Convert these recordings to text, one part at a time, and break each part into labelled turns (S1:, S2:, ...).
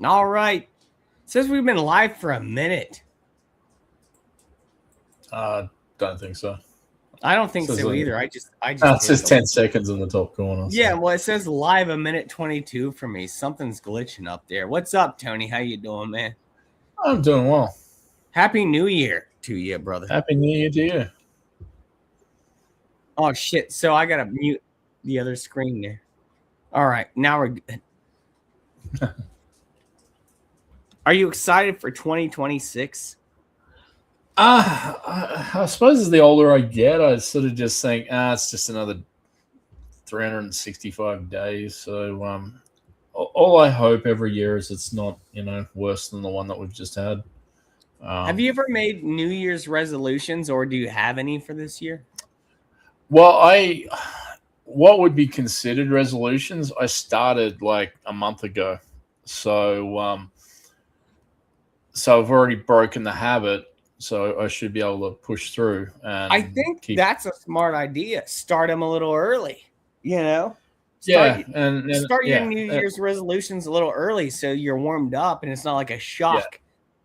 S1: All right. Says we've been live for a minute.
S2: Don't think so.
S1: I don't think
S2: Says
S1: so
S2: like-
S1: either. I just
S2: it says 10 seconds in the top corner.
S1: Yeah,
S2: So.
S1: well, it says live a minute 22 for me. Something's glitching up there. What's up, Tony? How you doing, man?
S2: I'm doing well.
S1: Happy New Year to you, brother.
S2: Happy New Year to you.
S1: Oh shit! So I gotta mute the other screen there. All right, now we're good. Are you excited for 2026?
S2: I suppose as the older I get, I sort of just think, it's just another 365 days. So all I hope every year is it's not, worse than the one that we've just had.
S1: Have you ever made New Year's resolutions, or do you have any for this year?
S2: Well, what would be considered resolutions, I started like a month ago. So I've already broken the habit. So I should be able to push through. And
S1: I think that's a smart idea. Start them a little early,
S2: Start
S1: your New Year's resolutions a little early so you're warmed up and it's not like a shock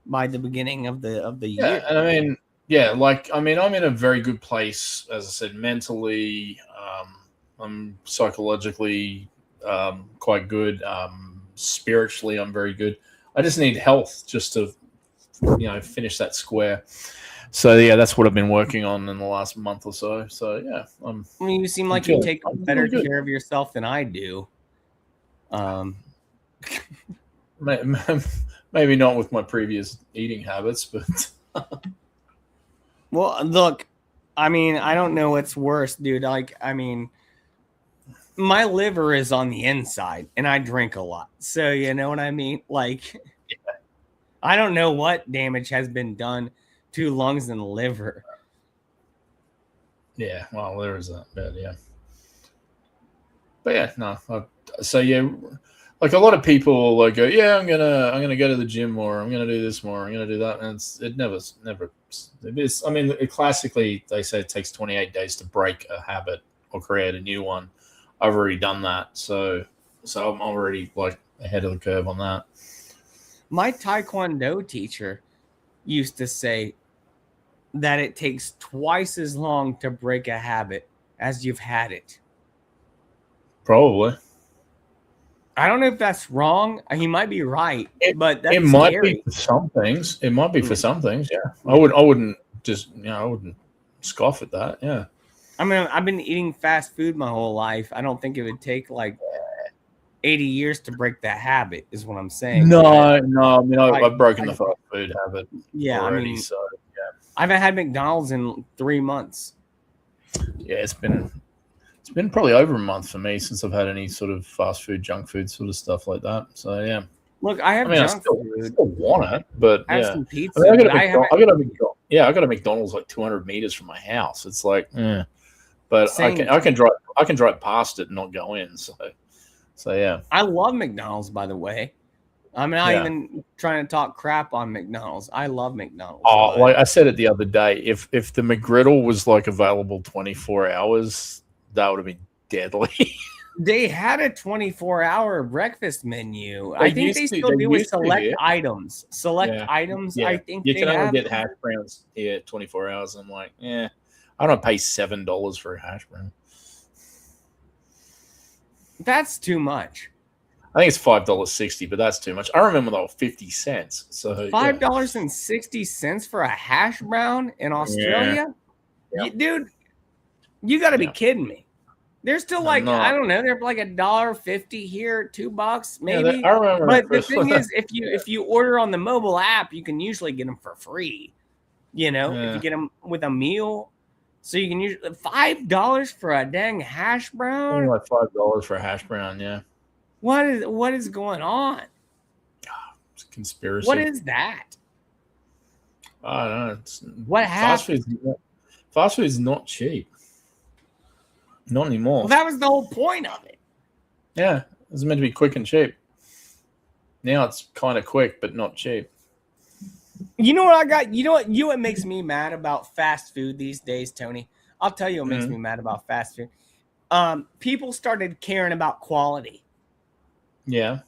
S1: by the beginning of the year.
S2: And I'm in a very good place, as I said, mentally. I'm psychologically quite good. Spiritually, I'm very good. I just need health just to finish that square. So that's what I've been working on in the last month or so. So
S1: you seem like you take better care of yourself than I do.
S2: Maybe not with my previous eating habits, but
S1: well, look, I don't know what's worse, dude. My liver is on the inside and I drink a lot. So you know what I mean? I don't know what damage has been done to lungs and liver.
S2: Yeah, well, there is that bit, yeah. But like a lot of people like go, I'm gonna go to the gym more, I'm gonna do this more, I'm gonna do that, and it never it is. Classically they say it takes 28 days to break a habit or create a new one. I've already done that, so I'm already like ahead of the curve on that.
S1: My Taekwondo teacher used to say that it takes twice as long to break a habit as you've had it.
S2: Probably.
S1: I don't know if that's wrong. He might be right, but that's
S2: it might
S1: scary.
S2: Be for some things. It might be for some things. Yeah, I wouldn't just I wouldn't scoff at that. Yeah.
S1: I've been eating fast food my whole life. I don't think it would take like 80 years to break that habit, is what I'm saying.
S2: No. I've broken the fast food habit.
S1: Yeah,
S2: already,
S1: I haven't had McDonald's in 3 months.
S2: Yeah, it's been probably over a month for me since I've had any sort of fast food, junk food sort of stuff like that. So yeah.
S1: Look, I have junk food.
S2: I still want it, but
S1: I have some pizza.
S2: I got a McDonald's like 200 meters from my house. It's like, but same. I can drive past it and not go in. So yeah.
S1: I love McDonald's, by the way. I'm not even trying to talk crap on McDonald's. I love McDonald's.
S2: Oh, like I said it the other day, if the McGriddle was like available 24 hours, that would have been deadly.
S1: They had a 24-hour breakfast menu. I think they still do with select items. Items. Yeah. I think
S2: you can only get hash browns here 24 hours. I'm like, I don't pay $7 for a hash brown.
S1: That's too much.
S2: I think it's $5.60, but that's too much. I remember they were 50 cents. So
S1: $5.60 for a hash brown in Australia? Yeah. Dude, you got to be kidding me. They're still like, I don't know, they're like $1.50 here, $2 maybe.
S2: I remember.
S1: But the thing is, if you order on the mobile app, you can usually get them for free. If you get them with a meal. So you can use $5 for a dang hash brown.
S2: Only like $5 for a hash brown, yeah.
S1: What is going on?
S2: It's a conspiracy.
S1: What is that?
S2: I don't know.
S1: What happened?
S2: Fast food is not cheap. Not anymore.
S1: Well, that was the whole point of it.
S2: Yeah, it was meant to be quick and cheap. Now it's kind of quick, but not cheap.
S1: You know what I got? You know what makes me mad about fast food these days, Tony? I'll tell you what makes me mad about fast food. People started caring about quality.
S2: Yeah.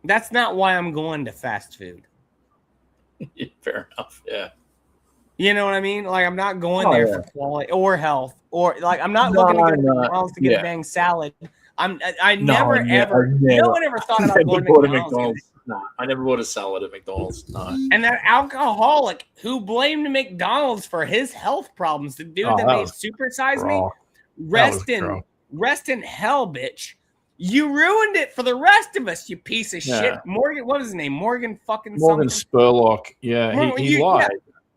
S1: That's not why I'm going to fast food.
S2: Fair enough. Yeah.
S1: You know what I mean? Like, I'm not going there for quality or health, or like I'm not looking to go to McDonald's to get a dang salad. I never ever. No one ever thought about going to McDonald's.
S2: No, I never bought a salad at McDonald's. No.
S1: And that alcoholic who blamed McDonald's for his health problems, the dude that made Super Size Me, rest in hell, bitch. You ruined it for the rest of us, you piece of shit. Morgan, what was his name? Morgan
S2: Spurlock. Yeah, he lied.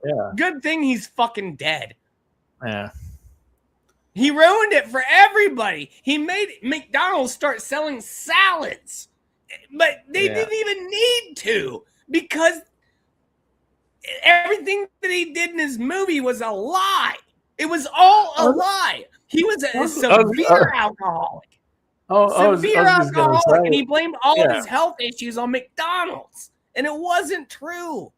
S2: Yeah.
S1: Good thing he's fucking dead.
S2: Yeah.
S1: He ruined it for everybody. He made McDonald's start selling salads. But they didn't even need to, because everything that he did in his movie was a lie. It was all a lie. He was a severe alcoholic. Severe alcoholic, and he blamed all of his health issues on McDonald's. And it wasn't true.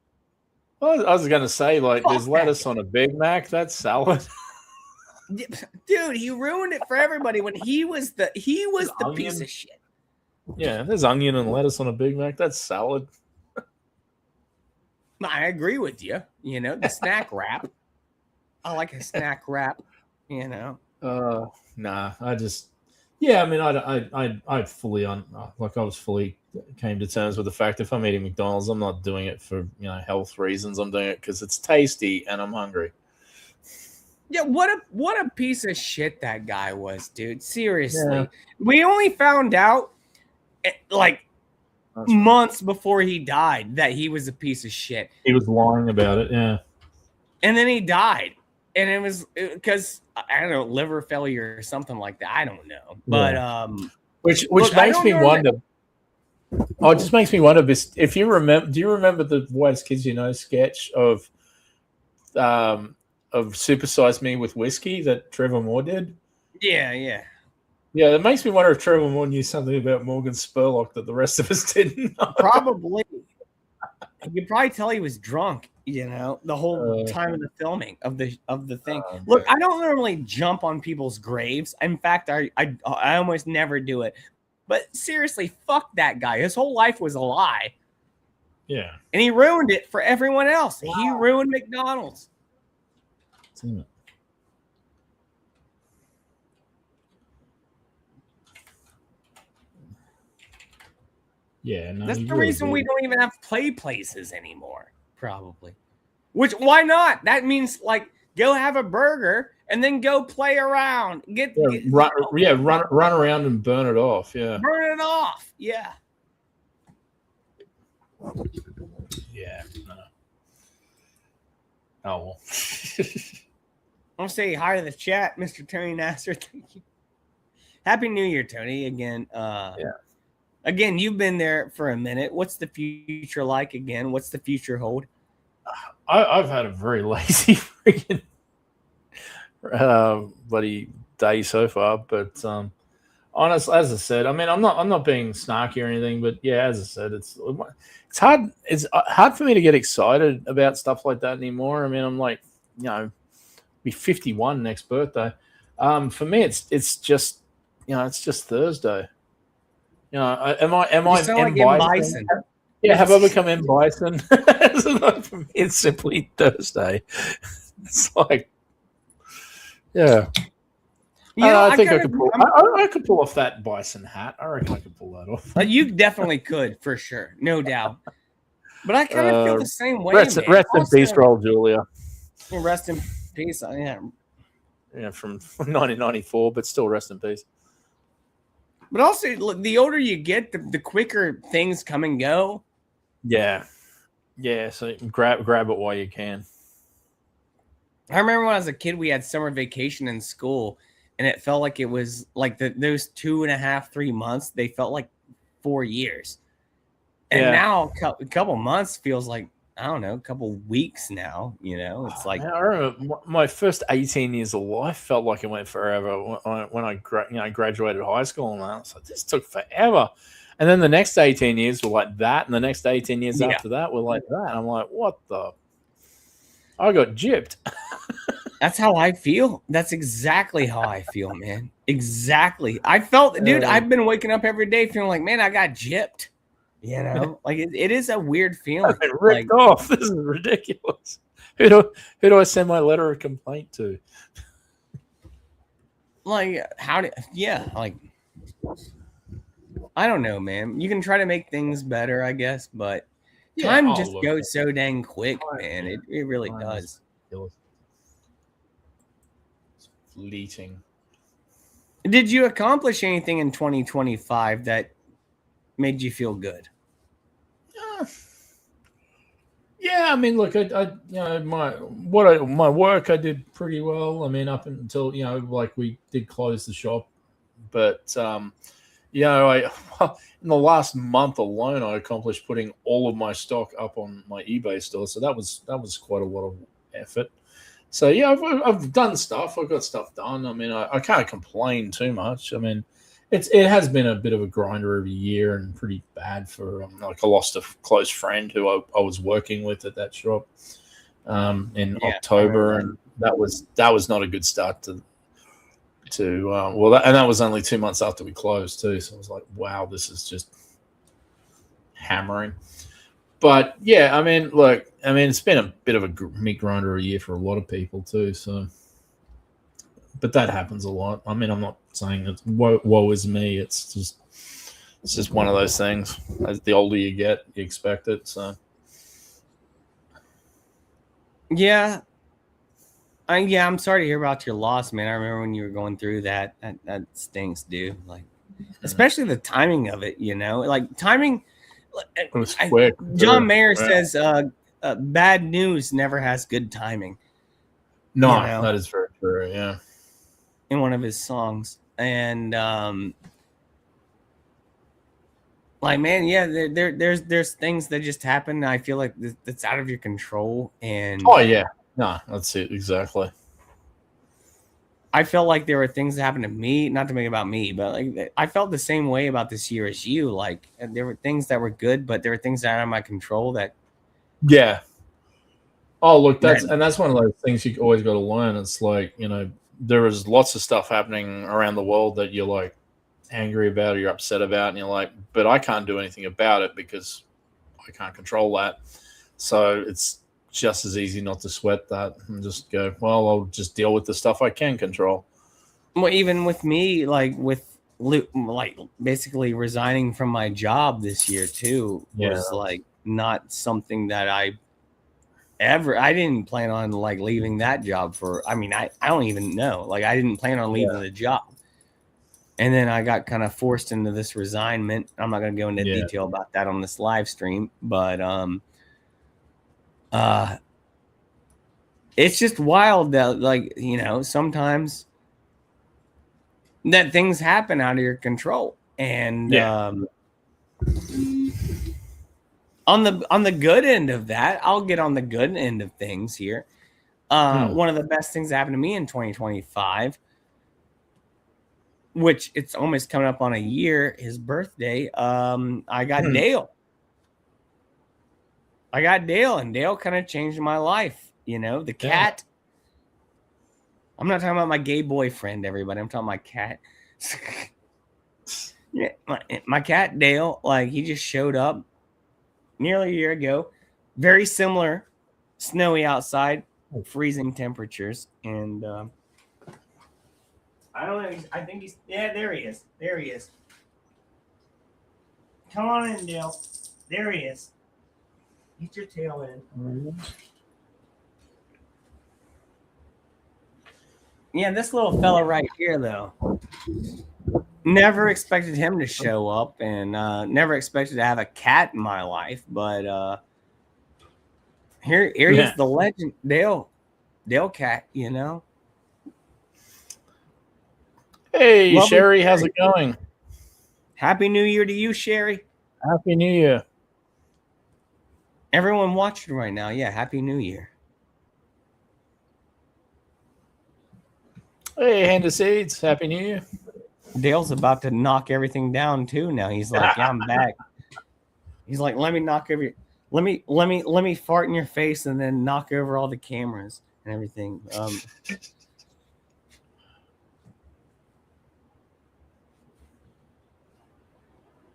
S2: Well, I was going to say, like, there's lettuce on a Big Mac. That's salad.
S1: Dude, he ruined it for everybody when he was the piece of shit.
S2: Yeah, there's onion and lettuce on a Big Mac. That's salad.
S1: I agree with you. You know, the snack wrap. I like a snack wrap. You know.
S2: Nah. I mean, I fully I was fully came to terms with the fact if I'm eating McDonald's, I'm not doing it for health reasons. I'm doing it because it's tasty and I'm hungry.
S1: Yeah, what a piece of shit that guy was, dude. Seriously, we only found out like months before he died that he was a piece of shit.
S2: He was lying about it, yeah.
S1: And then he died, and it was because I don't know, liver failure or something like that. I don't know, but
S2: which makes me wonder. Oh, it just makes me wonder. If you remember, do you remember the Whitest Kids You Know sketch of Super Size Me with whiskey that Trevor Moore did?
S1: Yeah.
S2: Yeah, it makes me wonder if Trevor Moore knew something about Morgan Spurlock that the rest of us didn't know.
S1: Probably. You could probably tell he was drunk, the whole time of the filming of the thing. Look, I don't normally jump on people's graves. In fact, I almost never do it. But seriously, fuck that guy. His whole life was a lie.
S2: Yeah.
S1: And he ruined it for everyone else. Wow. He ruined McDonald's.
S2: Yeah, no,
S1: that's the reason we don't even have play places anymore, probably. Why not? That means like go have a burger and then go play around.
S2: Run around and burn it off. Yeah,
S1: burn it off. Yeah.
S2: Yeah. No. Oh well.
S1: I'll say hi to the chat, Mr. Tony Nasser. Thank you. Happy New Year, Tony. Again. Again, you've been there for a minute. What's the future like again? What's the future hold?
S2: I've had a very lazy freaking bloody day so far, but honestly, as I said, I mean, I'm not being snarky or anything, but yeah, as I said, it's hard. It's hard for me to get excited about stuff like that anymore. I mean, I'm like, be 51 next birthday. For me, it's just Thursday. Am I M. Bison? Yeah, have I become M. Bison? For me, it's simply Thursday. It's like, yeah. I think I could pull off that bison hat. I reckon I could pull that off.
S1: You definitely could, for sure, no doubt. But I kind of feel the same way.
S2: Rest in peace, Raul Julia.
S1: Rest in peace.
S2: Yeah, from 1994, but still rest in peace.
S1: But also, the older you get, the quicker things come and go.
S2: Yeah. So grab it while you can.
S1: I remember when I was a kid, we had summer vacation in school, and it felt like it was like those 2.5, 3 months. They felt like 4 years, and now a couple months feels like, I don't know, a couple weeks now. It's like,
S2: I remember my first 18 years of life felt like it went forever when I graduated high school, and I was like, this took forever. And then the next 18 years were like that, and the next 18 years after that were like that. And I'm like, what the? I got gypped.
S1: That's how I feel. That's exactly how I feel, man. Exactly. I felt, dude, I've been waking up every day feeling like, man, I got gypped. You know, like it is a weird feeling.
S2: Ripped off. This is ridiculous. Who do I send my letter of complaint to?
S1: Like like I don't know, man. You can try to make things better, I guess, but time just goes so dang quick, man. It really does.
S2: It's fleeting.
S1: Did you accomplish anything in 2025 that made you feel good?
S2: Yeah, I mean, look, I my work I did pretty well. I mean, up until like we did close the shop, but I in the last month alone, I accomplished putting all of my stock up on my eBay store. So that was quite a lot of effort. So yeah, I've done stuff. I've got stuff done. I mean, I can't complain too much. I mean, it has been a bit of a grinder every year and pretty bad for like I lost a close friend who I was working with at that shop in October, and that was not a good start to and that was only 2 months after we closed too. So I was like, wow, this is just hammering. But yeah, I mean, look, I mean, it's been a bit of a meat grinder a year for a lot of people too. So, but that happens a lot. I mean, I'm not saying it's woe is me. It's just one of those things. As the older you get, you expect it. So,
S1: yeah. I'm sorry to hear about your loss, man. I remember when you were going through that. That stinks, dude. Like, especially the timing of it. You know, like timing.
S2: It was quick.
S1: John Mayer says, "Bad news never has good timing."
S2: No, that is very true. Yeah,
S1: in one of his songs, and like, man, yeah, there's things that just happen. I feel like that's out of your control, and
S2: no, that's it exactly.
S1: I felt like there were things that happened to me, not to make it about me, but like I felt the same way about this year as you. Like there were things that were good, but there were things that are out of my control that.
S2: Yeah. Oh, look, that's one of those things you always got to learn. It's like, there is lots of stuff happening around the world that you're like angry about or you're upset about, and you're like, but I can't do anything about it because I can't control that. So it's just as easy not to sweat that and just go, well, I'll just deal with the stuff I can control.
S1: Well, even with me, like basically resigning from my job this year too was like not something that I didn't plan on like leaving that job for. I mean, I don't even know. Like I didn't plan on leaving the job. And then I got kind of forced into this resignment. I'm not going to go into detail about that on this live stream, but it's just wild that, like, sometimes that things happen out of your control. And on the good end of that, I'll get on the good end of things here. One of the best things that happened to me in 2025, which it's almost coming up on a year, his birthday. I got Dale. And Dale kind of changed my life. The cat. I'm not talking about my gay boyfriend, everybody. I'm talking about my cat. Yeah, my cat Dale, like he just showed up nearly a year ago. Very similar, snowy outside, freezing temperatures, and I don't know. I think he's there. He is. There he is. Come on in, Dale. There he is. Get your tail in. Yeah, this little fella right here, though. Never expected him to show up, and never expected to have a cat in my life. But here is the legend, Dale cat.
S2: Hey, lovely Sherry, how's it going?
S1: Happy New Year to you, Sherry.
S2: Happy New Year.
S1: Everyone watching right now, Happy New Year.
S2: Hey, Hand of Seeds, Happy New Year.
S1: Dale's about to knock everything down too now. He's like, I'm back. He's like, let me fart in your face and then knock over all the cameras and everything.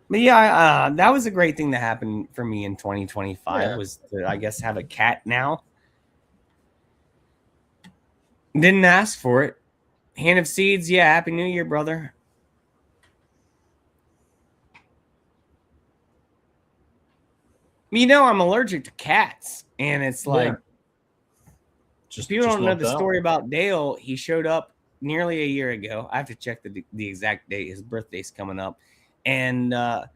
S1: But yeah, that was a great thing that happened for me in 2025 was to, I guess, have a cat now. Didn't ask for it. Hand of Seeds, yeah, Happy New Year, brother. You know, I'm allergic to cats, and it's like, people don't know the story about Dale. He showed up nearly a year ago. I have to check the exact date. His birthday's coming up. And I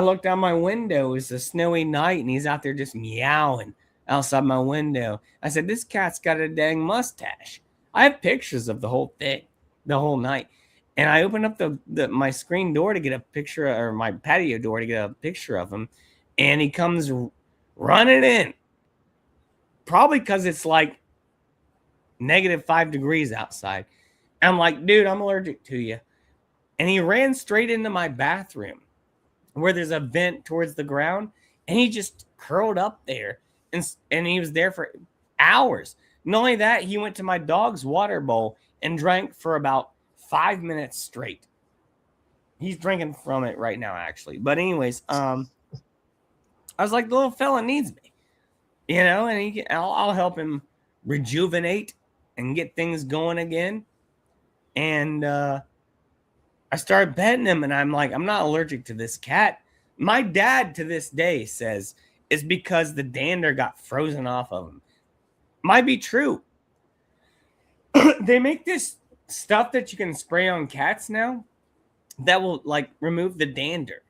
S1: looked out my window. It was a snowy night, and he's out there just meowing outside my window. I said, this cat's got a dang mustache. I have pictures of the whole thing, the whole night. And I opened up my screen door to get a picture, or my patio door to get a picture of him. And he comes running in. Probably because it's like -5 degrees outside. I'm like, dude, I'm allergic to you. And he ran straight into my bathroom where there's a vent towards the ground. And he just curled up there. And he was there for hours. Not only that, he went to my dog's water bowl and drank for about 5 minutes straight. He's drinking from it right now, actually. But anyways, I was like, the little fella needs me, you know, and I'll help him rejuvenate and get things going again. And I started petting him, and I'm like, I'm not allergic to this cat. My dad to this day says it's because the dander got frozen off of him. Might be true. They make this stuff that you can spray on cats now that will like remove the dander,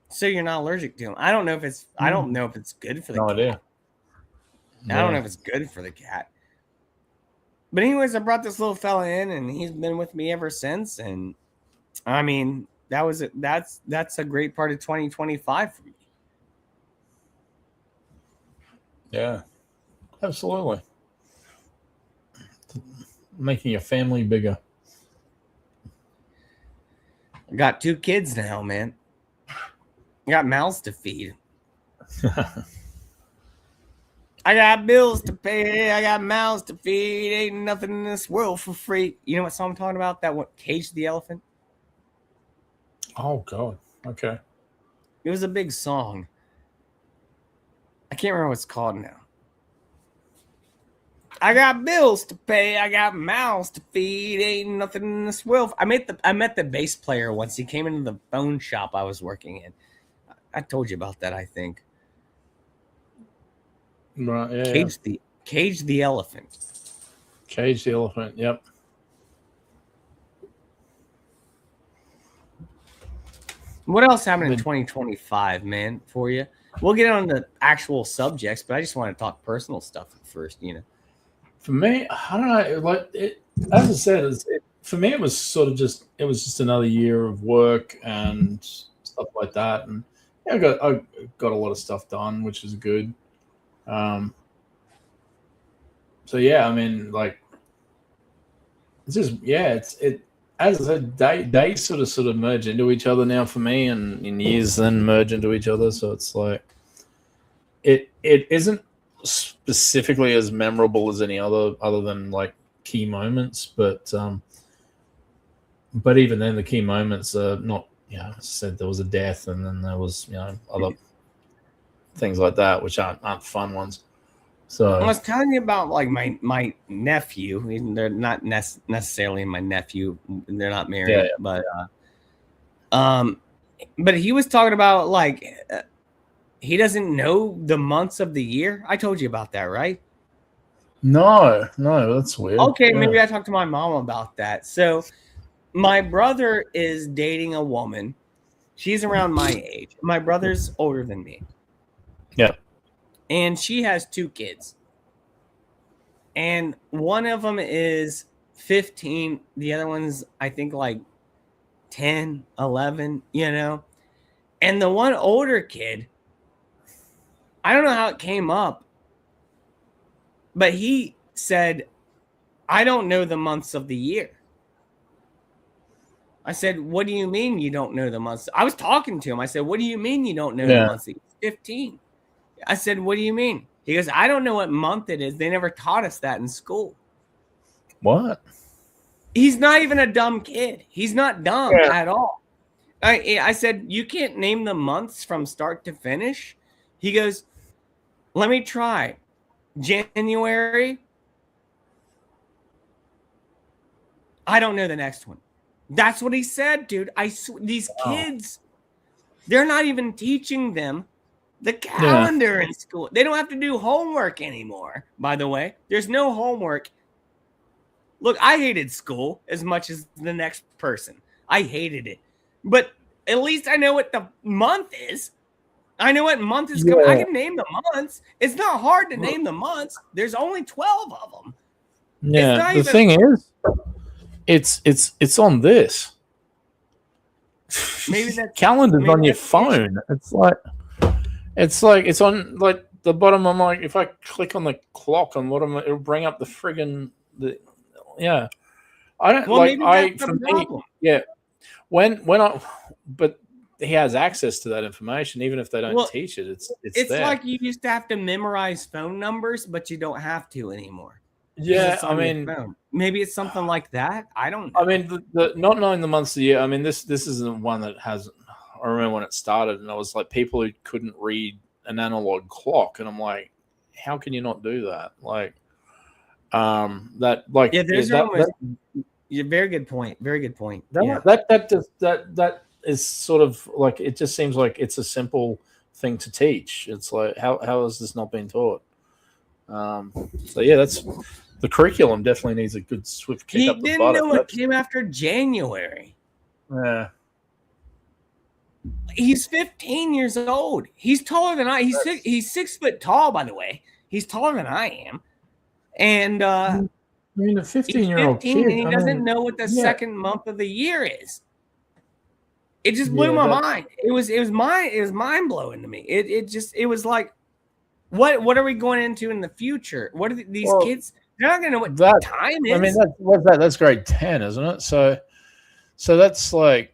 S1: so you're not allergic to them. I don't know if it's good for the cat.
S2: Idea.
S1: I don't know if it's good for the cat. But anyways, I brought this little fella in, and he's been with me ever since. And I mean, that's a great part of 2025 for me.
S2: Yeah, absolutely. Making your family bigger.
S1: I got 2 kids now, man. I got mouths to feed. I got bills to pay. I got mouths to feed. Ain't nothing in this world for free. You know what song I'm talking about? That one, Cage the Elephant.
S2: Oh, God. Okay.
S1: It was a big song. I can't remember what it's called now. I got bills to pay. I got mouths to feed. Ain't nothing in this world. I met the bass player once. He came into the phone shop I was working in. I told you about that, I think.
S2: Right, yeah.
S1: Cage the Elephant.
S2: Cage the Elephant, yep.
S1: What else happened in 2025, man, for you? We'll get on the actual subjects, but I just want to talk personal stuff first, you know.
S2: For me, I don't know. Like as I said, for me, it was sort of just another year of work and stuff like that, and yeah, I got a lot of stuff done, which is good. So yeah, I mean, like, it's just as I said, they sort of merge into each other now for me, and in years then merge into each other. So it's like it isn't specifically as memorable as any other than like key moments, but even then the key moments are not, you know, as I said, there was a death, and then there was, you know, other things like that which aren't fun ones. So
S1: I was telling you about like my nephew. They're not necessarily my nephew. They're not married, but he was talking about like he doesn't know the months of the year. I told you about that, right?
S2: No, that's weird.
S1: Okay, yeah. Maybe I talked to my mom about that. So my brother is dating a woman. She's around my age. My brother's older than me.
S2: Yeah.
S1: And she has 2 kids. And one of them is 15. The other one's, I think, like 10, 11, you know. And the one older kid, I don't know how it came up, but he said, I don't know the months of the year. I said, what do you mean you don't know the months? I was talking to him. I said, what do you mean you don't know the months? He's 15. I said, what do you mean? He goes, I don't know what month it is. They never taught us that in school.
S2: What?
S1: He's not even a dumb kid. He's not dumb at all. I said, you can't name the months from start to finish. He goes, let me try. January. I don't know the next one. That's what he said, dude. These kids, they're not even teaching them the calendar in school. They don't have to do homework anymore, by the way. There's no homework. Look, I hated school as much as the next person. I hated it. But at least I know what the month is. I know what month is coming. I can name the months. It's not hard to name the months. There's only 12 of them.
S3: Yeah, the thing is, it's on this.
S1: Maybe that
S3: calendar's on your phone. It's on like the bottom. I'm like, if I click on the clock on bottom, it'll bring up the friggin' yeah. I don't for me, yeah. But he has access to that information, even if they don't teach it. It's there.
S1: Like you used to have to memorize phone numbers, but you don't have to anymore.
S3: Yeah, I mean,
S1: maybe it's something like that. I don't know.
S3: I mean, the not knowing the months of the year. I mean, this isn't one that has. I remember when it started, and I was like, people who couldn't read an analog clock, and I'm like, how can you not do that? Like,
S1: Yeah, very good point. Very good point.
S3: That is sort of like, it just seems like it's a simple thing to teach. It's like, how has this not been taught? So yeah, that's the curriculum definitely needs a good swift kick up the butt.
S1: He didn't know it came after January.
S3: Yeah.
S1: He's 15 years old. He's taller than I. He's 6 foot tall, by the way. He's taller than I am. And
S3: I mean, a 15-year-old kid,
S1: and he doesn't know what the second month of the year is. It just blew my mind. It was mind blowing to me. It was like, what are we going into in the future? What are these kids? They're not going to know what time is.
S3: I mean, that's grade 10, isn't it? So that's like,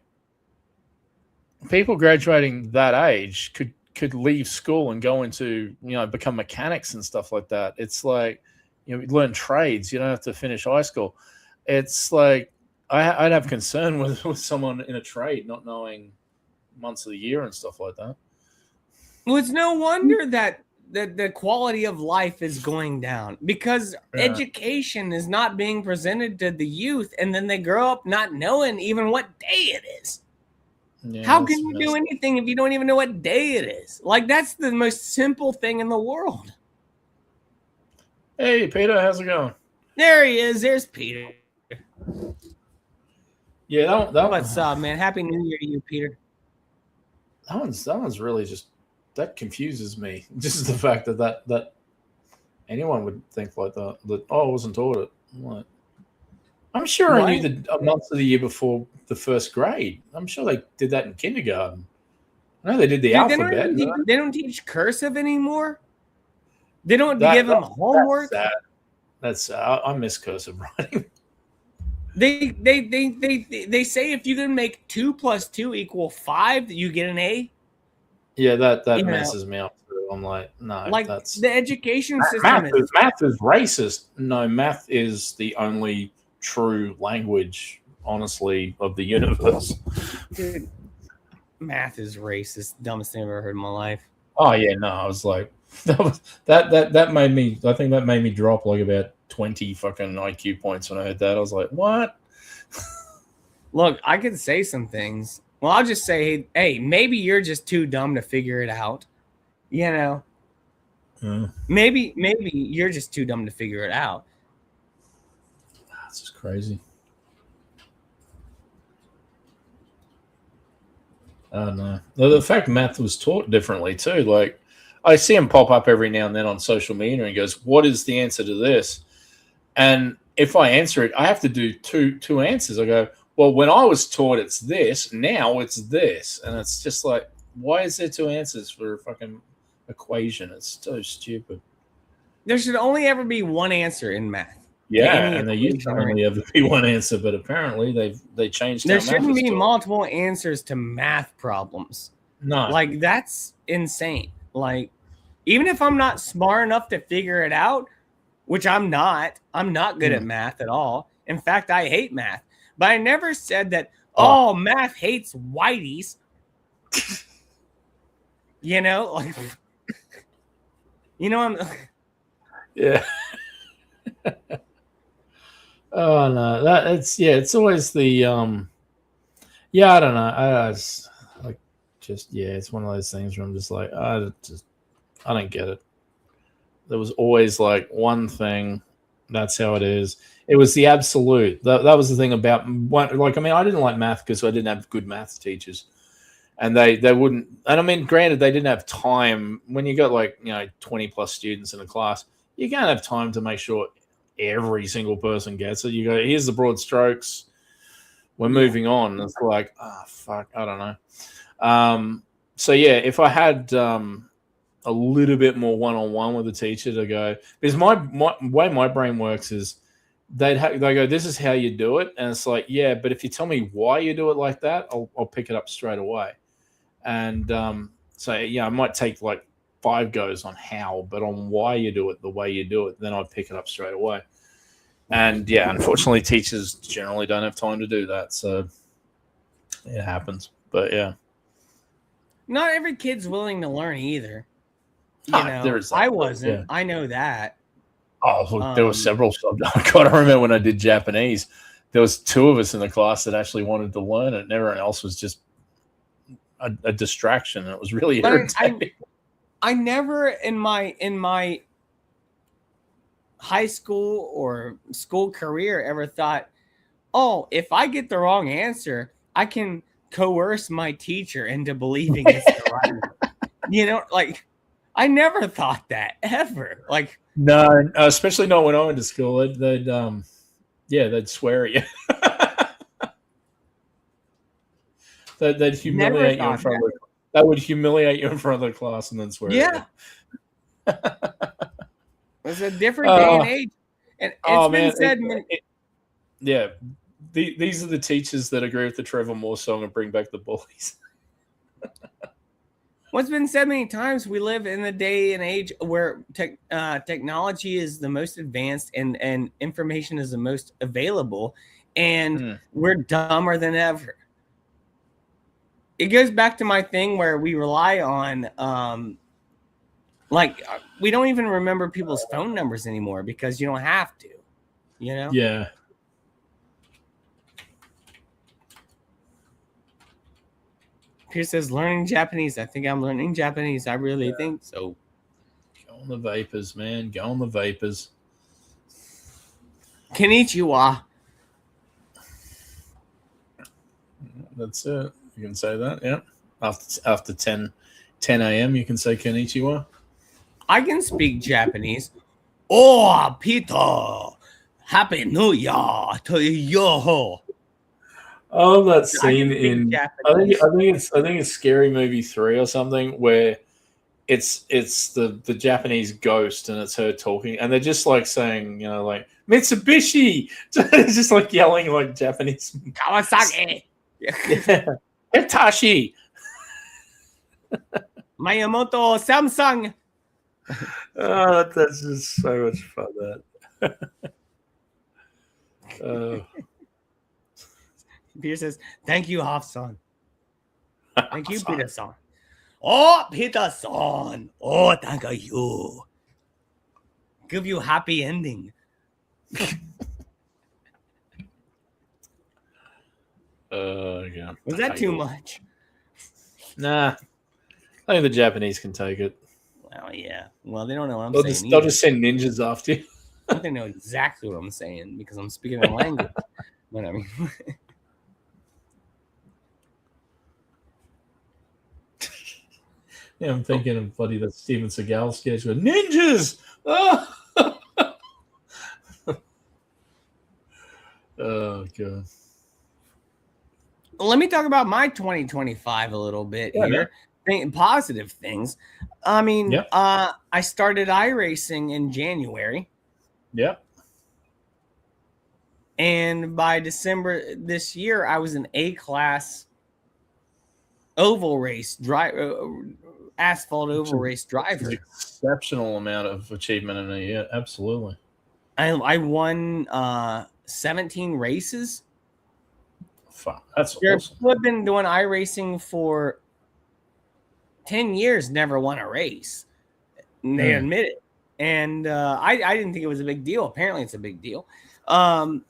S3: people graduating that age could leave school and go into, become mechanics and stuff like that. It's like, learn trades. You don't have to finish high school. It's like, I'd have concern with someone in a trade not knowing months of the year and stuff like that.
S1: Well, it's no wonder that the quality of life is going down, because education is not being presented to the youth, and then they grow up not knowing even what day it is. Yeah, how can you do anything if you don't even know what day it is? Like, that's the most simple thing in the world.
S3: Hey, Peter, how's it going?
S1: There he is. There's Peter.
S3: Yeah,
S1: what's up, man? Happy New Year to you, Peter.
S3: That one's really just, that confuses me. Just the fact that anyone would think like that. That I wasn't taught it. I'm sure I knew the months of the year before the first grade. I'm sure they did that in kindergarten. I know they did the alphabet.
S1: They don't teach cursive anymore. They don't give them homework.
S3: I miss cursive writing.
S1: They say if you can make 2 + 2 = 5, you get an A.
S3: Yeah, that messes me up too. I'm like, no,
S1: like
S3: that's
S1: the education system.
S3: Math is racist. No, math is the only true language, honestly, of the universe.
S1: Dude, math is racist. Dumbest thing I've ever heard in my life.
S3: Oh yeah, no, I was like, that made me. I think that made me drop like about 20 fucking IQ points when I heard that. I was like, what?
S1: Look, I could say some things. Well, I'll just say, hey, maybe you're just too dumb to figure it out. Maybe you're just too dumb to figure it out.
S3: That's just crazy. I don't know. The fact math was taught differently too. Like, I see him pop up every now and then on social media, and he goes, "What is the answer to this?" And if I answer it, I have to do two answers. I go, "Well, when I was taught it's this, now it's this," and it's just like, why is there 2 answers for a fucking equation? It's so stupid.
S1: There should only ever be one answer in math.
S3: Yeah, and there used to only ever be one answer, but apparently they changed.
S1: There shouldn't be multiple answers to math problems.
S3: No,
S1: like, that's insane. Like, even if I'm not smart enough to figure it out, which I'm not good at math at all. In fact, I hate math. But I never said that, oh math hates whiteys. You know, like, I'm.
S3: Yeah. Oh no, it's always the yeah, I don't know. It's one of those things where I'm just like, I don't get it. There was always like one thing. That's how it is. It was the absolute. That was the thing about one. Like, I mean, I didn't like math because I didn't have good math teachers, and they wouldn't. And I mean, granted, they didn't have time. When you got 20 plus students in a class, you can't have time to make sure every single person gets it. You go, here's the broad strokes. We're moving on. It's like, fuck, I don't know. So yeah, if I had a little bit more one-on-one with the teacher to go, because my way my brain works is they go, this is how you do it, and it's like, yeah, but if you tell me why you do it like that, I'll pick it up straight away. And so yeah, I might take like 5 goes on how, but on why you do it the way you do it, then I'd pick it up straight away. And yeah, unfortunately, teachers generally don't have time to do that, so it happens. But yeah,
S1: not every kid's willing to learn either. I wasn't. Yeah. I know that.
S3: Oh, look, there were several subjects. God, I remember when I did Japanese, there was 2 of us in the class that actually wanted to learn it, and everyone else was just a distraction. And it was really irritating.
S1: I never in my high school or school career ever thought, oh, if I get the wrong answer, I can coerce my teacher into believing it's the right one. I never thought that ever. Like,
S3: no, especially not when I went to school. They'd swear at you. they'd humiliate you in front of. They would humiliate you in front of the class and then swear.
S1: Yeah. It was a different day and age, and it's been said.
S3: These are the teachers that agree with the Trevor Moore song and bring back the bullies.
S1: What's been said many times, we live in the day and age where technology is the most advanced and information is the most available, and we're dumber than ever. It goes back to my thing where we rely on, we don't even remember people's phone numbers anymore because you don't have to,
S3: Yeah.
S1: Pierce says, learning Japanese. I think I'm learning Japanese. I really think so.
S3: Go on the vapors, man. Go on the vapors.
S1: Konnichiwa.
S3: That's it. You can say that, yeah. After 10 a.m., you can say konnichiwa.
S1: I can speak Japanese. Oh, Peter. Happy New Year to you.
S3: Oh, that scene in I think it's Scary Movie 3 or something where it's the Japanese ghost and it's her talking and they're just like saying, like Mitsubishi. It's just like yelling like Japanese.
S1: Kawasaki.
S3: Hitachi.
S1: Miyamoto Samsung.
S3: Oh, that's just so much fun. That.
S1: Peter says, thank you, Hoff-san. Thank you, Peter-san. Oh, Peter-san. Oh, thank you. Give you happy ending.
S3: Yeah.
S1: Was that too much?
S3: Nah. I think the Japanese can take it.
S1: Well, yeah. Well, they don't know what I'm saying.
S3: They'll just send ninjas after you.
S1: I think they know exactly what I'm saying because I'm speaking their language. But I mean...
S3: Yeah, I'm thinking of that Steven Seagal sketch with ninjas. Oh, oh God.
S1: Let me talk about my 2025 a little bit here. Positive things. I mean, I started iRacing in January.
S3: Yep.
S1: And by December this year, I was an A-class oval race asphalt oval race driver.
S3: Exceptional amount of achievement in a year. Absolutely.
S1: I won 17 races.
S2: Fuck, that's
S1: awesome. People have been doing iRacing for 10 years, never won a race. And they admit it. And I didn't think it was a big deal. Apparently it's a big deal. But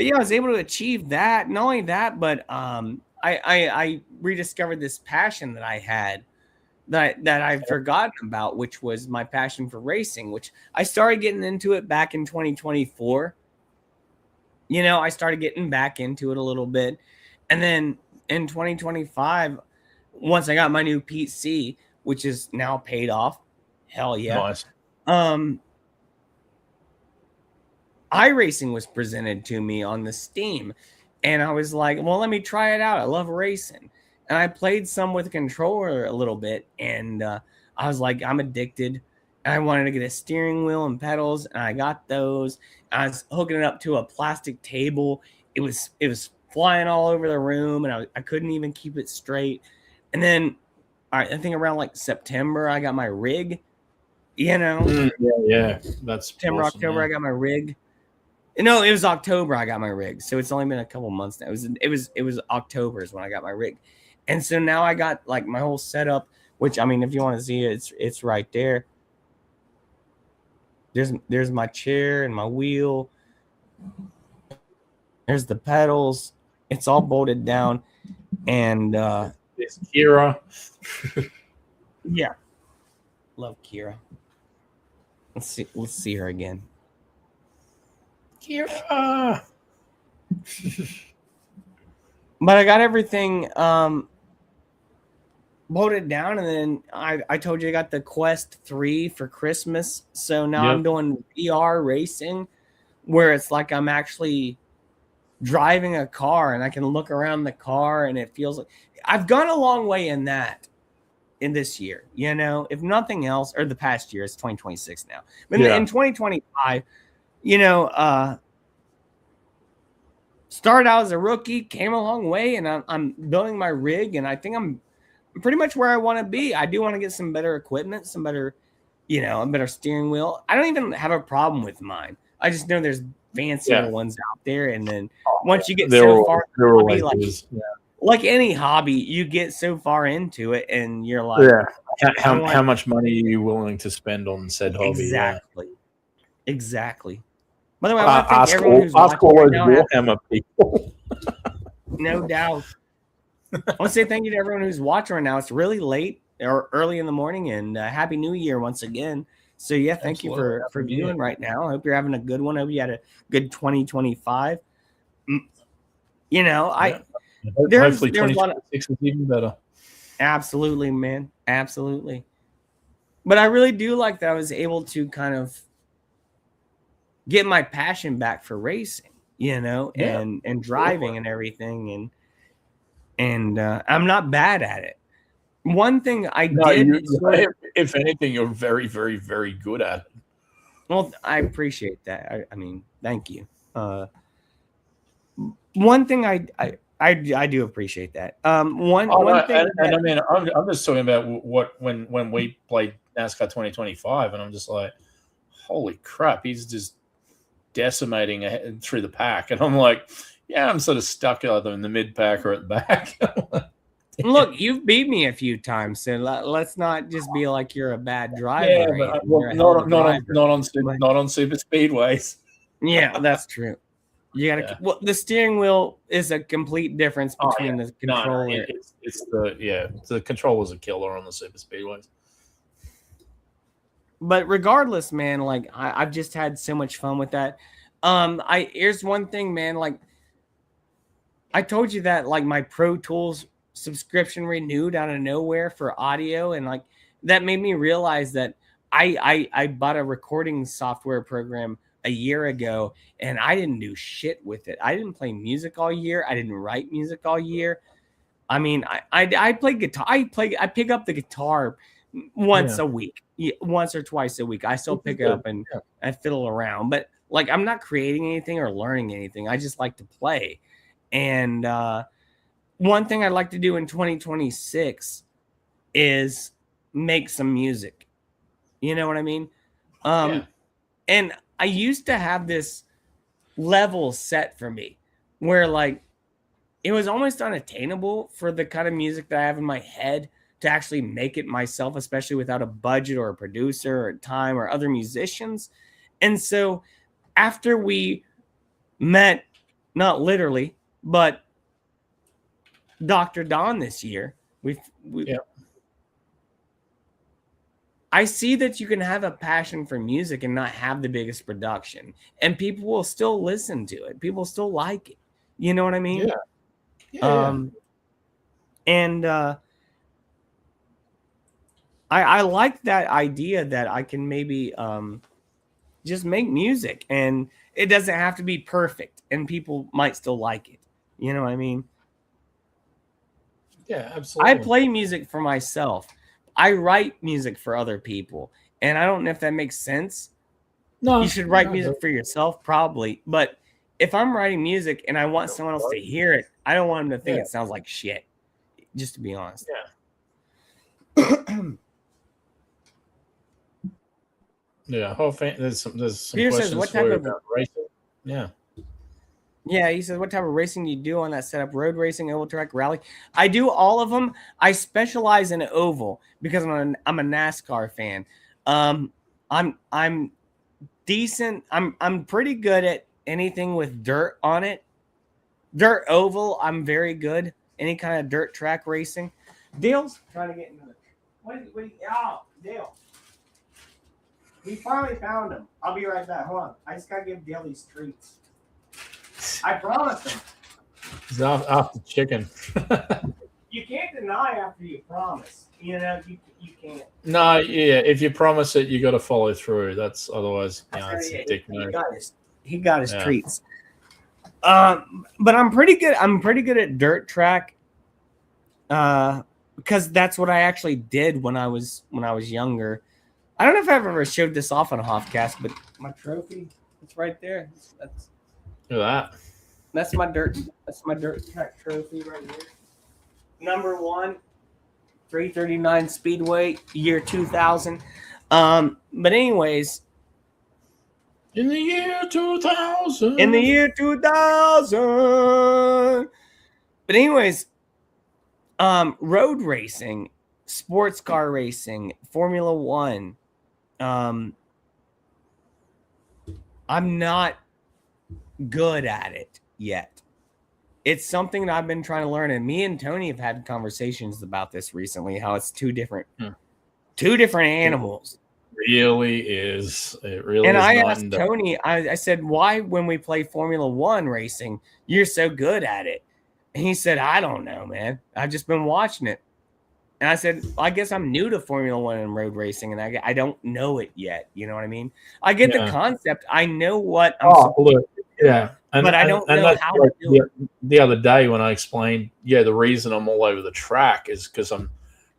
S1: yeah, I was able to achieve that. Not only that, but I rediscovered this passion that I had that I've forgotten about, which was my passion for racing, which I started getting into it back in 2024. You know, I started getting back into it a little bit. And then in 2025, once I got my new PC, which is now paid off, hell yeah.
S2: Nice.
S1: iRacing was presented to me on the Steam, and I was like, well, let me try it out. I love racing. And I played some with a controller a little bit, and I was like, I'm addicted. And I wanted to get a steering wheel and pedals, and I got those. I was hooking it up to a plastic table. It was flying all over the room, and I couldn't even keep it straight. And then, all right, I think around like September, I got my rig. You know,
S2: yeah, that's
S1: September, awesome, October. Man. I got my rig. No, it was October. I got my rig, so it's only been a couple months now. It was October is when I got my rig, and so now I got like my whole setup. Which, I mean, if you want to see it, it's right there. There's my chair and my wheel. There's the pedals. It's all bolted down, and
S2: it's Kira.
S1: Yeah, love Kira. Let's see her again.
S2: Kira.
S1: But I got everything bolted down, and then I told you I got the Quest 3 for Christmas. So now I'm doing VR racing, where it's like I'm actually driving a car, and I can look around the car, and it feels like I've gone a long way in that. In this year, you know, if nothing else, or the past year, it's 2026 now. But in 2025, you know, started out as a rookie, came a long way, and I'm building my rig, and I think I'm pretty much where I want to be. I do want to get some better equipment, some better, you know, a better steering wheel. I don't even have a problem with mine. I just know there's fancier ones out there, and then once you get so far, like any hobby, you get so far into it, and you're like,
S2: how much money are you willing to spend on said hobby?
S1: Exactly. By the way, I want to thank everyone who's watching right now.
S2: Warhammer people.
S1: No doubt. I want to say thank you to everyone who's watching right now. It's really late or early in the morning, and Happy New Year once again. So yeah, thank you for viewing right now. I hope you're having a good one. I hope you had a good 2025. You know,
S2: hopefully 2026 is even better.
S1: Absolutely, man. Absolutely. But I really do like that I was able to kind of get my passion back for racing, you know, and driving and everything. And I'm not bad at it. One thing
S2: if anything, you're very, very, very good at it.
S1: Well, I appreciate that. I mean, thank you. One thing I do appreciate that. One thing,
S2: I mean, I'm just talking about when we played NASCAR 2025, and I'm just like, holy crap, he's just decimating through the pack, and I'm like, yeah, I'm sort of stuck either in the mid pack or at the back.
S1: Look, you've beat me a few times, so let's not just be like you're a bad driver.
S2: Yeah, but not on super speedways.
S1: Yeah, that's true. You gotta. Well, the steering wheel is a complete difference between the controller.
S2: No, it's the controller's a killer on the super speedways.
S1: But regardless, man, like I've just had so much fun with that. Here's one thing, man. Like I told you that, like my Pro Tools subscription renewed out of nowhere for audio, and like that made me realize that I bought a recording software program a year ago, and I didn't do shit with it. I didn't play music all year. I didn't write music all year. I mean, I play guitar. I pick up the guitar once a week, once or twice a week. I still pick it up and I fiddle around, but like I'm not creating anything or learning anything. I just like to play. And one thing I'd like to do in 2026 is make some music. You know what I mean? And I used to have this level set for me where like it was almost unattainable for the kind of music that I have in my head to actually make it myself, especially without a budget or a producer or time or other musicians. And so after we met, not literally, but Dr. Don this year, I see that you can have a passion for music and not have the biggest production, and people will still listen to it. People still like it. You know what I mean?
S3: Yeah.
S1: And I like that idea that I can maybe just make music, and it doesn't have to be perfect, and people might still like it. You know what I mean?
S3: Yeah, absolutely.
S1: I play music for myself. I write music for other people, and I don't know if that makes sense. No, you should write music for yourself, probably. But if I'm writing music and I want someone else to hear it, I don't want them to think it sounds like shit. Just to be honest.
S2: Yeah. Hoff, there's some
S1: Peter says, what type of
S2: racing?
S1: Yeah, he says, what type of racing do you do on that setup? Road racing, oval track, rally? I do all of them. I specialize in oval because I'm a NASCAR fan. I'm decent. I'm pretty good at anything with dirt on it. Dirt oval, I'm very good. Any kind of dirt track racing. Dale's trying to get into it. Oh, Dale. We finally found him. I'll be right back. Hold on. I just gotta give Dale these treats. I promised him.
S2: He's off the chicken.
S1: You can't deny after you promise. You know, you can't.
S2: No, yeah. If you promise it, you got to follow through. That's otherwise, it's a dick move.
S1: He got his treats. But I'm pretty good. I'm pretty good at dirt track. Because that's what I actually did when I was younger. I don't know if I've ever showed this off on a Hoffcast, but my trophy, it's right there.
S2: Look at that.
S1: That's my dirt track trophy right here. Number 1, 339 Speedway, year 2000. But anyways,
S2: in the year 2000.
S1: In the year 2000. But anyways, road racing, sports car racing, Formula 1. I'm not good at it yet. It's something that I've been trying to learn, and me and Tony have had conversations about this recently, how it's two different animals.
S2: It really is. It really
S1: and
S2: is.
S1: And I asked Tony, I said, why when we play Formula 1 racing, you're so good at it? And he said, I don't know, man. I've just been watching it. And I said, I guess I'm new to Formula 1 and road racing, and I don't know it yet. You know what I mean? I get the concept. I know what I'm
S2: supposed to do. Yeah.
S1: But I don't know how to do it.
S2: The other day when I explained, the reason I'm all over the track is because I'm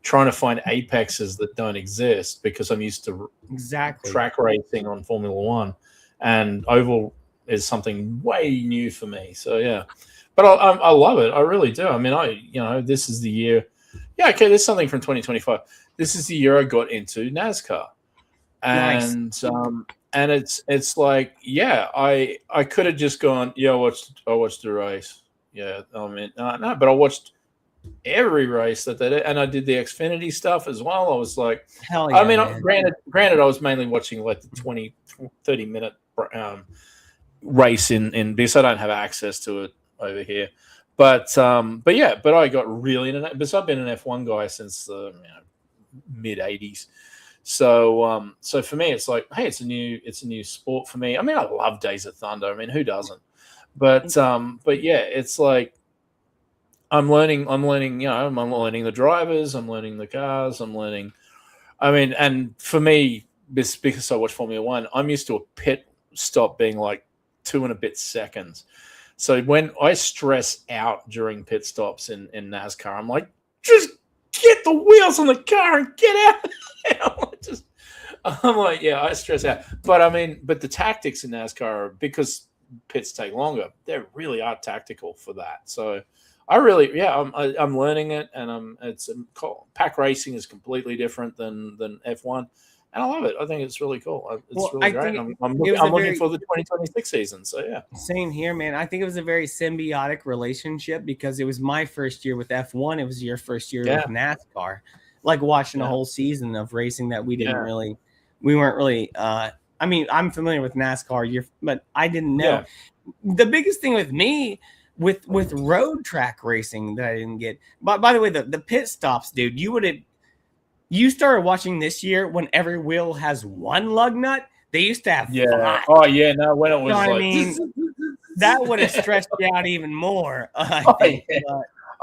S2: trying to find apexes that don't exist because I'm used to track racing on Formula 1. And oval is something way new for me. So, yeah. But I love it. I really do. I mean, this is the year. Yeah, okay, there's something from 2025. This is the year I got into NASCAR. And nice. And it's like, I could have just gone, I watched the race. Yeah, I mean, no, but I watched every race that they did, and I did the Xfinity stuff as well. I was like,
S1: hell yeah,
S2: I mean, granted, I was mainly watching like the 20, 30 minute race in because I don't have access to it over here. But I got really into that because I've been an F1 guy since the mid '80s. So for me, it's like, hey, it's a new sport for me. I mean, I love Days of Thunder. I mean, who doesn't? But yeah, it's like I'm learning. I'm learning the drivers. I'm learning the cars. I'm learning. I mean, and for me, because I watch Formula 1, I'm used to a pit stop being like 2 and a bit seconds. So when I stress out during pit stops in NASCAR, I'm like, just get the wheels on the car and get out. I'm like, I stress out. But I mean, the tactics in NASCAR are, because pits take longer, they really are tactical for that. So I really, I'm learning it, and pack racing is completely different than F1.
S3: And I love it. I think it's really cool. It's really great. I'm looking for the 2026 season. So yeah,
S1: same here, man. I think it was a very symbiotic relationship because it was my first year with F1. It was your first year with NASCAR. Like watching a whole season of racing that we weren't really. I mean, I'm familiar with NASCAR, but I didn't know. Yeah. The biggest thing with me with road track racing that I didn't get. By the way, the pit stops, dude. You started watching this year when every wheel has one lug nut. They used to have 5.
S3: Oh yeah, no, when it was
S1: I mean, that would have stretched me out even more. I think.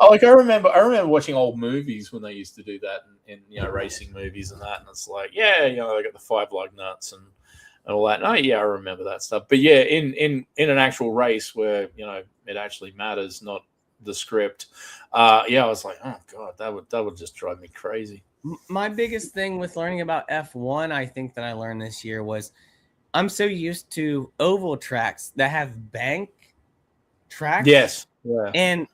S3: Like I remember watching old movies when they used to do that in racing movies and that, and it's like, they got the 5 lug nuts and all that. And I remember that stuff. But yeah, in an actual race where it actually matters, not the script. I was like, oh god, that would just drive me crazy.
S1: My biggest thing with learning about F1, I think that I learned this year was I'm so used to oval tracks that have bank tracks.
S3: Yes. Yeah.
S1: And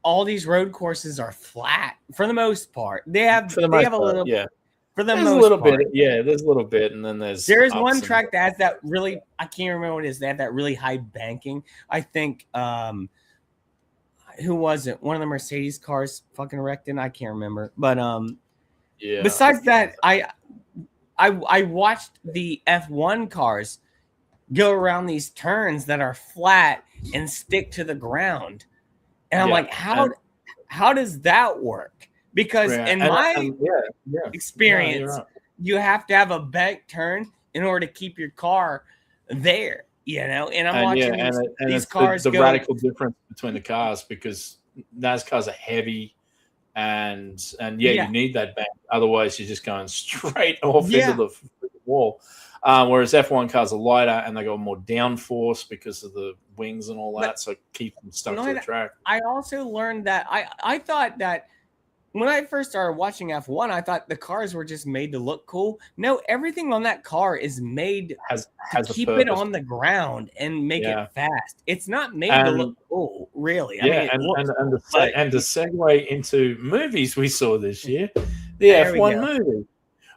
S1: all these road courses are flat for the most part. They have a little.
S3: Yeah.
S1: For the
S3: there's
S1: most
S3: a little
S1: part.
S3: Bit. Yeah, there's a little bit, and then there's
S1: one track that has that really. I can't remember what it is. They have that really high banking. I think. Who was it? One of the Mercedes cars fucking wrecked in. I can't remember, but yeah. Besides that, I watched the F1 cars go around these turns that are flat and stick to the ground, and I'm like, how does that work? Because in my experience, you have to have a bank turn in order to keep your car there, And I'm watching these cars.
S3: The radical difference between the cars because NASCARs are heavy, and you need that bank. Otherwise, you're just going straight off into the wall. Whereas F1 cars are lighter and they got more downforce because of the wings and all that, so keep them stuck to the track.
S1: I also learned that I thought that when I first started watching F1, I thought the cars were just made to look cool. No, everything on that car is made to keep it on the ground and make it fast. It's not made to look cool, really.
S3: And to segue into movies we saw this year, the F1 movie,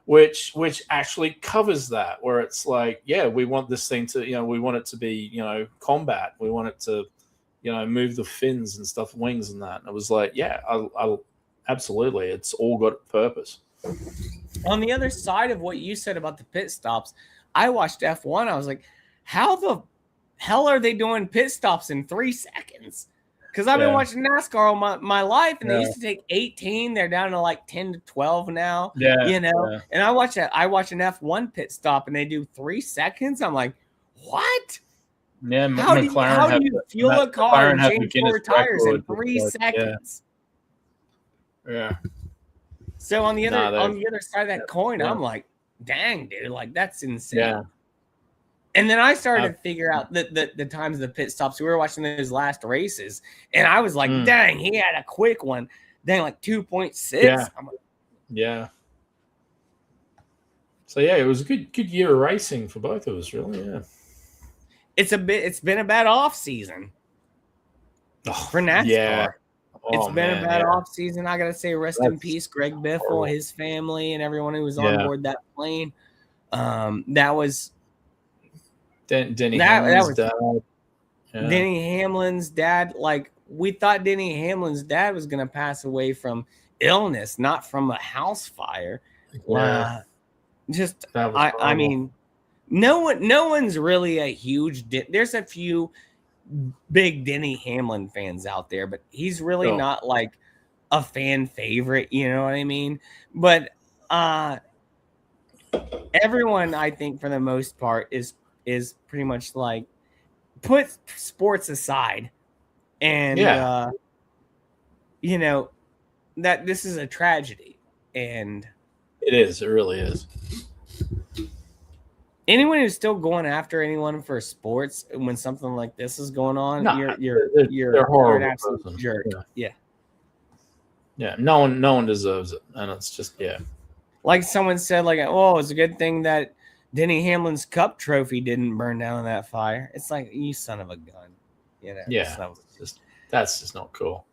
S3: which actually covers that, where it's like, we want this thing to, we want it to be, combat. We want it to, move the fins and stuff, wings and that. And it was like, I'll absolutely. It's all got a purpose.
S1: On the other side of what you said about the pit stops, I watched F1. I was like, how the hell are they doing pit stops in 3 seconds? Because I've been watching NASCAR all my life, and they used to take 18. They're down to like 10 to 12 now. And I watch an F1 pit stop, and they do 3 seconds. I'm like, what?
S3: Yeah,
S1: how do you fuel a car and change 4 tires in 3 seconds?
S3: Yeah.
S1: So on the other side of that coin, I'm like, dang, dude, like that's insane. Yeah. And then I started to figure out the times of the pit stops. We were watching those last races, and I was like, dang, he had a quick one. Dang, like 2.6.
S3: Yeah. So it was a good year of racing for both of us, really. Yeah.
S1: It's been a bad off season for NASCAR.
S3: Yeah.
S1: It's been a bad off season. I gotta say, rest in peace, Greg Biffle, his family, and everyone who was on board that plane. That was
S3: Denny Hamlin's dad.
S1: Yeah. Denny Hamlin's dad. Like we thought, Denny Hamlin's dad was gonna pass away from illness, not from a house fire.
S3: Yeah.
S1: I mean, no one's really a huge. There's a few big Denny Hamlin fans out there, but he's really not like a fan favorite, you know what I mean? But everyone, I think for the most part is pretty much like put sports aside and that this is a tragedy, and
S3: it really is.
S1: Anyone who's still going after anyone for sports when something like this is going on, you're
S3: horrible,
S1: an absolute jerk. Yeah.
S3: No one deserves it, and it's just
S1: Like someone said, like, oh, it's a good thing that Denny Hamlin's Cup trophy didn't burn down in that fire. It's like, you son of a gun,
S3: that's just not cool.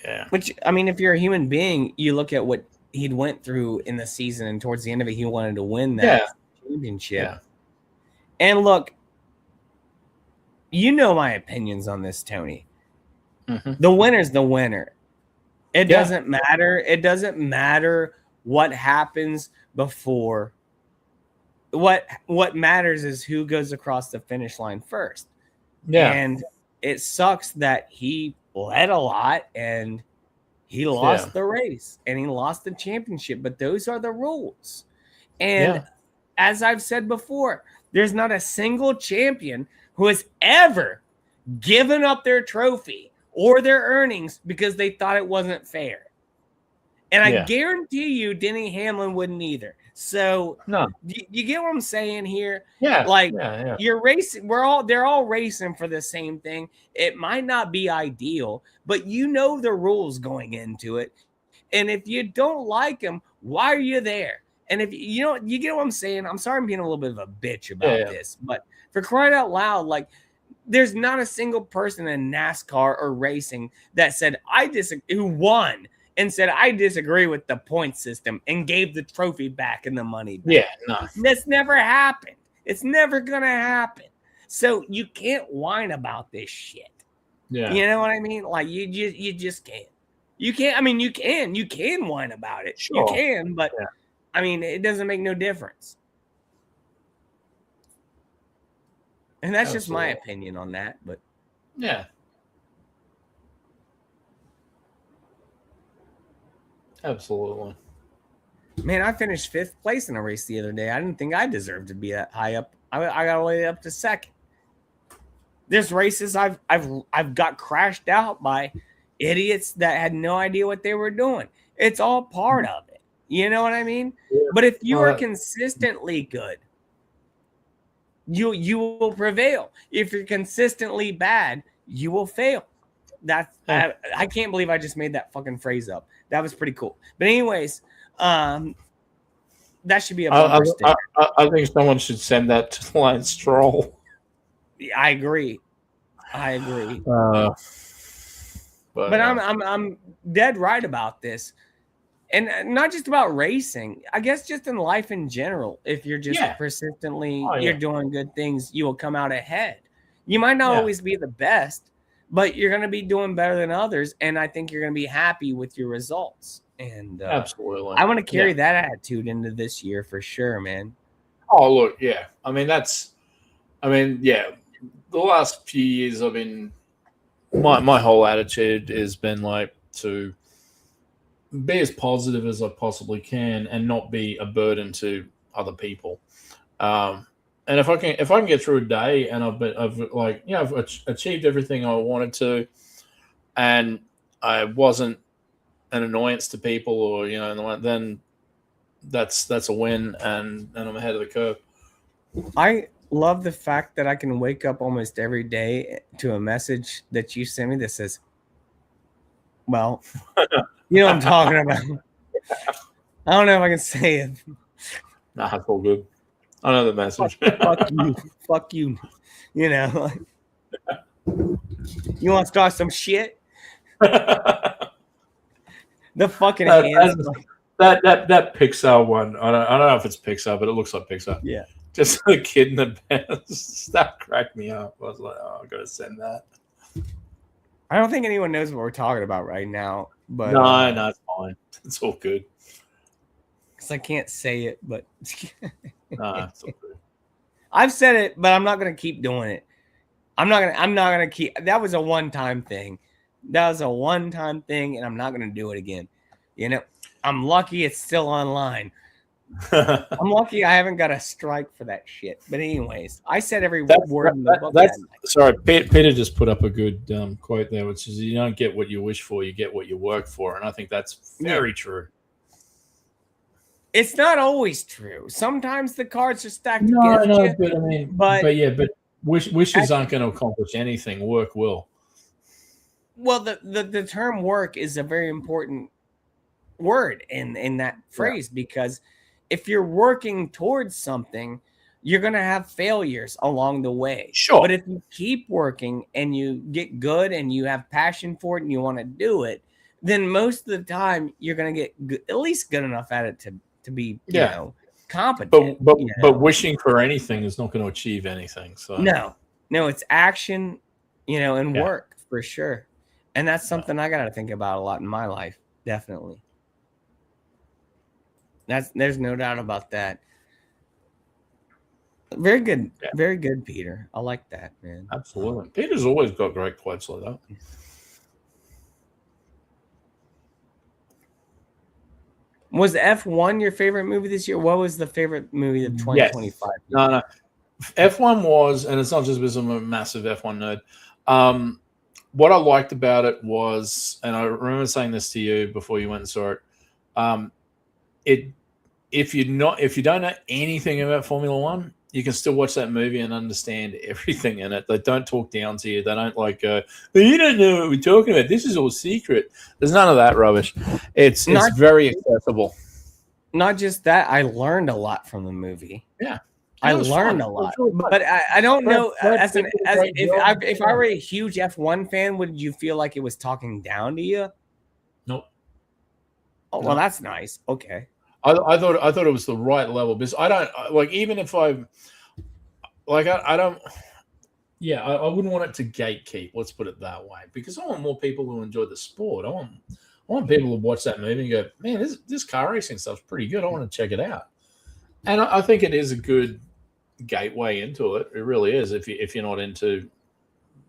S3: Yeah.
S1: Which, I mean, if you're a human being, you look at what he'd went through in the season, and towards the end of it, he wanted to win that championship.
S3: Yeah.
S1: And look, you know my opinions on this, Tony.
S3: Mm-hmm.
S1: The winner's the winner. It doesn't matter. It doesn't matter what happens before. What matters is who goes across the finish line first.
S3: Yeah.
S1: And it sucks that he led a lot and he lost the race and he lost the championship, but those are the rules. And as I've said before, there's not a single champion who has ever given up their trophy or their earnings because they thought it wasn't fair. And I guarantee you Denny Hamlin wouldn't either. So you get what I'm saying here?
S3: Yeah.
S1: You're racing. They're all racing for the same thing. It might not be ideal, but you know the rules going into it. And if you don't like them, why are you there? And if you get what I'm saying, I'm sorry I'm being a little bit of a bitch about this, but for crying out loud, like there's not a single person in NASCAR or racing that said who won and said, I disagree with the point system and gave the trophy back and the money back.
S3: Yeah, no.
S1: That's never happened. It's never going to happen. So you can't whine about this shit.
S3: Yeah.
S1: You know what I mean? Like you just can't. You can't. I mean, you can whine about it.
S3: Sure.
S1: You can, but I mean, it doesn't make no difference. And that's just my opinion on that. But
S3: yeah. Absolutely.
S1: Man, I finished 5th place in a race the other day. I didn't think I deserved to be that high up. I got all the way up to 2nd. There's races I've got crashed out by idiots that had no idea what they were doing. It's all part of it. You know what I mean? Yeah. But if you are consistently good, you will prevail. If you're consistently bad, you will fail. That's I can't believe I just made that fucking phrase up. That was pretty cool. But anyways, that should be a bumper sticker.
S3: I think someone should send that to Lance Stroll.
S1: I agree.
S3: But
S1: I'm dead right about this. And not just about racing, I guess just in life in general. If you're just persistently you're doing good things, you will come out ahead. You might not always be the best, but you're going to be doing better than others, and I think you're going to be happy with your results. And
S3: absolutely,
S1: I want to carry that attitude into this year for sure, man.
S3: Oh, look, the last few years I've been my whole attitude has been like to be as positive as I possibly can and not be a burden to other people. And if I can get through a day and I've achieved everything I wanted to, and I wasn't an annoyance to people, or then that's a win, and I'm ahead of the curve.
S1: I love the fact that I can wake up almost every day to a message that you send me that says, "Well, you know what I'm talking about." I don't know if I can say it.
S3: Nah, it's all good. I know the message.
S1: Fuck you. You know, you want to start some shit? The fucking hands.
S3: That Pixar one. I don't know if it's Pixar, but it looks like Pixar.
S1: Yeah.
S3: Just the kid in the pants. That cracked me up. I was like, oh, I gotta send that.
S1: I don't think anyone knows what we're talking about right now. But
S3: no, it's fine. It's all good.
S1: Because I can't say it, but
S3: nah, it's all good.
S1: I've said it, but I'm not gonna keep doing it. I'm not gonna keep. That was a one-time thing. That was a one-time thing, and I'm not gonna do it again. You know, I'm lucky it's still online. I'm lucky I haven't got a strike for that shit. But anyways, I said every word in the book.
S3: Sorry, Peter just put up a good quote there, which is, you don't get what you wish for, you get what you work for. And I think that's very true.
S1: It's not always true. Sometimes the cards are stacked against you.
S3: But wishes aren't going to accomplish anything. Work will.
S1: Well, the term work is a very important word in that phrase, because if you're working towards something, you're going to have failures along the way.
S3: Sure.
S1: But if you keep working and you get good and you have passion for it and you want to do it, then most of the time you're gonna get at least good enough at it to be you know competent.
S3: But wishing for anything is not going to achieve anything. So
S1: no, it's action, and work for sure. And that's something I got to think about a lot in my life. Definitely. There's no doubt about that. Very good. Yeah. Very good, Peter. I like that, man.
S3: Absolutely. Peter's always got great quotes like that.
S1: Was F1 your favorite movie this year? What was the favorite movie of 2025?
S3: Yes. No. F1 was, and it's not just because I'm a massive F1 nerd. What I liked about it was, and I remember saying this to you before you went and saw it. If you don't know anything about Formula One, you can still watch that movie and understand everything in it. They don't talk down to you. They don't go, you don't know what we're talking about. This is all secret. There's none of that rubbish. It's very accessible.
S1: Not just that, I learned a lot from the movie.
S3: Yeah.
S1: I learned a lot, but I don't know. If I were a huge F1 fan, would you feel like it was talking down to you?
S3: Nope.
S1: Oh, well, that's nice. Okay.
S3: I thought it was the right level because I don't like, even if I don't. Yeah, I wouldn't want it to gatekeep. Let's put it that way, because I want more people who enjoy the sport. I want people to watch that movie and go, man, this car racing stuff's pretty good. I want to check it out. And I think it is a good gateway into it. It really is if you're not into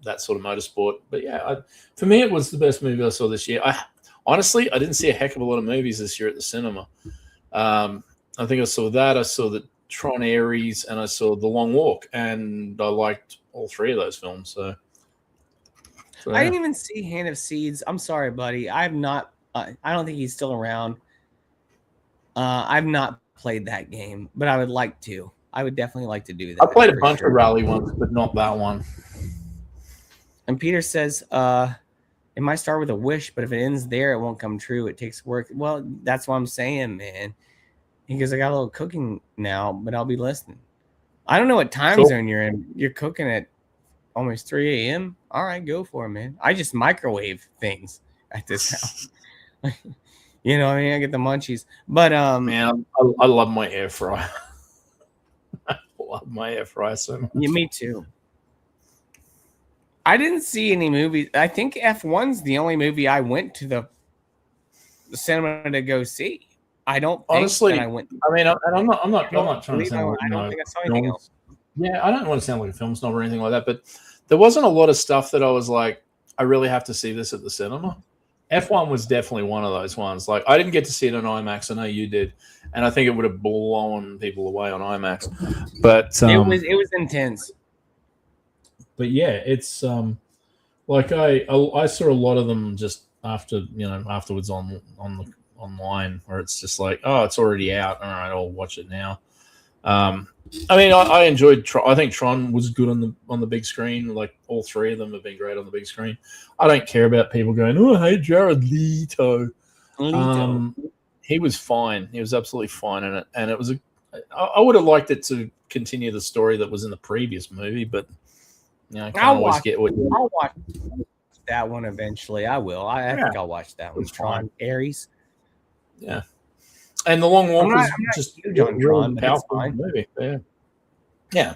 S3: that sort of motorsport. But yeah, for me, it was the best movie I saw this year. Honestly, I didn't see a heck of a lot of movies this year at the cinema. I think I saw that. I saw the Tron Ares, and I saw The Long Walk, and I liked all three of those films. So
S1: I didn't even see Hand of Seeds. I'm sorry, buddy. I've not. I don't think he's still around. I've not played that game, but I would like to. I would definitely like to do that.
S3: I played a bunch of rally ones, but not that one.
S1: And Peter says, it might start with a wish, but if it ends there, it won't come true. It takes work. Well, that's what I'm saying, man. He goes, I got a little cooking now, but I'll be listening. I don't know what time zone you're in. You're cooking at almost 3 a.m. All right, go for it, man. I just microwave things at this house. You know what I mean? I get the munchies. But
S3: man, I love my air fryer. I love my air fryer so much.
S1: Yeah, me too. I didn't see any movies. I think F1's the only movie I went to the cinema to go see. I don't think
S3: honestly.
S1: That I went.
S3: I mean, I'm not trying to sound.
S1: I don't think I saw anything else.
S3: Yeah, I don't want to sound like a film snob or anything like that, but there wasn't a lot of stuff that I was like, I really have to see this at the cinema. F1 was definitely one of those ones. Like, I didn't get to see it on IMAX. I know you did, and I think it would have blown people away on IMAX. But
S1: it was intense.
S3: But yeah, it's like I saw a lot of them just afterwards online, where it's just like, oh, it's already out. All right, I'll watch it now. I mean, I enjoyed Tron. I think Tron was good on the big screen. Like, all three of them have been great on the big screen. I don't care about people going, oh, hey, Jared Leto. He was fine. He was absolutely fine in it. And it was I would have liked it to continue the story that was in the previous movie, but I can't always get what you.
S1: I'll watch that one eventually. I will. I think I'll watch that one. Tron Ares.
S3: Yeah. And The Long Walk was just
S1: huge on Tron, but it's fine.
S3: Movie. Yeah.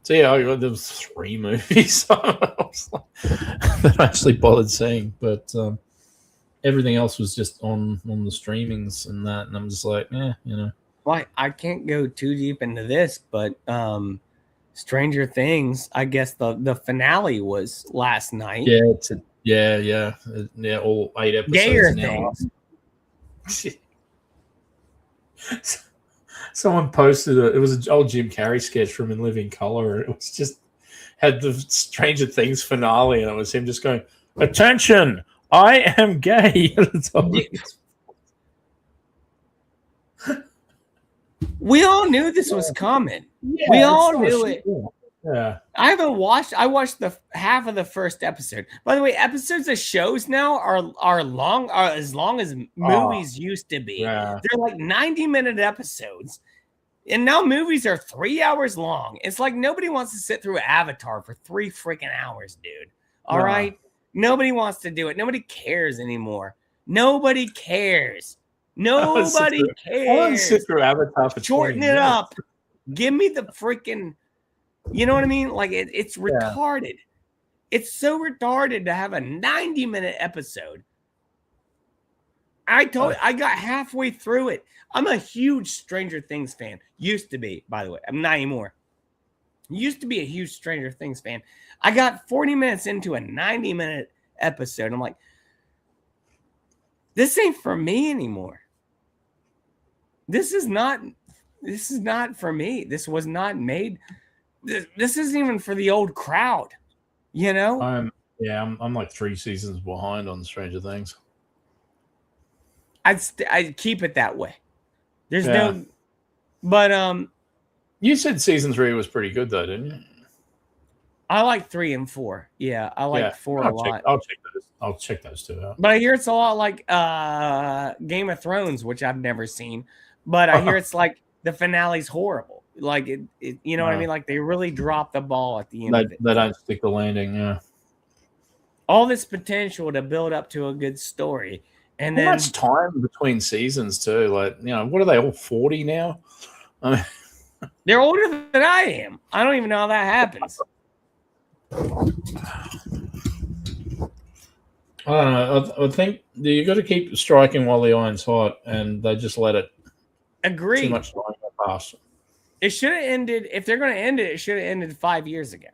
S3: So yeah, there was 3 movies that I actually bothered seeing, but everything else was just on the streamings and that, and I'm just like,
S1: Well, I can't go too deep into this, but Stranger Things, I guess the finale was last night.
S3: Yeah, all 8 episodes.
S1: Gayer
S3: now.
S1: Things.
S3: Someone posted it was an old Jim Carrey sketch from In Living Color, and it was just had the Stranger Things finale, and it was him just going, "Attention, I am gay."
S1: We all knew this was coming.
S3: Yeah,
S1: we all knew it.
S3: Yeah.
S1: I watched the half of the first episode. By the way, episodes of shows now are as long as movies used to be.
S3: Yeah.
S1: They're like 90-minute episodes. And now movies are 3 hours long. It's like nobody wants to sit through Avatar for 3 freaking hours, dude. All right. Nobody wants to do it. Nobody cares anymore. Nobody cares. Nobody cares.
S3: I want to sit through Avatar for 20
S1: Shorten it
S3: minutes.
S1: up. Give me the freaking, you know what I mean? Like it's retarded. It's so retarded to have a 90-minute episode. I got halfway through it. I'm a huge Stranger Things fan. Used to be, by the way. I'm not anymore. Used to be a huge Stranger Things fan. I got 40 minutes into a 90-minute episode. I'm like, this ain't for me anymore. This is not for me. This was not made. This isn't even for the old crowd, you know?
S3: I'm like 3 seasons behind on Stranger Things.
S1: I'd keep it that way. There's no, but
S3: you said season 3 was pretty good though, didn't you?
S1: I like 3 and 4. Yeah, I like 4 a lot.
S3: I'll check those two out.
S1: But I hear it's a lot like Game of Thrones, which I've never seen. But I hear it's like the finale's horrible. Like it you know what I mean? Like they really drop the ball at the end of it.
S3: They don't stick the landing, yeah.
S1: All this potential to build up to a good story. And then
S3: much time between seasons too. Like, you know, what are they all 40 now? I mean,
S1: they're older than I am. I don't even know how that happens.
S3: I don't know. I think you got to keep striking while the iron's hot, and they just let it.
S1: Agreed.
S3: Too much time pass.
S1: It should have ended. If they're going to end it, it should have ended 5 years ago.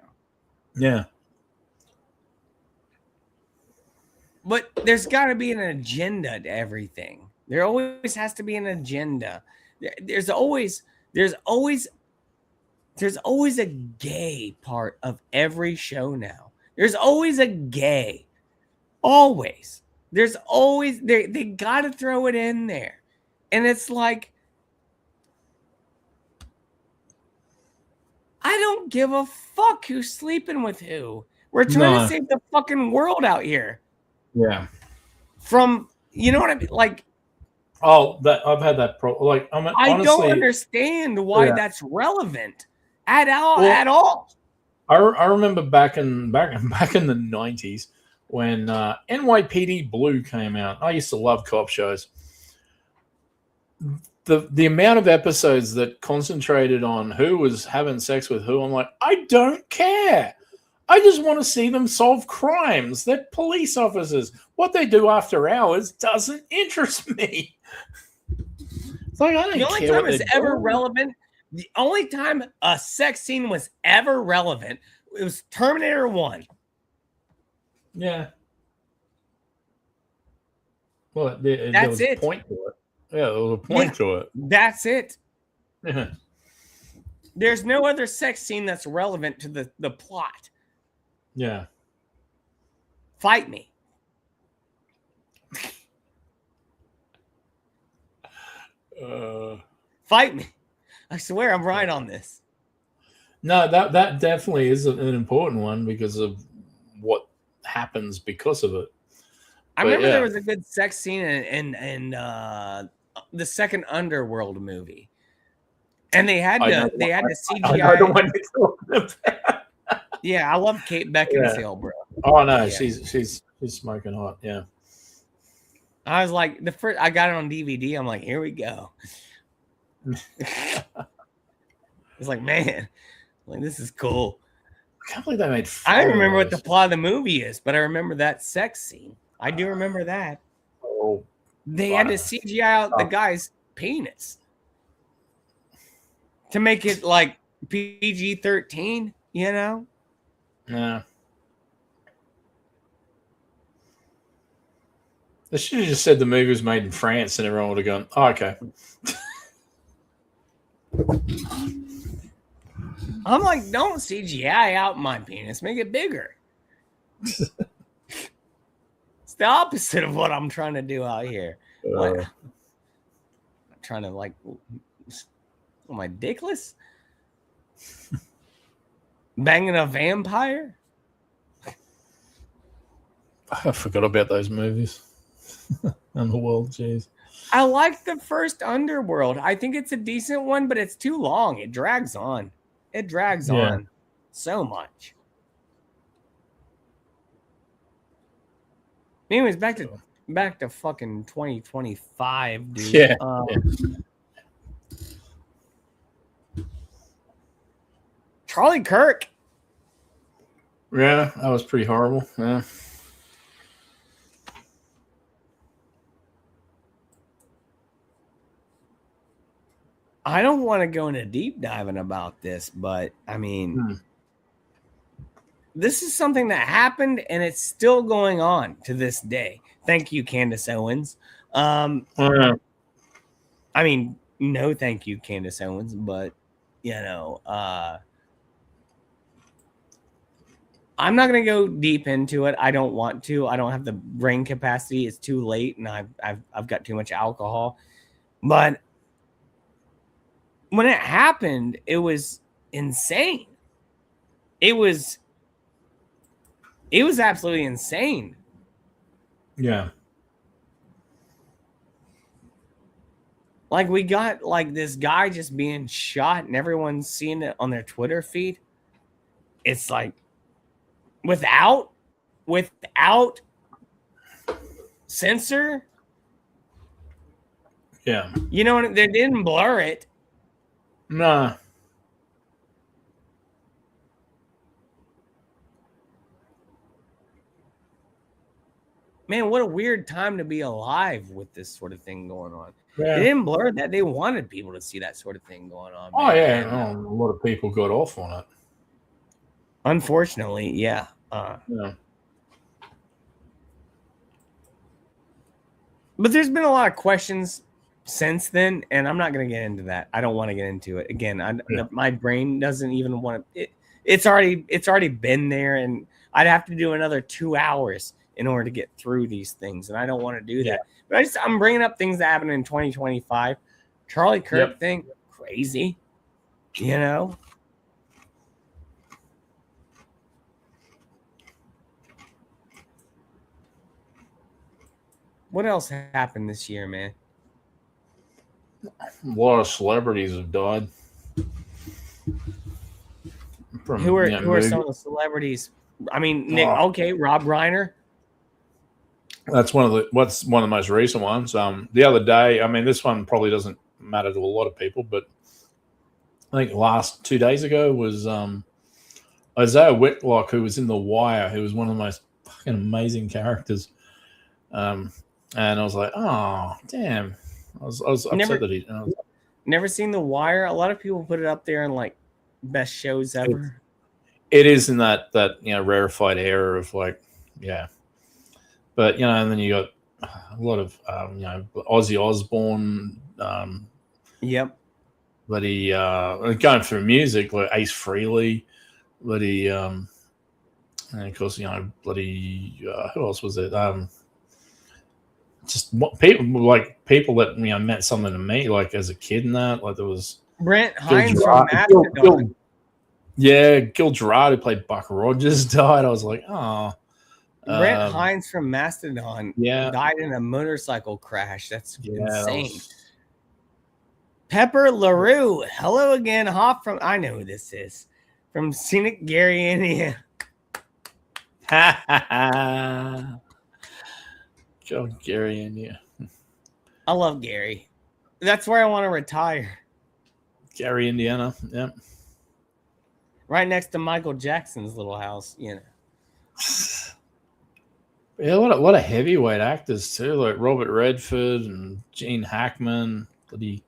S3: Yeah.
S1: But there's got to be an agenda to everything. There always has to be an agenda. There's always a gay part of every show now. There's always a gay. Always. There's always they got to throw it in there. And it's like I don't give a fuck who's sleeping with who. We're trying to save the fucking world out here.
S3: Yeah.
S1: From, you know what I mean? Like,
S3: oh, that I've had that problem. Like, honestly,
S1: I don't understand why that's relevant at all.
S3: I remember back in the 90s when NYPD Blue came out. I used to love cop shows. The amount of episodes that concentrated on who was having sex with who, I'm like, I don't care. I just want to see them solve crimes. They're police officers. What they do after hours doesn't interest me. It's like, I don't care.
S1: The only time it's ever relevant, the only time a sex scene was ever relevant, it was Terminator 1.
S3: Yeah. Well, there was
S1: it.
S3: A point to it. Yeah, there was a point to it.
S1: That's it. There's no other sex scene that's relevant to the plot.
S3: Yeah.
S1: Fight me. Fight me. I swear I'm right on this.
S3: No, that definitely is an important one because of what happens because of it.
S1: I remember there was a good sex scene in the second Underworld movie. And they had to CGI. I know the one you're talking about. Yeah, I love Kate Beckinsale, bro.
S3: Oh no, yeah. She's smoking hot. Yeah.
S1: I was like, I got it on DVD. I'm like, here we go. It's like, man, like this is cool.
S3: I can't believe they made.
S1: I don't remember what the plot of the movie is, but I remember that sex scene. I do remember that.
S3: Oh,
S1: they had to CGI out the guy's penis to make it like PG-13. You know.
S3: Yeah. They should have just said the movie was made in France and everyone would have gone, oh, okay.
S1: I'm like, don't CGI out my penis. Make it bigger. It's the opposite of what I'm trying to do out here. I'm trying to like, am I dickless? Banging a vampire?
S3: I forgot about those movies. Underworld, jeez.
S1: I like the first Underworld. I think it's a decent one, but it's too long. It drags on. It drags on so much. Anyways, back to fucking 2025, dude.
S3: Yeah.
S1: Charlie Kirk.
S3: Yeah, that was pretty horrible. Yeah.
S1: I don't want to go into deep diving about this, but I mean, this is something that happened and it's still going on to this day. Thank you, Candace Owens. I mean, no, thank you, Candace Owens, but you know, I'm not going to go deep into it. I don't want to. I don't have the brain capacity. It's too late, and I've got too much alcohol. But when it happened, it was insane. It was absolutely insane.
S3: Yeah.
S1: Like, we got like this guy just being shot and everyone's seeing it on their Twitter feed. It's like without censor.
S3: Yeah.
S1: You know, they didn't blur it.
S3: Nah.
S1: Man, what a weird time to be alive with this sort of thing going on.
S3: Yeah.
S1: They didn't blur that. They wanted people to see that sort of thing going on.
S3: Oh, man. Yeah. A lot of people got off on it.
S1: Unfortunately, yeah.
S3: Yeah.
S1: But there's been a lot of questions since then, and I'm not going to get into that. I don't want to get into it. Again, my brain doesn't even want to. It's already been there, and I'd have to do another 2 hours in order to get through these things, and I don't want to do that. But I'm bringing up things that happened in 2025. Charlie Kirk thing, crazy, you know. What else happened this year, man?
S3: A lot of celebrities have died.
S1: Who are some of the celebrities? I mean, Rob Reiner.
S3: That's one of the most recent ones. The other day, I mean, this one probably doesn't matter to a lot of people, but I think last 2 days ago was Isaiah Whitlock, who was in The Wire, who was one of the most fucking amazing characters. And I was like, oh, damn. I was upset that he
S1: never seen The Wire. A lot of people put it up there in like best shows ever.
S3: It is in that rarefied era of like, yeah. But and then you got a lot of Ozzy Osbourne.
S1: Yep.
S3: But he going through music like Ace Frehley, but he and of course bloody who else was it? Just people that meant something to me like as a kid and that like there was
S1: Brent Hines from Mastodon.
S3: Gil Gerard, who played Buck Rogers, died. I was like, oh.
S1: Brent Hines from Mastodon died in a motorcycle crash. That's insane. Pepper LaRue. Hello again, Hoff from I know who this is. From Scenic Gary, Indiana.
S3: Go Gary, Indiana.
S1: I love Gary. That's where I want to retire.
S3: Gary, Indiana. Yep.
S1: Right next to Michael Jackson's little house,
S3: Yeah, a lot of heavyweight actors too, like Robert Redford and Gene Hackman, bloody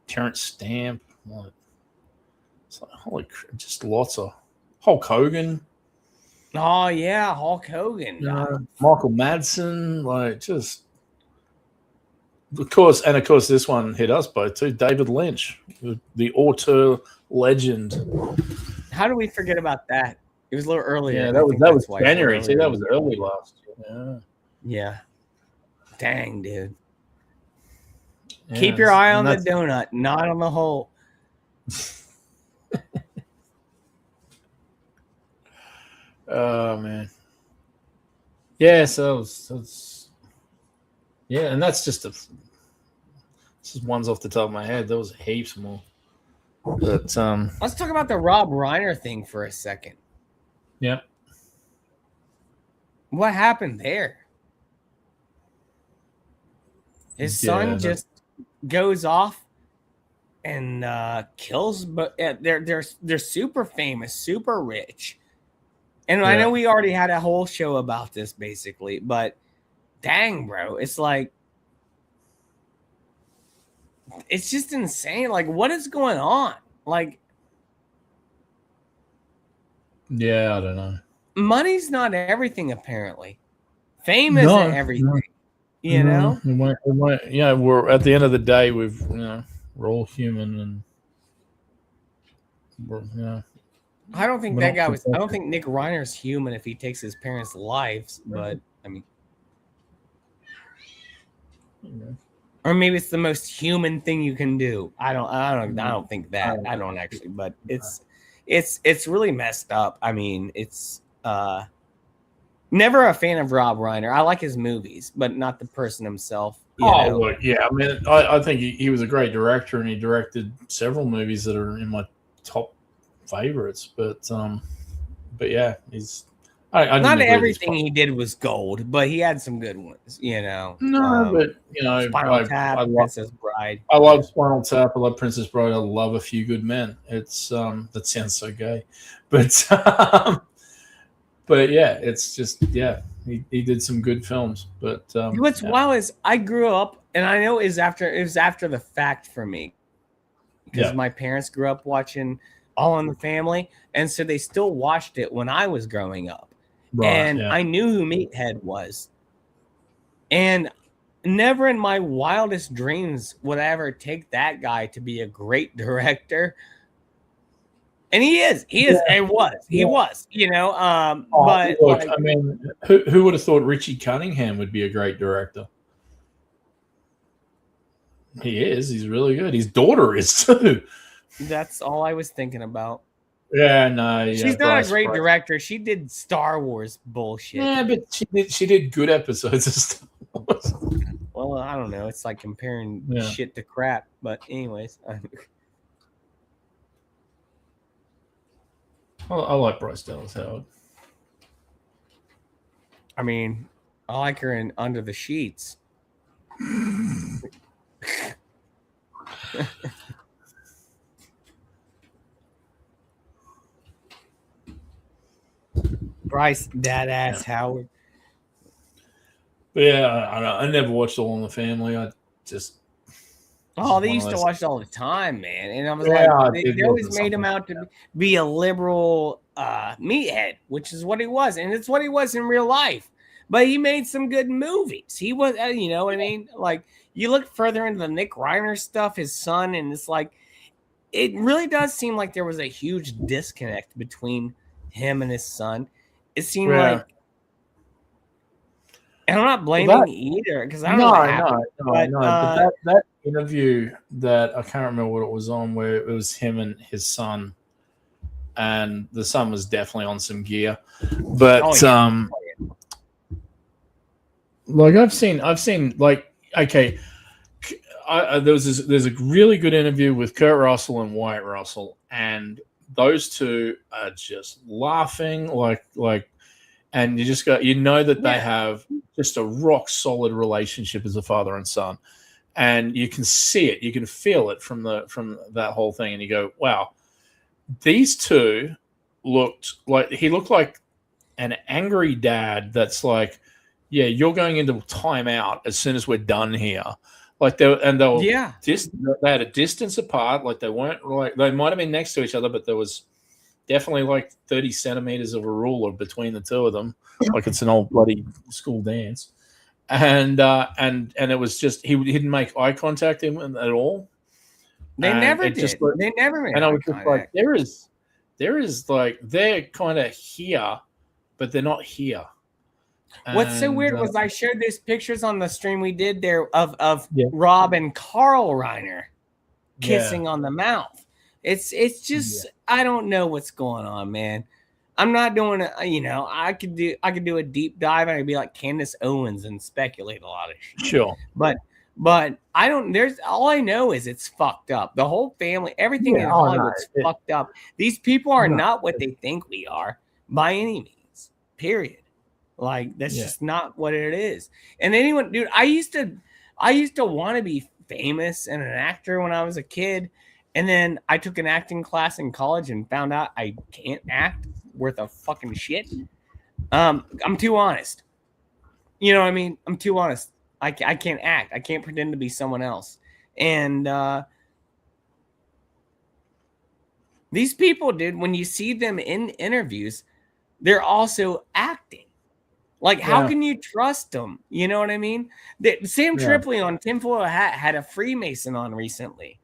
S3: Terrence Stamp. It's like holy, just lots of Hulk Hogan.
S1: Oh yeah, Hulk Hogan.
S3: Michael Madsen, like just of course, this one hit us both too. David Lynch, the auteur legend.
S1: How do we forget about that? It was a little earlier.
S3: Yeah, that was January. See, that was early last year.
S1: Yeah. Dang, dude. Yeah, keep your eye on the donut, not on the hole.
S3: Oh man. Yeah, so yeah, and that's just one's off the top of my head. There was heaps more. But
S1: let's talk about the Rob Reiner thing for a second.
S3: Yep.
S1: What happened there? His son just goes off and kills, but they're super famous, super rich. And I know we already had a whole show about this basically, but dang, bro, it's like, it's just insane. Like, what is going on? Like,
S3: yeah, I don't know.
S1: Money's not everything, apparently. Fame isn't everything. You know?
S3: Yeah, we're at the end of the day, we're all human, and
S1: I don't think I don't think Nick Reiner's human if he takes his parents' lives, but I mean, or maybe it's the most human thing you can do. I don't think that. I don't actually, but it's really messed up. I mean, it's never a fan of Rob Reiner. I like his movies, but not the person himself.
S3: Look, yeah. I mean, I think he was a great director, and he directed several movies that are in my top favorites. But yeah, he's.
S1: Not everything he did was gold, but he had some good ones.
S3: But
S1: Spinal Tap, Princess Bride.
S3: I love Spinal Tap. I love Princess Bride. I love A Few Good Men. It's that sounds so gay, but but yeah, it's just he did some good films. But
S1: what's wild is I grew up, and I know it was after the fact for me, because my parents grew up watching All in the Family, and so they still watched it when I was growing up. Right, I knew who Meathead was. And never in my wildest dreams would I ever take that guy to be a great director. And he was, but
S3: look, I mean, who would have thought Richie Cunningham would be a great director? He is. He's really good. His daughter is too.
S1: That's all I was thinking about.
S3: Yeah, no.
S1: She's not a great director. She did Star Wars bullshit.
S3: Yeah, but she did good episodes of Star Wars.
S1: Well, I don't know. It's like comparing shit to crap. But anyways.
S3: I like Bryce Dallas Howard.
S1: I mean, I like her in Under the Sheets. Bryce Dadass Howard.
S3: But yeah, I never watched All in the Family. I just
S1: they used to watch it all the time, man. And I was like, they always made him out to be a liberal meathead, which is what he was, and it's what he was in real life. But he made some good movies. He was, you know what I mean? Like, you look further into the Nick Reiner stuff, his son, and it's like, it really does seem like there was a huge disconnect between him and his son. It seemed like, and I'm not blaming either, because I don't know what happened.
S3: But that interview that I can't remember what it was on, where it was him and his son, and the son was definitely on some gear. But like I've seen like, okay, there's a really good interview with Kurt Russell and Wyatt Russell, and those two are just laughing like, and you just go, that they have just a rock solid relationship as a father and son, and you can see it, you can feel it from that whole thing, and you go, wow, these two looked like an angry dad that's like, yeah, you're going into timeout as soon as we're done here. Like they had a distance apart. Like they weren't like, they might have been next to each other, but there was definitely like 30 centimeters of a ruler between the two of them. Like it's an old bloody school dance. And it was just, he didn't make eye contact at all.
S1: They never did. They never made.
S3: And I was just like, there is like, they're kind of here, but they're not here.
S1: What's so weird was I shared these pictures on the stream we did there of Rob and Carl Reiner kissing on the mouth. It's just I don't know what's going on, man. I'm not doing it. I could do a deep dive and I'd be like Candace Owens and speculate a lot of shit.
S3: Sure,
S1: but I don't. There's all I know is it's fucked up. The whole family, everything in Hollywood's fucked up. These people are not what they think we are by any means. Period. Like, that's just not what it is. And anyone, dude, I used to, I used to want to be famous and an actor when I was a kid. And then I took an acting class in college and found out I can't act worth a fucking shit. I'm too honest. You know what I mean? I'm too honest. I can't act. I can't pretend to be someone else. And these people, dude, when you see them in interviews, they're also acting. Like, how can you trust them? You know what I mean? Sam Tripoli on Tinfoil Hat had a Freemason on recently.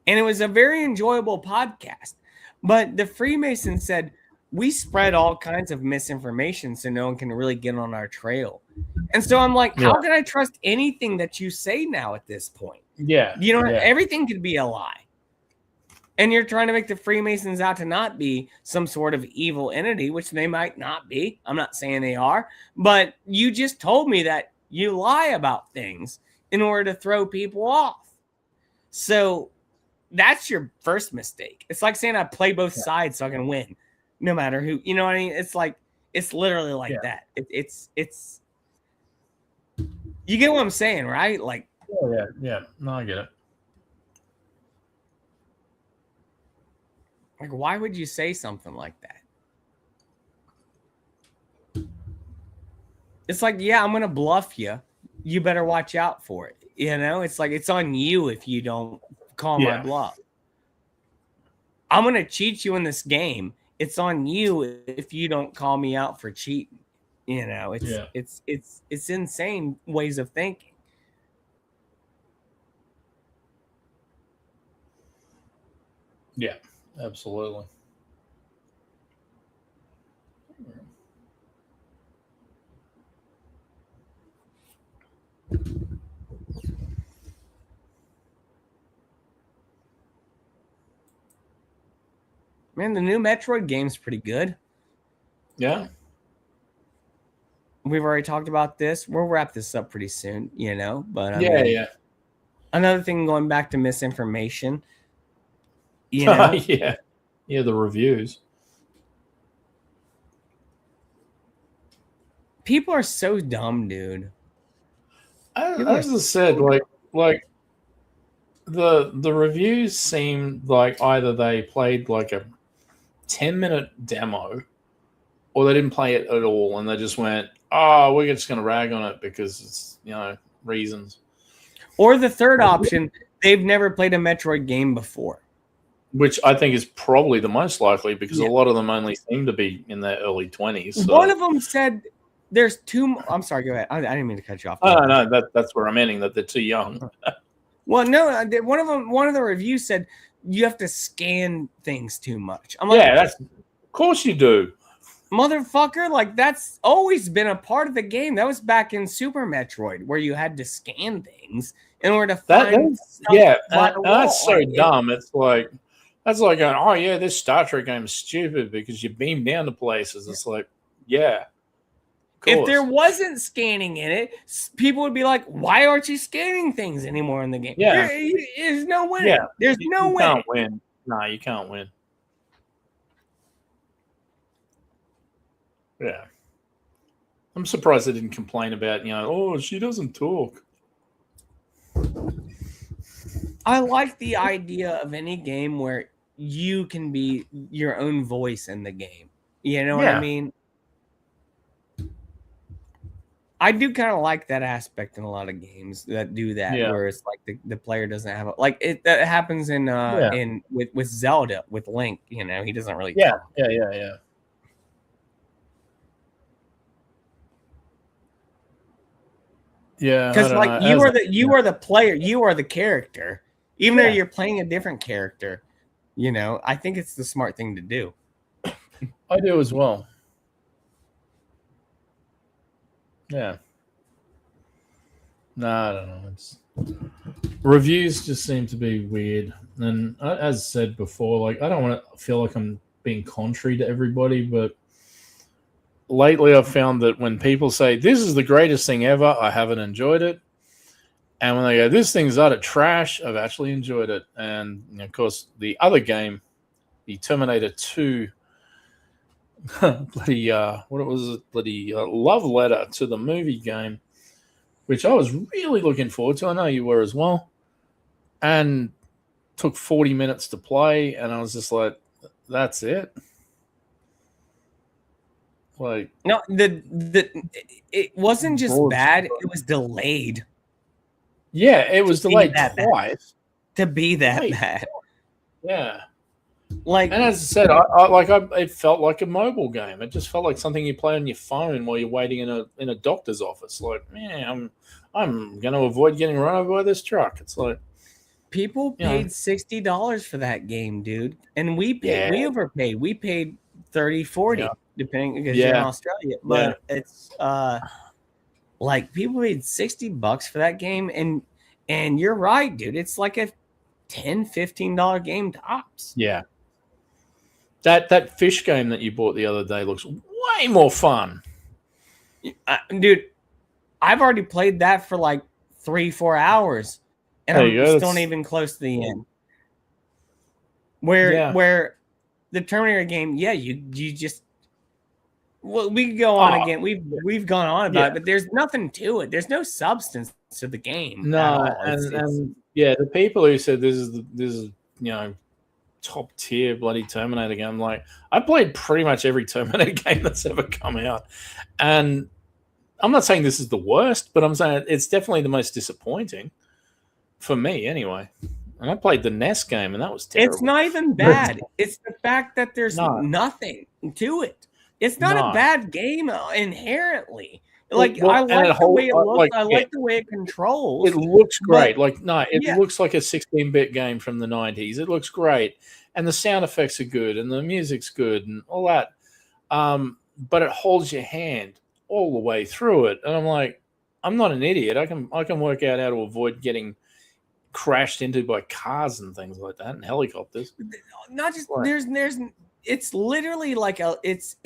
S1: And it was a very enjoyable podcast. But the Freemason said, we spread all kinds of misinformation so no one can really get on our trail. And so I'm like, how can I trust anything that you say now at this point?
S3: Yeah.
S1: You know, everything could be a lie. And you're trying to make the Freemasons out to not be some sort of evil entity, which they might not be. I'm not saying they are. But you just told me that you lie about things in order to throw people off. So that's your first mistake. It's like saying I play both sides so I can win, no matter who. You know what I mean? It's like, it's literally like that. It's you get what I'm saying, right? Like,
S3: yeah. No, I get it.
S1: Like, why would you say something like that? It's like, yeah, I'm going to bluff you. You better watch out for it. You know, it's like, it's on you if you don't call my bluff. I'm going to cheat you in this game. It's on you if you don't call me out for cheating. You know, it's insane ways of thinking.
S3: Yeah. Absolutely.
S1: Man, the new Metroid game's pretty good.
S3: Yeah.
S1: We've already talked about this. We'll wrap this up pretty soon, you know. But
S3: yeah.
S1: Another thing, going back to misinformation. You know?
S3: Yeah, the reviews.
S1: People are so dumb, dude.
S3: As I said, like the reviews seem like either they played like a 10-minute demo or they didn't play it at all and they just went, oh, we're just going to rag on it because it's, you know, reasons.
S1: Or the third option, they've never played a Metroid game before.
S3: Which I think is probably the most likely because a lot of them only seem to be in their early 20s. So.
S1: One of them said there's two. I'm sorry, go ahead. I didn't mean to cut you off.
S3: Oh, no, that's where I'm ending, that they're too young.
S1: Well, no, one of the reviews said you have to scan things too much. I'm like,
S3: of course you do.
S1: Motherfucker, like that's always been a part of the game. That was back in Super Metroid where you had to scan things in order to find
S3: that's so dumb. It's like that's like going, oh yeah, this Star Trek game is stupid because you beam down to places. It's like, yeah.
S1: If there wasn't scanning in it, people would be like, why aren't you scanning things anymore in the game?
S3: Yeah.
S1: There's no way.
S3: Yeah.
S1: There's no way.
S3: You can't win. No, you can't win. Yeah. I'm surprised they didn't complain about, you know, oh, she doesn't talk.
S1: I like the idea of any game where you can be your own voice in the game. You know what I mean? I do kind of like that aspect in a lot of games that do that, where it's like the player doesn't have that happens in with Zelda with Link. You know, he doesn't really.
S3: Yeah. Yeah,
S1: because like you are the player, you are the character, even though you're playing a different character. You know, I think it's the smart thing to do.
S3: I do as well. Yeah. No, I don't know. Reviews just seem to be weird, and as I said before, like I don't want to feel like I'm being contrary to everybody, but lately I've found that when people say this is the greatest thing ever, I haven't enjoyed it, and when they go this thing's utter trash, I've actually enjoyed it. And of course, the other game, the Terminator 2. Bloody love letter to the movie game. which I was really looking forward to. I know you were as well. And took 40 minutes to play, and I was just like, that's it? Like,
S1: no, it wasn't just bad, it was delayed.
S3: Yeah, it was delayed twice.
S1: To be that bad.
S3: Yeah.
S1: Like,
S3: and as I said, it felt like a mobile game. It just felt like something you play on your phone while you're waiting in a doctor's office. Like, man, I'm going to avoid getting run over by this truck. It's like
S1: people paid $60 for that game, dude, and we overpaid. We paid 30, 40, depending because you're in Australia. But it's like people paid $60 for that game, and you're right, dude. It's like a $10, $15 game tops.
S3: Yeah. That fish game that you bought the other day looks way more fun.
S1: Dude, I've already played that for like 3-4 hours, and I'm still not even close to the end. Where the Terminator game, you just we could go on again. We've gone on about it, but there's nothing to it. There's no substance to the game.
S3: No, and the people who said this is top tier bloody Terminator game. Like, I played pretty much every Terminator game that's ever come out, and I'm not saying this is the worst, but I'm saying it's definitely the most disappointing for me, anyway. And I played the NES game, and that was terrible.
S1: It's not even bad. It's the fact that there's nothing to it. It's not a bad game inherently. Like, I like the way it looks. I like the way it controls.
S3: It looks great. It looks like a 16-bit game from the 90s. It looks great. And the sound effects are good, and the music's good, and all that. But it holds your hand all the way through it. And I'm like, I'm not an idiot. I can work out how to avoid getting crashed into by cars and things like that, and helicopters.
S1: Not just there's it's literally like it's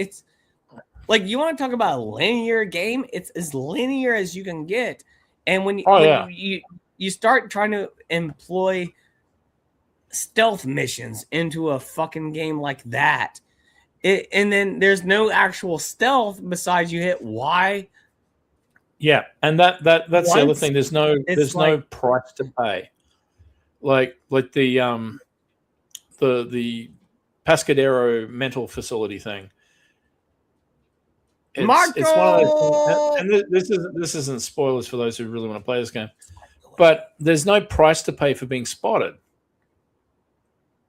S1: like, you want to talk about a linear game? It's as linear as you can get. And when you start trying to employ stealth missions into a fucking game like that, and then there's no actual stealth besides you hit Y.
S3: Yeah, and that's the other thing. There's no price to pay. Like the Pescadero mental facility thing. It's one of those things, and this isn't spoilers for those who really want to play this game, but there's no price to pay for being spotted.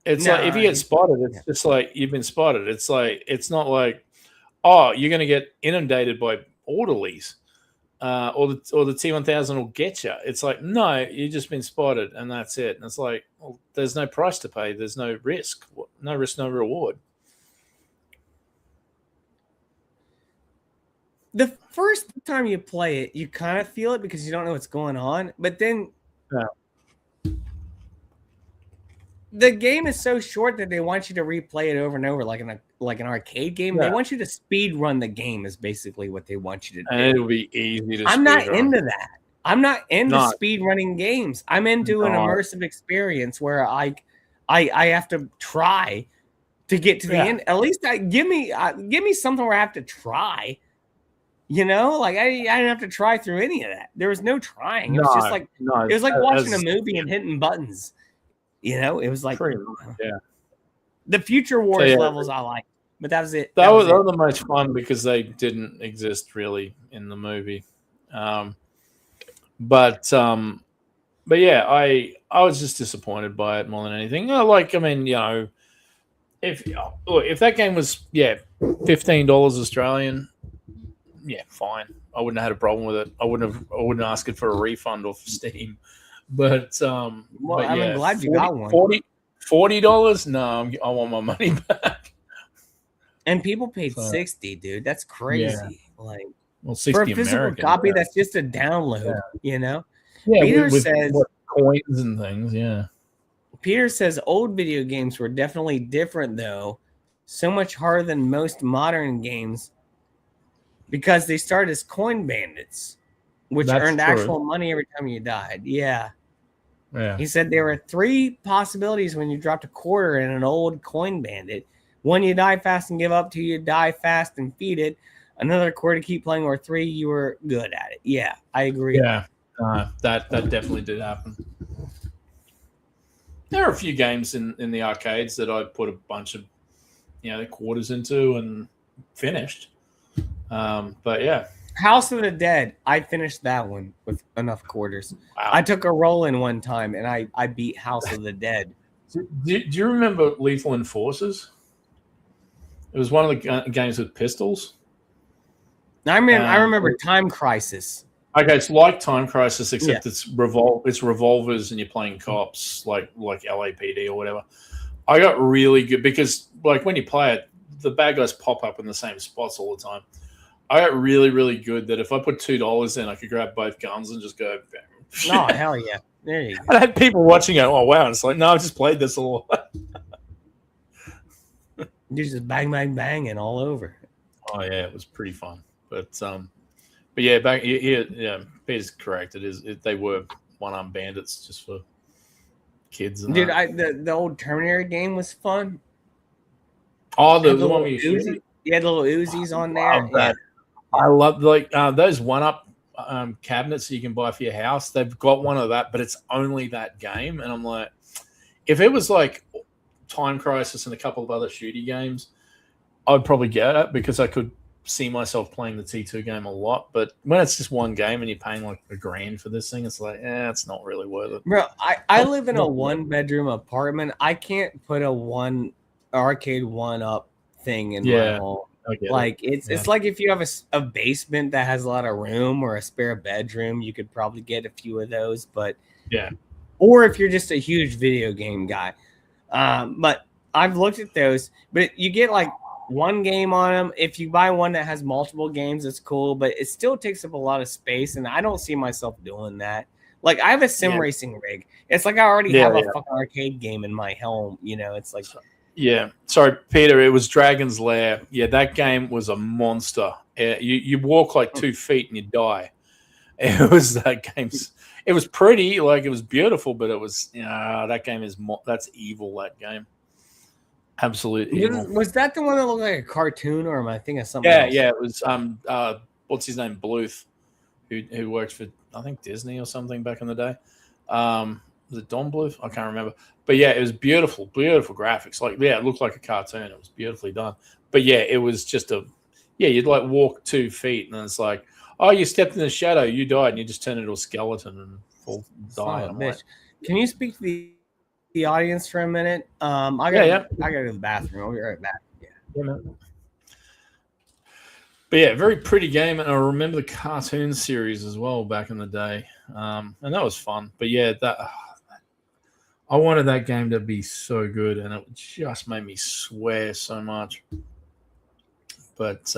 S3: It's like, if you get spotted, it's just like you've been spotted. It's like, it's not like, oh, you're going to get inundated by orderlies, or the T-1000 will get you. It's like, no, you've just been spotted, and that's it. And it's like, well, there's no price to pay. There's no risk. No risk, no reward.
S1: The first time you play it, you kind of feel it because you don't know what's going on. But then the game is so short that they want you to replay it over and over, like an arcade game. They want you to speed run the game is basically what they want you to do.
S3: And it'll be easy to
S1: I'm not into that. I'm not into speed running games. I'm into an immersive experience where I have to try to get to the end. At least give me something where I have to try. You know, like I didn't have to try through any of that. There was no trying. It was just like it was like watching a movie and hitting buttons. You know, it was like the Future Wars levels I liked, but that was it.
S3: That was the most fun because they didn't exist really in the movie. But yeah, I was just disappointed by it more than anything. If that game was $15 Australian. Yeah, fine. I wouldn't have had a problem with it. I wouldn't ask it for a refund off Steam. But I'm
S1: glad you got one.
S3: $40? No, I want my money back.
S1: And people paid $60, dude. That's crazy. Yeah. Like,
S3: well, 60
S1: for a physical
S3: American,
S1: copy, that's just a download. You know.
S3: Yeah,
S1: Peter says
S3: coins and things. Yeah.
S1: Peter says old video games were definitely different, though. So much harder than most modern games. Because they started as coin bandits, which earned actual money every time you died. Yeah. He said there were 3 possibilities when you dropped a quarter in an old coin bandit. 1, you die fast and give up. 2, you die fast and feed it. another quarter to keep playing, or 3, you were good at it. Yeah, I agree.
S2: Yeah, that definitely did happen. There are a few games in the arcades that I put a bunch of quarters into and finished. But yeah,
S1: House of the Dead, I finished that one with enough quarters. Wow. I took a roll in one time and I beat House of the Dead.
S2: Do you remember Lethal Enforcers? It was one of the games with pistols.
S1: I remember Time Crisis.
S2: Okay, it's like Time Crisis, except it's revolvers and you're playing cops like LAPD or whatever. I got really good because like when you play it, the bad guys pop up in the same spots all the time. I got really, really good that if I put $2 in, I could grab both guns and just go.
S1: Oh, hell yeah. There you go.
S2: I had people watching going, oh, wow. And it's like, no, I've just played this a lot.
S1: You're just bang, bang, banging all over.
S2: Oh, yeah. It was pretty fun. But yeah, back here, yeah, Peter's correct. They were one-armed bandits just for kids. And
S1: dude, the old Terminator game was fun.
S2: Oh, the one where you shoot?
S1: You had little Uzis on there.
S2: Yeah. I love those one-up cabinets that you can buy for your house. They've got one of that, but it's only that game. And I'm like, if it was like Time Crisis and a couple of other shooty games, I'd probably get it because I could see myself playing the T2 game a lot. But when it's just one game and you're paying like $1,000 for this thing, it's like, it's not really worth it.
S1: Bro, I live in a 1-bedroom apartment. I can't put a one arcade one-up thing in my home. Like it's like if you have a basement that has a lot of room or a spare bedroom, you could probably get a few of those. But or if you're just a huge video game guy. But I've looked at those, but you get like one game on them. If you buy one that has multiple games, it's cool, but it still takes up a lot of space, and I don't see myself doing that. Like I have a sim racing rig. It's like I already have a fucking arcade game in my home. It's like.
S2: Yeah, sorry, Peter. It was Dragon's Lair. Yeah, that game was a monster. You walk like 2 feet and you die. It was that game. It was pretty, like it was beautiful, but it was that game is that's evil. That game, absolute evil.
S1: Was that the one that looked like a cartoon, or am I thinking of something? else?
S2: Yeah. It was what's his name, Bluth, who worked for I think Disney or something back in the day. Was it Don Bluth? I can't remember. But yeah, it was beautiful, beautiful graphics. Like, it looked like a cartoon. It was beautifully done. But yeah, it was just you'd like walk 2 feet and then it's like, oh, you stepped in the shadow, you died, and you just turn into a skeleton and die.
S1: Like, can you speak to the audience for a minute? I gotta go to the bathroom. I'll be right back. Yeah.
S2: But yeah, very pretty game. And I remember the cartoon series as well back in the day. And that was fun. But yeah, I wanted that game to be so good, and it just made me swear so much. But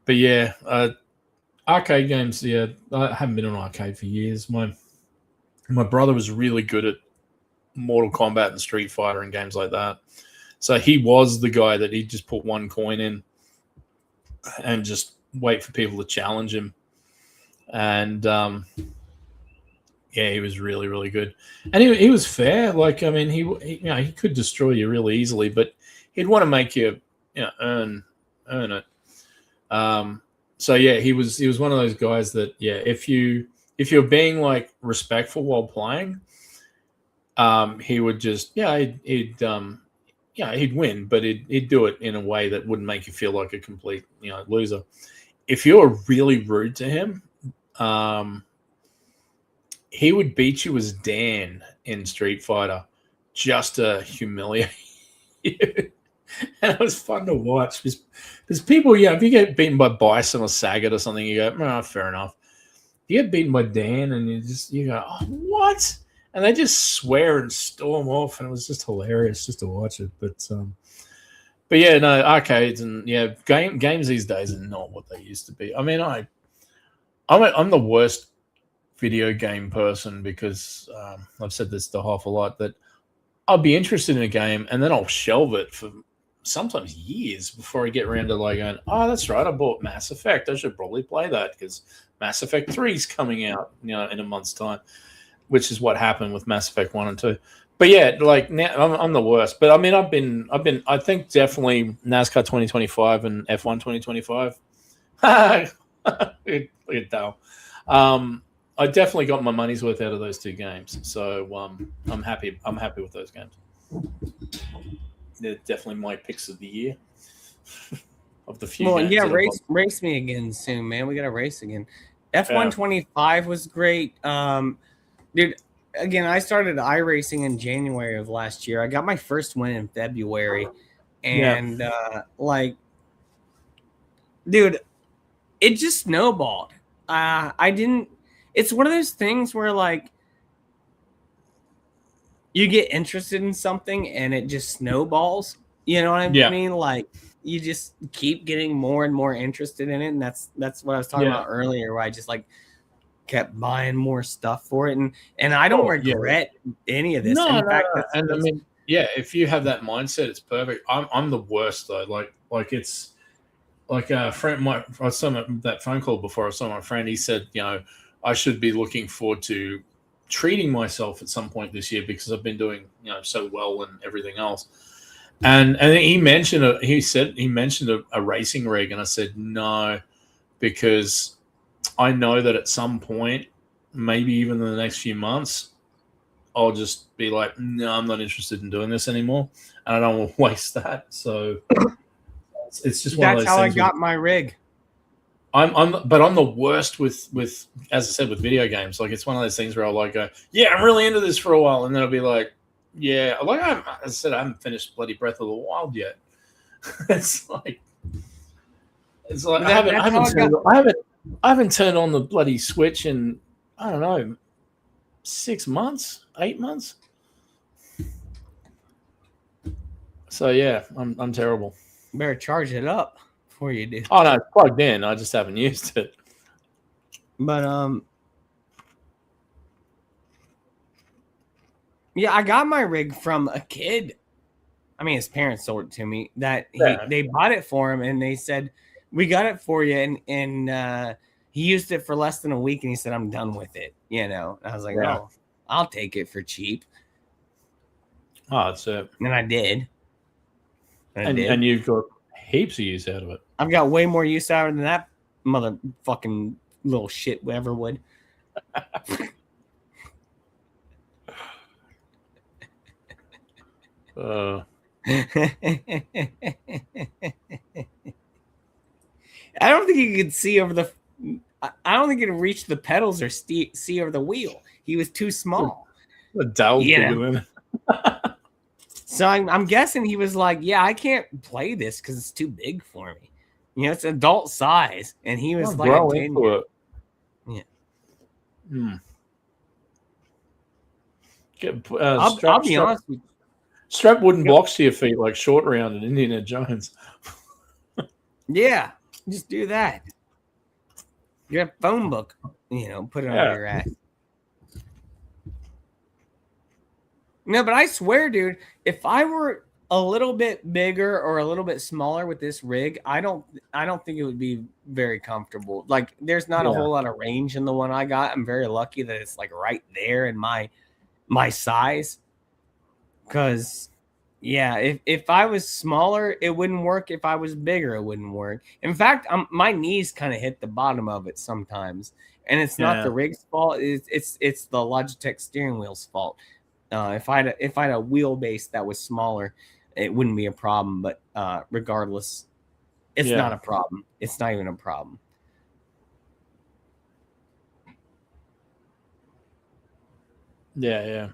S2: yeah, arcade games. Yeah, I haven't been in an arcade for years. My brother was really good at Mortal Kombat and Street Fighter and games like that. So he was the guy that he'd just put one coin in and just wait for people to challenge him. And he was really, really good, and he was fair. Like, I mean, he could destroy you really easily, but he'd want to make you, earn it. So yeah, he was one of those guys that if you're being like respectful while playing, he would just he'd win, but he'd do it in a way that wouldn't make you feel like a complete loser. If you're really rude to him, he would beat you as Dan in Street Fighter just to humiliate you. And it was fun to watch. There's people, if you get beaten by Bison or Sagat or something, you go, fair enough. You get beaten by Dan and you go, oh, what? And they just swear and storm off, and it was just hilarious just to watch it. But yeah, no, arcades and games these days are not what they used to be. I mean, I'm the worst video game person because I've said this to Hoff a lot, that I'll be interested in a game and then I'll shelve it for sometimes years before I get around to like going, oh, that's right, I bought Mass Effect. I should probably play that because Mass Effect 3 is coming out in a month's time, which is what happened with Mass Effect 1 and 2.
S3: But yeah, like now I'm the worst. But I mean, I think definitely NASCAR 2025 and F1 2025. Look at Dale. I definitely got my money's worth out of those two games, so I'm happy. I'm happy with those games. They're definitely my picks of the year. Of the few games.
S1: Yeah, race me again soon, man. We got to race again. F125 was great, dude. Again, I started iRacing in January of last year. I got my first win in February, and like, dude, it just snowballed. I didn't. It's one of those things where like you get interested in something and it just snowballs. You know what I mean? Like you just keep getting more and more interested in it, and that's what I was talking about earlier, where I just like kept buying more stuff for it, and I don't regret any of this. In fact,
S3: and I mean, if you have that mindset, it's perfect. I'm the worst though. Like it's like a friend. I saw that phone call before. I saw my friend. He said, I should be looking forward to treating myself at some point this year because I've been doing so well and everything else. And he mentioned a racing rig, and I said no, because I know that at some point, maybe even in the next few months, I'll just be like, no, I'm not interested in doing this anymore, and I don't want to waste that. So it's just one of those things. That's
S1: how I got my rig.
S3: I'm the worst with as I said, with video games. Like it's one of those things where I'll like go, yeah, I'm really into this for a while, and then I'll be like, yeah, like as I said, I haven't finished bloody Breath of the Wild yet. it's like I haven't turned on the bloody Switch in, I don't know, 6 months, 8 months. So yeah, I'm terrible.
S1: Better charge it up before you do.
S3: Oh no, it's plugged in. I just haven't used it.
S1: But yeah, I got my rig from a kid. I mean, his parents sold it to me. They bought it for him, and they said, "We got it for you." And he used it for less than a week, and he said, "I'm done with it." And I was like, "Oh, I'll take it for cheap."
S3: Oh, that's it.
S1: And I did.
S3: And you've got heaps of use out of it.
S1: I've got way more use out of it than that motherfucking little shit ever would. I don't think he could see over the. I don't think he could reach the pedals or see over the wheel. He was too small.
S3: A dowel bigger than.
S1: So I'm guessing he was like, "Yeah, I can't play this because it's too big for me. It's adult size." And he was like,
S3: "Grow into it."
S1: Yeah.
S3: I'll be honest with you. Strap wooden blocks to your feet like Short Round and Indiana Jones.
S1: Yeah, just do that. Get a phone book, put it on your ass. No, but I swear, dude, if I were a little bit bigger or a little bit smaller with this rig, I don't think it would be very comfortable. Like, there's not a whole lot of range in the one I got. I'm very lucky that it's like right there in my size. Because, if I was smaller, it wouldn't work. If I was bigger, it wouldn't work. In fact, my knees kind of hit the bottom of it sometimes, and it's not the rig's fault. It's the Logitech steering wheel's fault. If I had a wheelbase that was smaller, it wouldn't be a problem. But regardless, it's not a problem. It's not even a problem.
S3: Yeah.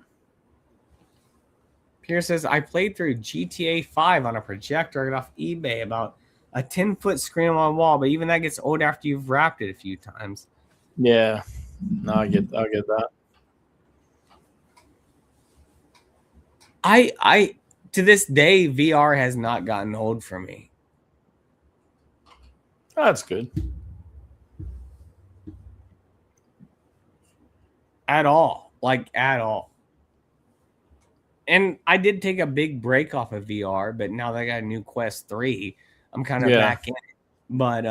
S1: Pierre says, I played through GTA 5 on a projector I got off eBay, about a 10-foot screen on my wall, but even that gets old after you've wrapped it a few times.
S3: Yeah. No, I get that.
S1: I to this day, VR has not gotten old for me.
S3: Oh, that's good.
S1: At all. Like, at all. And I did take a big break off of VR, but now that I got a new Quest 3, I'm kind of back in it. But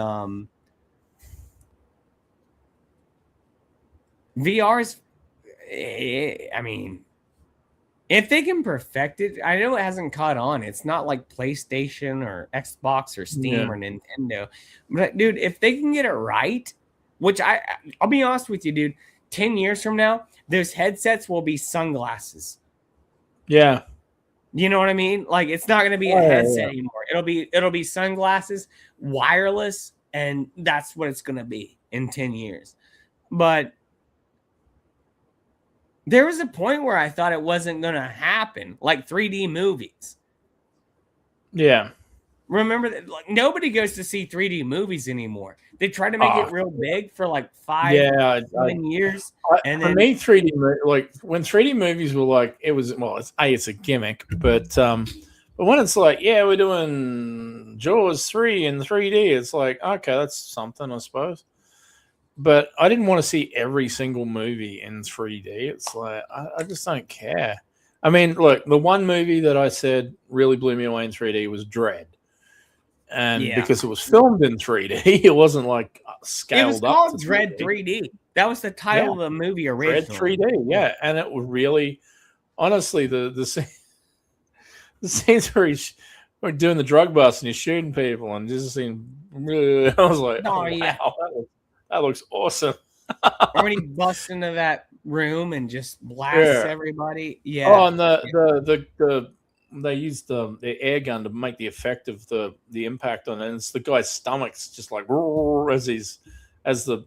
S1: VR is, I mean, If they can perfect it, I know it hasn't caught on. It's not like PlayStation or Xbox or Steam or Nintendo. But dude, if they can get it right, which I'll be honest with you, dude, 10 years from now, those headsets will be sunglasses.
S3: Yeah.
S1: You know what I mean? Like it's not going to be a headset anymore. It'll be sunglasses, wireless, and that's what it's going to be in 10 years. But there was a point where I thought it wasn't going to happen, like 3D movies.
S3: Yeah.
S1: Remember that? Like nobody goes to see 3D movies anymore. They try to make it real big for like 7 years.
S3: And for me, 3D, like when 3D movies were like, it's a gimmick, but when it's like, yeah, we're doing Jaws 3 in 3D, it's like, okay, that's something, I suppose. But I didn't want to see every single movie in 3D. It's like, I just don't care. I mean, look, the one movie that I said really blew me away in 3D was Dread. And because it was filmed in 3D, it wasn't like scaled up. It was
S1: called Dread 3D. That was the title of the movie originally.
S3: Dread 3D, yeah. And it was really, honestly, the scenes where we're doing the drug bust and he's shooting people and just seeing, I was like, wow, that looks awesome.
S1: Or when he busts into that room and just blasts everybody. Yeah.
S3: Oh, and they used the air gun to make the effect of the impact on it. And it's the guy's stomach's just like as the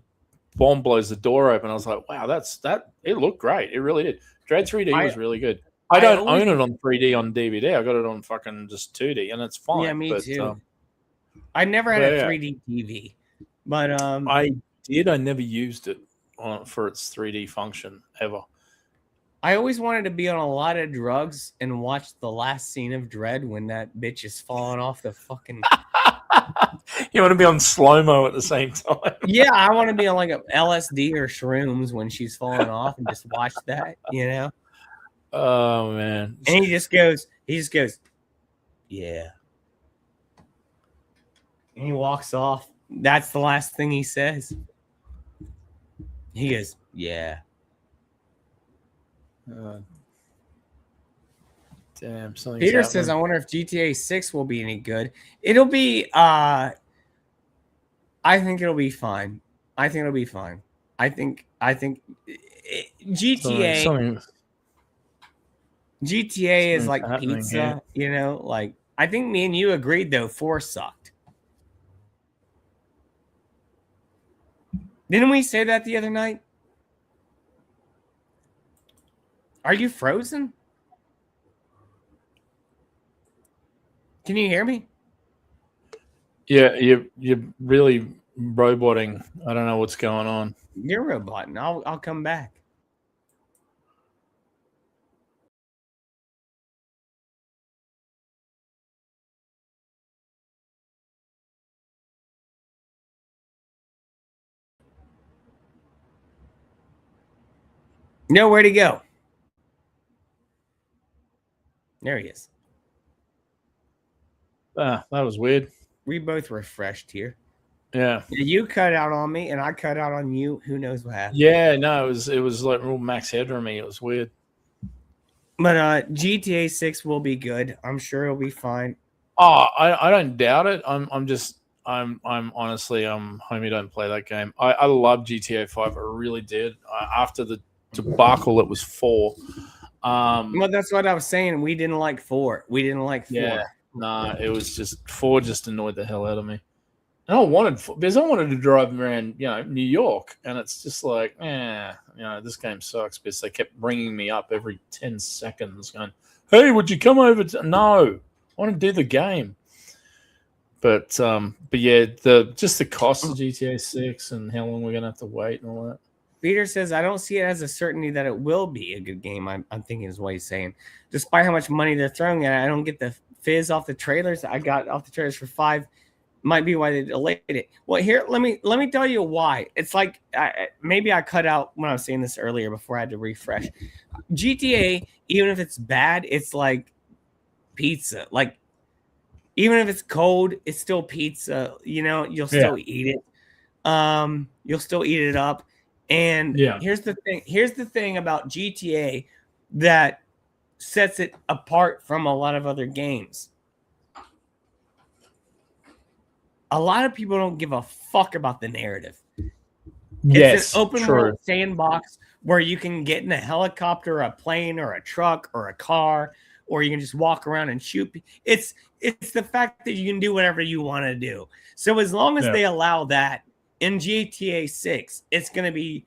S3: bomb blows the door open. I was like, wow, it looked great. It really did. Dread 3D was really good. I don't own it on 3D on DVD. I got it on fucking just 2D, and it's fine.
S1: Yeah, me too. I never had a 3D TV, but
S3: I did. I never used it for its 3D function ever.
S1: I always wanted to be on a lot of drugs and watch the last scene of Dread when that bitch is falling off the fucking.
S3: You want to be on slow-mo at the same time?
S1: Yeah, I want to be on like a LSD or shrooms when she's falling off and just watch that, you know?
S3: Oh man.
S1: And he just goes, yeah. And he walks off. That's the last thing he says. He goes, yeah.
S3: Damn.
S1: Peter says, I wonder if GTA 6 will be any good. It'll be, I think it'll be fine. I think GTA is like pizza, you know, like I think me and you agreed though 4 sucked. Didn't we say that the other night? Are you frozen? Can you hear me?
S3: Yeah, you're really roboting. I don't know what's going on.
S1: You're roboting. I'll come back. No, where'd he go? There he is.
S3: That was weird.
S1: We both refreshed here.
S3: Yeah.
S1: You cut out on me and I cut out on you. Who knows what happened?
S3: Yeah, no, it was like real max headroomy. It was weird.
S1: But GTA 6 will be good. I'm sure it'll be fine.
S3: Oh, I don't doubt it. I'm honestly, homie, don't play that game. I love GTA 5. I really did. After the debacle, it was 4.
S1: Well, that's what I was saying. We didn't like 4.
S3: Yeah. Nah, it was just 4 just annoyed the hell out of me. And I wanted to drive around, New York, and it's just like, this game sucks because they kept bringing me up every 10 seconds going, hey, would you come over to... No, I want to do the game. But yeah, the cost of GTA 6 and how long we're going to have to wait and all that.
S1: Peter says, I don't see it as a certainty that it will be a good game. I'm thinking is what he's saying. Despite how much money they're throwing at it, I don't get the fizz off the trailers. I got off the trailers for 5. Might be why they delayed it. Well, here, let me tell you why. It's like maybe I cut out when I was saying this earlier before I had to refresh. GTA, even if it's bad, it's like pizza. Like even if it's cold, it's still pizza. You'll still eat it. You'll still eat it up. And here's the thing about GTA that sets it apart from a lot of other games. A lot of people don't give a fuck about the narrative. It's an open world sandbox where you can get in a helicopter, a plane, or a truck, or a car, or you can just walk around and shoot. It's the fact that you can do whatever you want to do. So as long as they allow that in GTA 6, it's going to be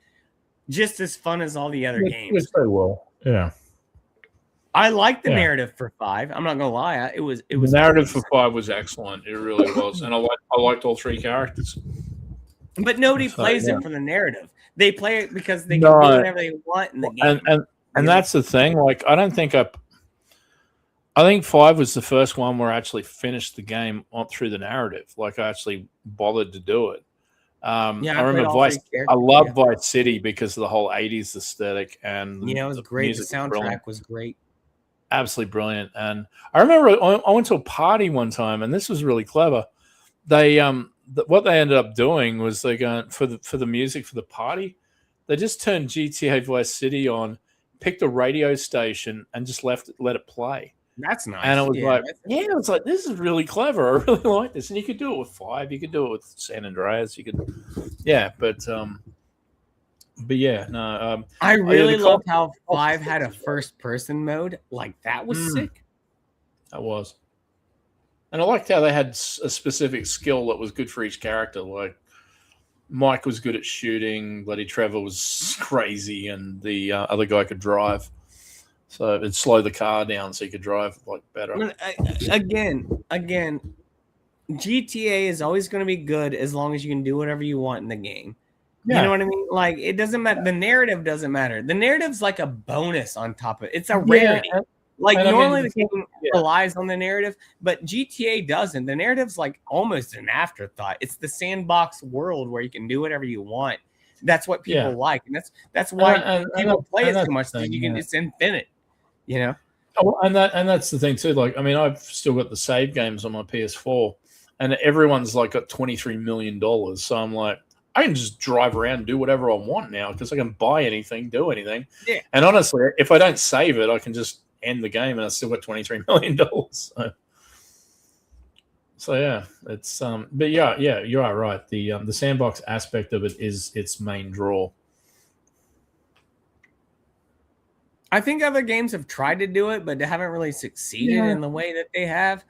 S1: just as fun as all the other games.
S3: It's very well. Yeah.
S1: I like the narrative for 5. I'm not gonna lie. It was
S3: the narrative for 5 was excellent. It really was, and I liked all 3 characters.
S1: But nobody plays it for the narrative. They play it because they can do whatever they want in the game.
S3: And that's the thing. Like, I think 5 was the first one where I actually finished the game through the narrative. Like, I actually bothered to do it. I remember I love Vice City because of the whole 80s aesthetic, and
S1: it was great. The soundtrack was great.
S3: Absolutely brilliant. And I remember I went to a party one time, and this was really clever. They what they ended up doing was they going for the music for the party. They just turned GTA Vice City on, picked a radio station, and just let it play.
S1: That's nice.
S3: And it was like, this is really clever. I really like this. And you could do it with 5. You could do it with San Andreas. You could, but yeah, no.
S1: I really loved how 5 had a first-person mode. Like, that was sick.
S3: That was. And I liked how they had a specific skill that was good for each character. Like, Mike was good at shooting. Bloody Trevor was crazy, and the other guy could drive. So it'd slow the car down so you could drive like better.
S1: Again, GTA is always going to be good as long as you can do whatever you want in the game. Yeah. You know what I mean? Like, it doesn't matter. The narrative doesn't matter. The narrative's like a bonus on top of it. It's a rarity. Like, normally the game relies on the narrative, but GTA doesn't. The narrative's like almost an afterthought. It's the sandbox world where you can do whatever you want. That's what people like, and that's why people play it so much. It's infinite, you know.
S3: Oh, and that's the thing too. Like, I mean, I've still got the save games on my PS4, and everyone's like got $23 million. So I'm like, I can just drive around and do whatever I want now because I can buy anything, do anything.
S1: Yeah.
S3: And honestly, if I don't save it, I can just end the game and I still got $23 million. So yeah, it's but yeah, you are right. The sandbox aspect of it is its main draw.
S1: I think other games have tried to do it, but they haven't really succeeded in the way that they have.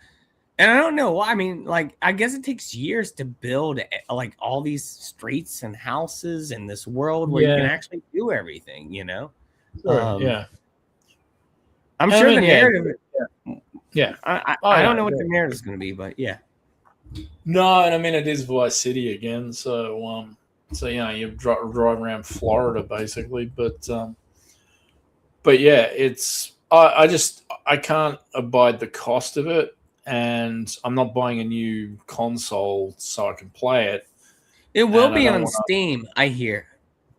S1: And I don't know why. I mean, like, I guess it takes years to build like all these streets and houses in this world where you can actually do everything, you know?
S3: Sure,
S1: I'm sure the narrative.
S3: Yeah.
S1: I don't know what the narrative is going to be, but yeah.
S3: No, and I mean, it is Vice City again. So you drive around Florida basically, but yeah, it's I can't abide the cost of it, and I'm not buying a new console so I can play it.
S1: It will be on Steam, I hear.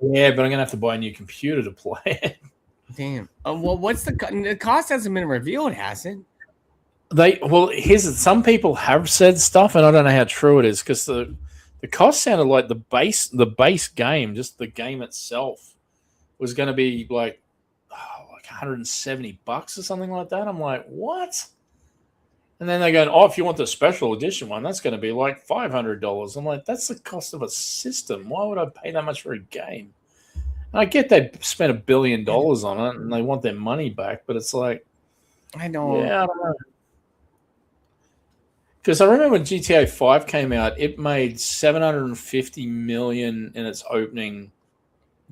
S3: Yeah, but I'm gonna have to buy a new computer to play it.
S1: Damn. Well, what's the cost? Hasn't been revealed, has it?
S3: Some people have said stuff, and I don't know how true it is because the cost sounded like the base game, just the game itself, was going to be like $170 or something like that. I'm like, what? And then they go, if you want the special edition one, that's going to be like $500. I'm like, that's the cost of a system. Why would I pay that much for a game? And I get they spent $1 billion on it and they want their money back, but it's like,
S1: I don't
S3: know. Because I remember when GTA 5 came out, it made $750 million in its opening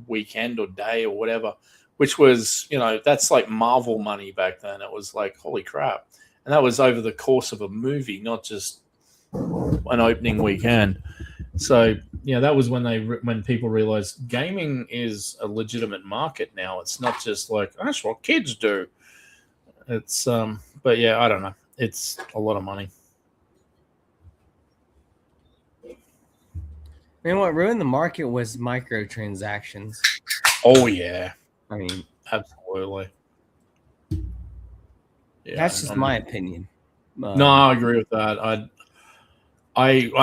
S3: weekend or day or whatever, which was, that's like Marvel money back then. It was like, holy crap. And that was over the course of a movie, not just an opening weekend. So, that was when people realized gaming is a legitimate market now. It's not just like, that's what kids do. It's, but yeah, I don't know. It's a lot of money.
S1: I mean, what ruined the market was microtransactions.
S3: Oh, yeah.
S1: I mean,
S3: absolutely.
S1: Yeah, that's just my opinion.
S3: No, I agree with that. I don't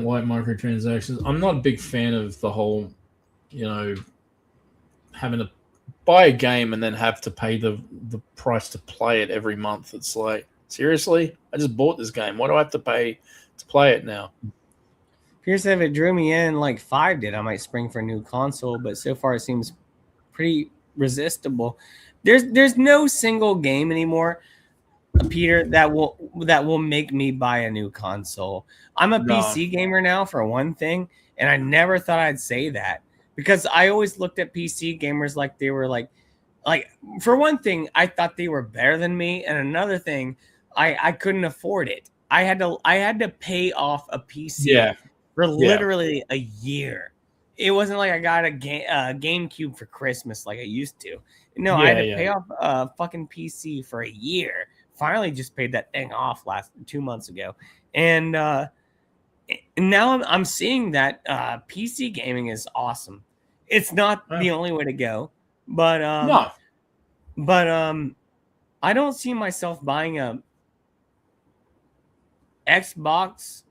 S3: like microtransactions. I'm not a big fan of the whole, having to buy a game and then have to pay the price to play it every month. It's like, seriously? I just bought this game. Why do I have to pay to play it now?
S1: Here's if it drew me in like 5 did, I might spring for a new console, but so far it seems pretty resistible. There's no single game anymore, Peter, that will make me buy a new console. I'm a PC gamer now, for one thing, and I never thought I'd say that, because I always looked at PC gamers like they were like for one thing, I thought they were better than me, and another thing, I couldn't afford it. I had to pay off a PC for literally a year. It wasn't like I got a GameCube for Christmas like I used to. No, I had to pay off a fucking PC for a year. Finally just paid that thing off 2 months ago. And now I'm seeing that PC gaming is awesome. It's not the only way to go, but I don't see myself buying a Xbox,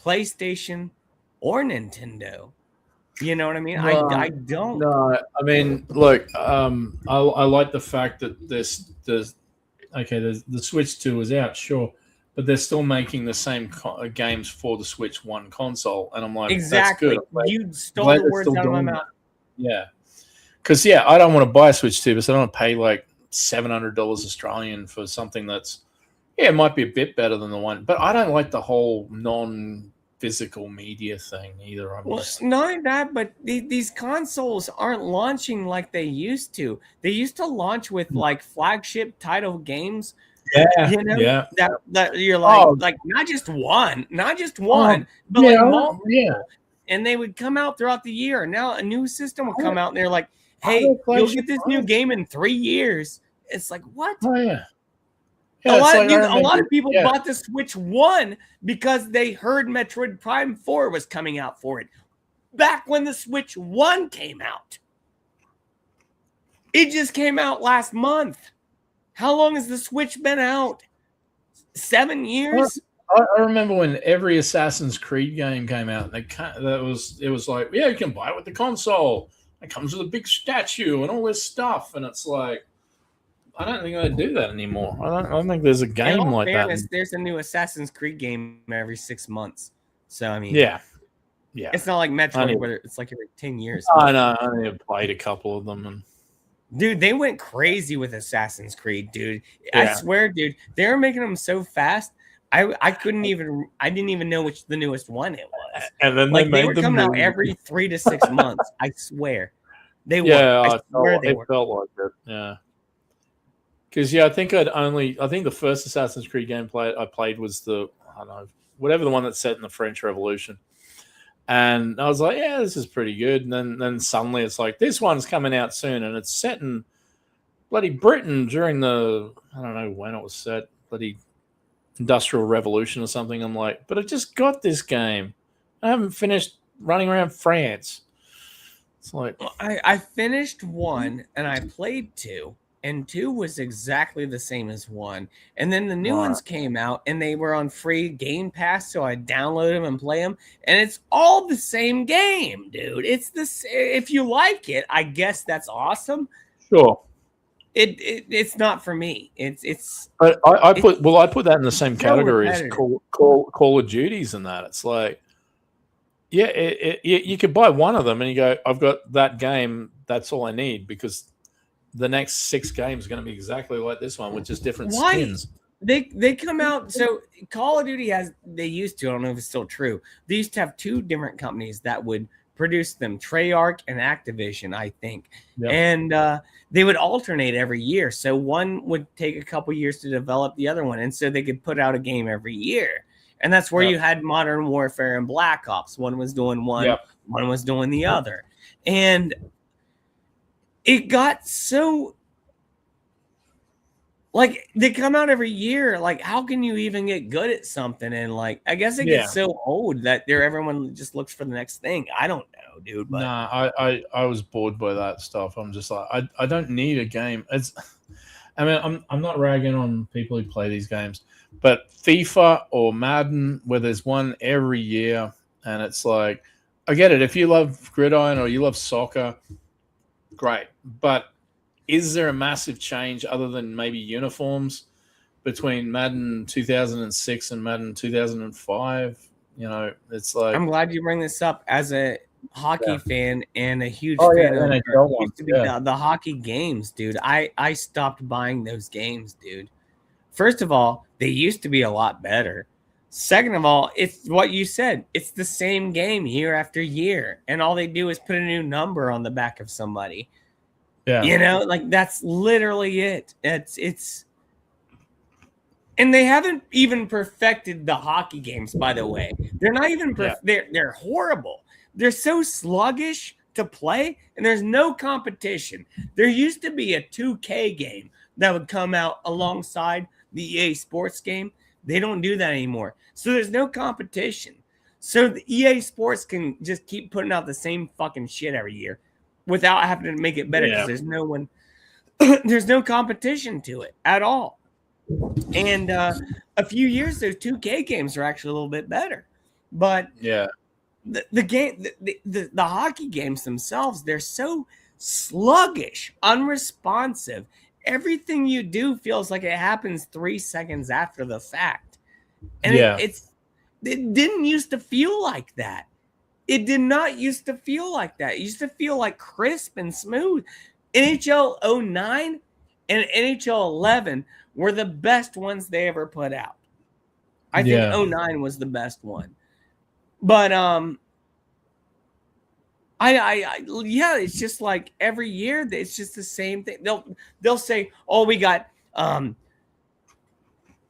S1: PlayStation, or Nintendo. You know what I mean?
S3: No,
S1: I don't.
S3: No, I mean, look, I like the fact that the Switch 2 is out, sure, but they're still making the same games for the Switch 1 console, and I'm like,
S1: exactly.
S3: That's good.
S1: You stole the words out of my mouth.
S3: Yeah, because I don't want to buy a Switch 2, but I don't want to pay like $700 Australian for something that's it might be a bit better than the one, but I don't like the whole non-physical media thing either.
S1: Not only that, but these consoles aren't launching like they used to. They used to launch with like flagship title games.
S3: Yeah,
S1: you know, that you're like not just one, but like multiple. Yeah. And they would come out throughout the year. Now a new system will come out, and they're like, "Hey, you'll get this new game in 3 years." It's like, what?
S3: Oh yeah.
S1: A lot of people bought the Switch 1 because they heard Metroid Prime 4 was coming out for it. Back when the Switch 1 came out. It just came out last month. How long has the Switch been out? 7 years?
S3: I remember when every Assassin's Creed game came out, and it was like, yeah, you can buy it with the console. It comes with a big statue and all this stuff, and it's like, I don't think they do that anymore. I don't think there's a game like that.
S1: There's a new Assassin's Creed game every 6 months. So I mean,
S3: yeah,
S1: it's not like Metroid where it's like every 10 years.
S3: I know. I only played a couple of them, and
S1: dude, they went crazy with Assassin's Creed, dude. Yeah. I swear, dude, they were making them so fast. I didn't even know which the newest one it was.
S3: And then
S1: like they were coming out every 3 to 6 months. I swear, they were.
S3: I swear they were. Felt like it. Yeah. Because I think the first Assassin's Creed game I played was whatever the one that's set in the French Revolution, and I was like, yeah, this is pretty good. And then suddenly it's like, this one's coming out soon, and it's set in bloody Britain during the I don't know when it was set, bloody Industrial Revolution or something. I'm like, but I just got this game. I haven't finished running around France. It's like
S1: I finished 1 and I played 2. And 2 was exactly the same as 1. And then the new ones came out, and they were on free Game Pass, so I downloaded them and play them. And it's all the same game, dude. It's if you like it, I guess that's awesome.
S3: Sure.
S1: It's not for me. It's.
S3: But I put that in the same category as Call of Duties and that. It's like, yeah, you could buy one of them and you go, I've got that game. That's all I need, because the next 6 games are going to be exactly like this one with just different skins.
S1: They come out. So Call of Duty they used to, I don't know if it's still true. They used to have 2 different companies that would produce them, Treyarch and Activision, I think. Yep. And they would alternate every year. So one would take a couple years to develop the other one. And so they could put out a game every year. And that's where you had Modern Warfare and Black Ops. One was doing one, one was doing the other. And it got so, like, they come out every year. Like, how can you even get good at something? And, like, I guess it gets so old that everyone just looks for the next thing. I don't know, dude. But
S3: I was bored by that stuff. I'm just like, I don't need a game. I'm not ragging on people who play these games, but FIFA or Madden, where there's one every year, and it's like, I get it. If you love gridiron or you love soccer, great. But is there a massive change other than maybe uniforms between Madden 2006 and Madden 2005? You know, it's like,
S1: I'm glad you bring this up as a hockey fan and a huge
S3: oh,
S1: fan
S3: yeah,
S1: of
S3: NHL
S1: used to be the hockey games, dude. I stopped buying those games, dude. First of all, they used to be a lot better. Second of all, it's what you said. It's the same game year after year, and all they do is put a new number on the back of somebody.
S3: yeah,
S1: You know, like that's literally it. It's and they haven't even perfected the hockey games, by the way. They're not even they're horrible. They're so sluggish to play, and there's no competition. There used to be a 2K game that would come out alongside the EA Sports game. They don't do that anymore. So there's no competition. So the EA Sports can just keep putting out the same fucking shit every year without having to make it better because there's no one there's no competition to it at all. And a few years those 2K games are actually a little bit better. But the game the hockey games themselves, they're so sluggish, unresponsive. Everything you do feels like it happens 3 seconds after the fact. And it didn't used to feel like that. It did not used to feel like that. It used to feel like crisp and smooth. NHL 09 and NHL 11 were the best ones they ever put out. I think 09 was the best one. But it's just like every year it's just the same thing. They'll say, "Oh, we got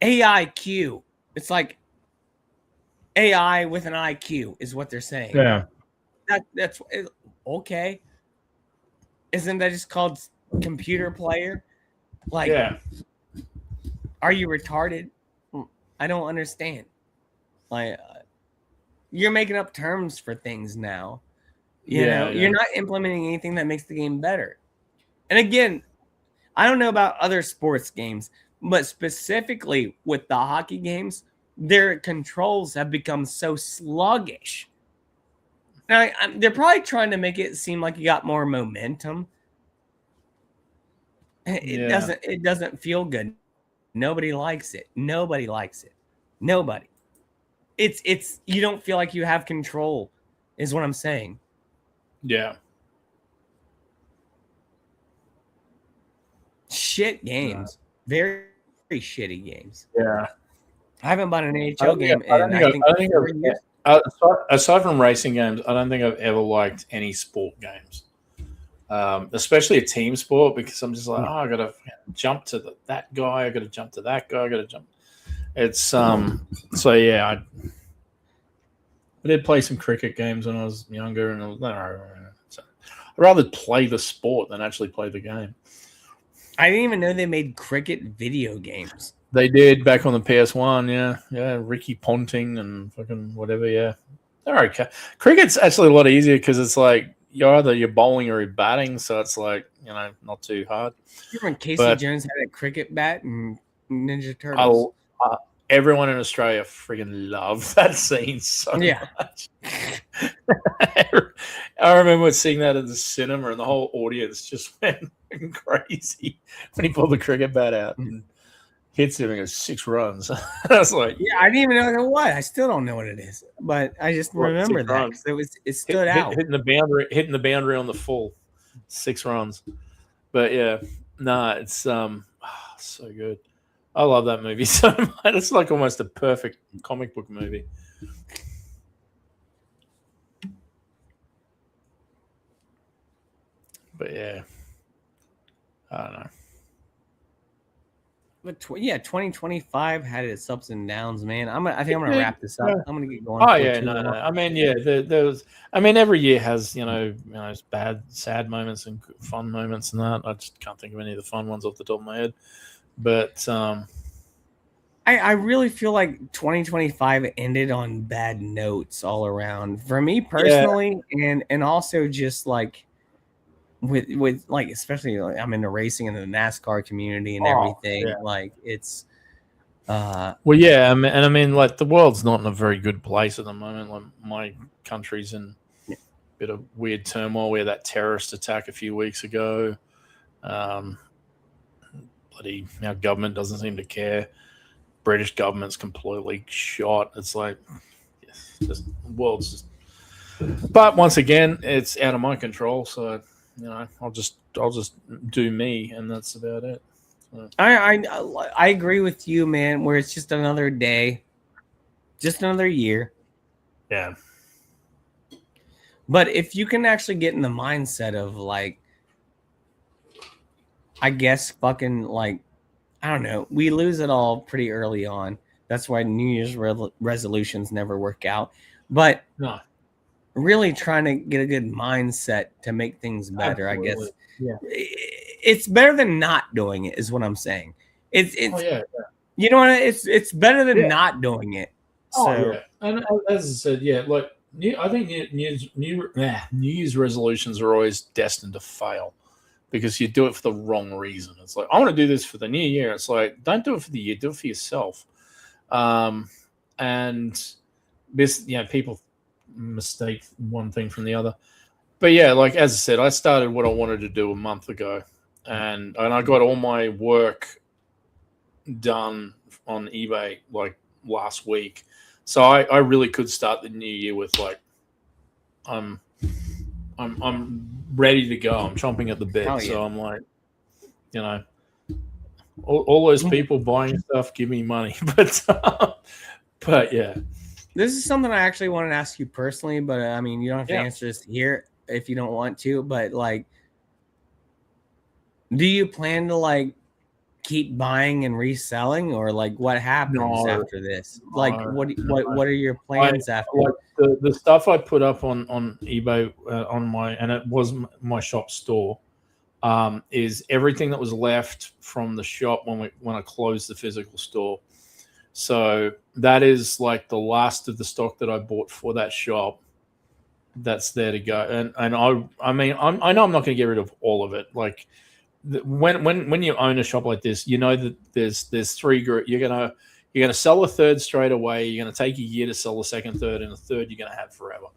S1: AIQ." It's like AI with an IQ is what they're saying.
S3: Yeah.
S1: That's okay. Isn't that just called computer player? Like, are you retarded? I don't understand. Like, you're making up terms for things now. You know, you're not implementing anything that makes the game better. And again, I don't know about other sports games, but specifically with the hockey games, their controls have become so sluggish. Now, they're probably trying to make it seem like you got more momentum. It doesn't feel good. Nobody likes it. Nobody likes it. Nobody. It's you don't feel like you have control, is what I'm saying.
S3: Yeah.
S1: Shit games. Very, very shitty games.
S3: Yeah.
S1: I haven't bought an NHL game in 4 years.
S3: Aside from racing games, I don't think I've ever liked any sport games, especially a team sport, because I'm just like, I got to jump to that guy. I got to jump to that guy. I got to jump. It's so yeah. I did play some cricket games when I was younger, and I'd rather play the sport than actually play the game.
S1: I didn't even know they made cricket video games.
S3: They did back on the PS1, yeah. Ricky Ponting and fucking whatever, yeah. They're okay. Cricket's actually a lot easier because it's like you're bowling or you're batting, so it's like, not too hard.
S1: Remember when Casey Jones had a cricket bat and Ninja Turtles?
S3: Everyone in Australia freaking loved that scene so much. I remember seeing that at the cinema, and the whole audience just went crazy when he pulled the cricket bat out and hits him and goes 6 runs. I was like,
S1: I didn't even know what. I still don't know what it is, but I just remember that because it stood out.
S3: Hitting the boundary on the full 6 runs. But yeah, it's so good. I love that movie so much. It's like almost a perfect comic book movie. But yeah, I don't know.
S1: But 2025 had its ups and downs, man. I think I'm gonna wrap this up. I'm gonna get going.
S3: Oh yeah, no. I mean, there was. I mean, every year has bad, sad moments and fun moments and that. I just can't think of any of the fun ones off the top of my head. But
S1: I really feel like 2025 ended on bad notes all around for me personally, and also just like with like, especially like I'm into racing and the NASCAR community and everything. Like it's
S3: I mean like the world's not in a very good place at the moment. Like my country's in bit of weird turmoil. We had that terrorist attack a few weeks ago. Bloody, our government doesn't seem to care. British government's completely shot. It's like, just the world's just. But once again, it's out of my control. So I'll just do me, and that's about it. So.
S1: I agree with you, man. Where it's just another day, just another year.
S3: Yeah.
S1: But if you can actually get in the mindset of like, I guess fucking like, I don't know, we lose it all pretty early on. That's why New Year's resolutions never work out. But
S3: no.
S1: Really trying to get a good mindset to make things better. Absolutely. I guess it's better than not doing it is what I'm saying. It's you know what, it's better than not doing it.
S3: And as I said, like I think New Year's resolutions are always destined to fail because you do it for the wrong reason. It's like, I want to do this for the new year. It's like, don't do it for the year, do it for yourself. And this, people mistake one thing from the other. But yeah, like as I said, I started what I wanted to do a month ago, and I got all my work done on eBay like last week. So I really could start the new year with like I'm ready to go. I'm chomping at the bit. Yeah. So I'm like, all those people buying stuff, give me money. But yeah.
S1: This is something I actually wanted to ask you personally, but I mean, you don't have to answer this here if you don't want to, but like, do you plan to like keep buying and reselling, or like what happens after this? Like what are your plans after?
S3: Like the stuff I put up on eBay and it was my shop store, is everything that was left from the shop when I closed the physical store. So that is like the last of the stock that I bought for that shop. That's there to go, and I know I'm not going to get rid of all of it. Like when you own a shop like this, that there's three groups. You're gonna sell a third straight away. You're gonna take a year to sell the second, third, and a third you're gonna have forever.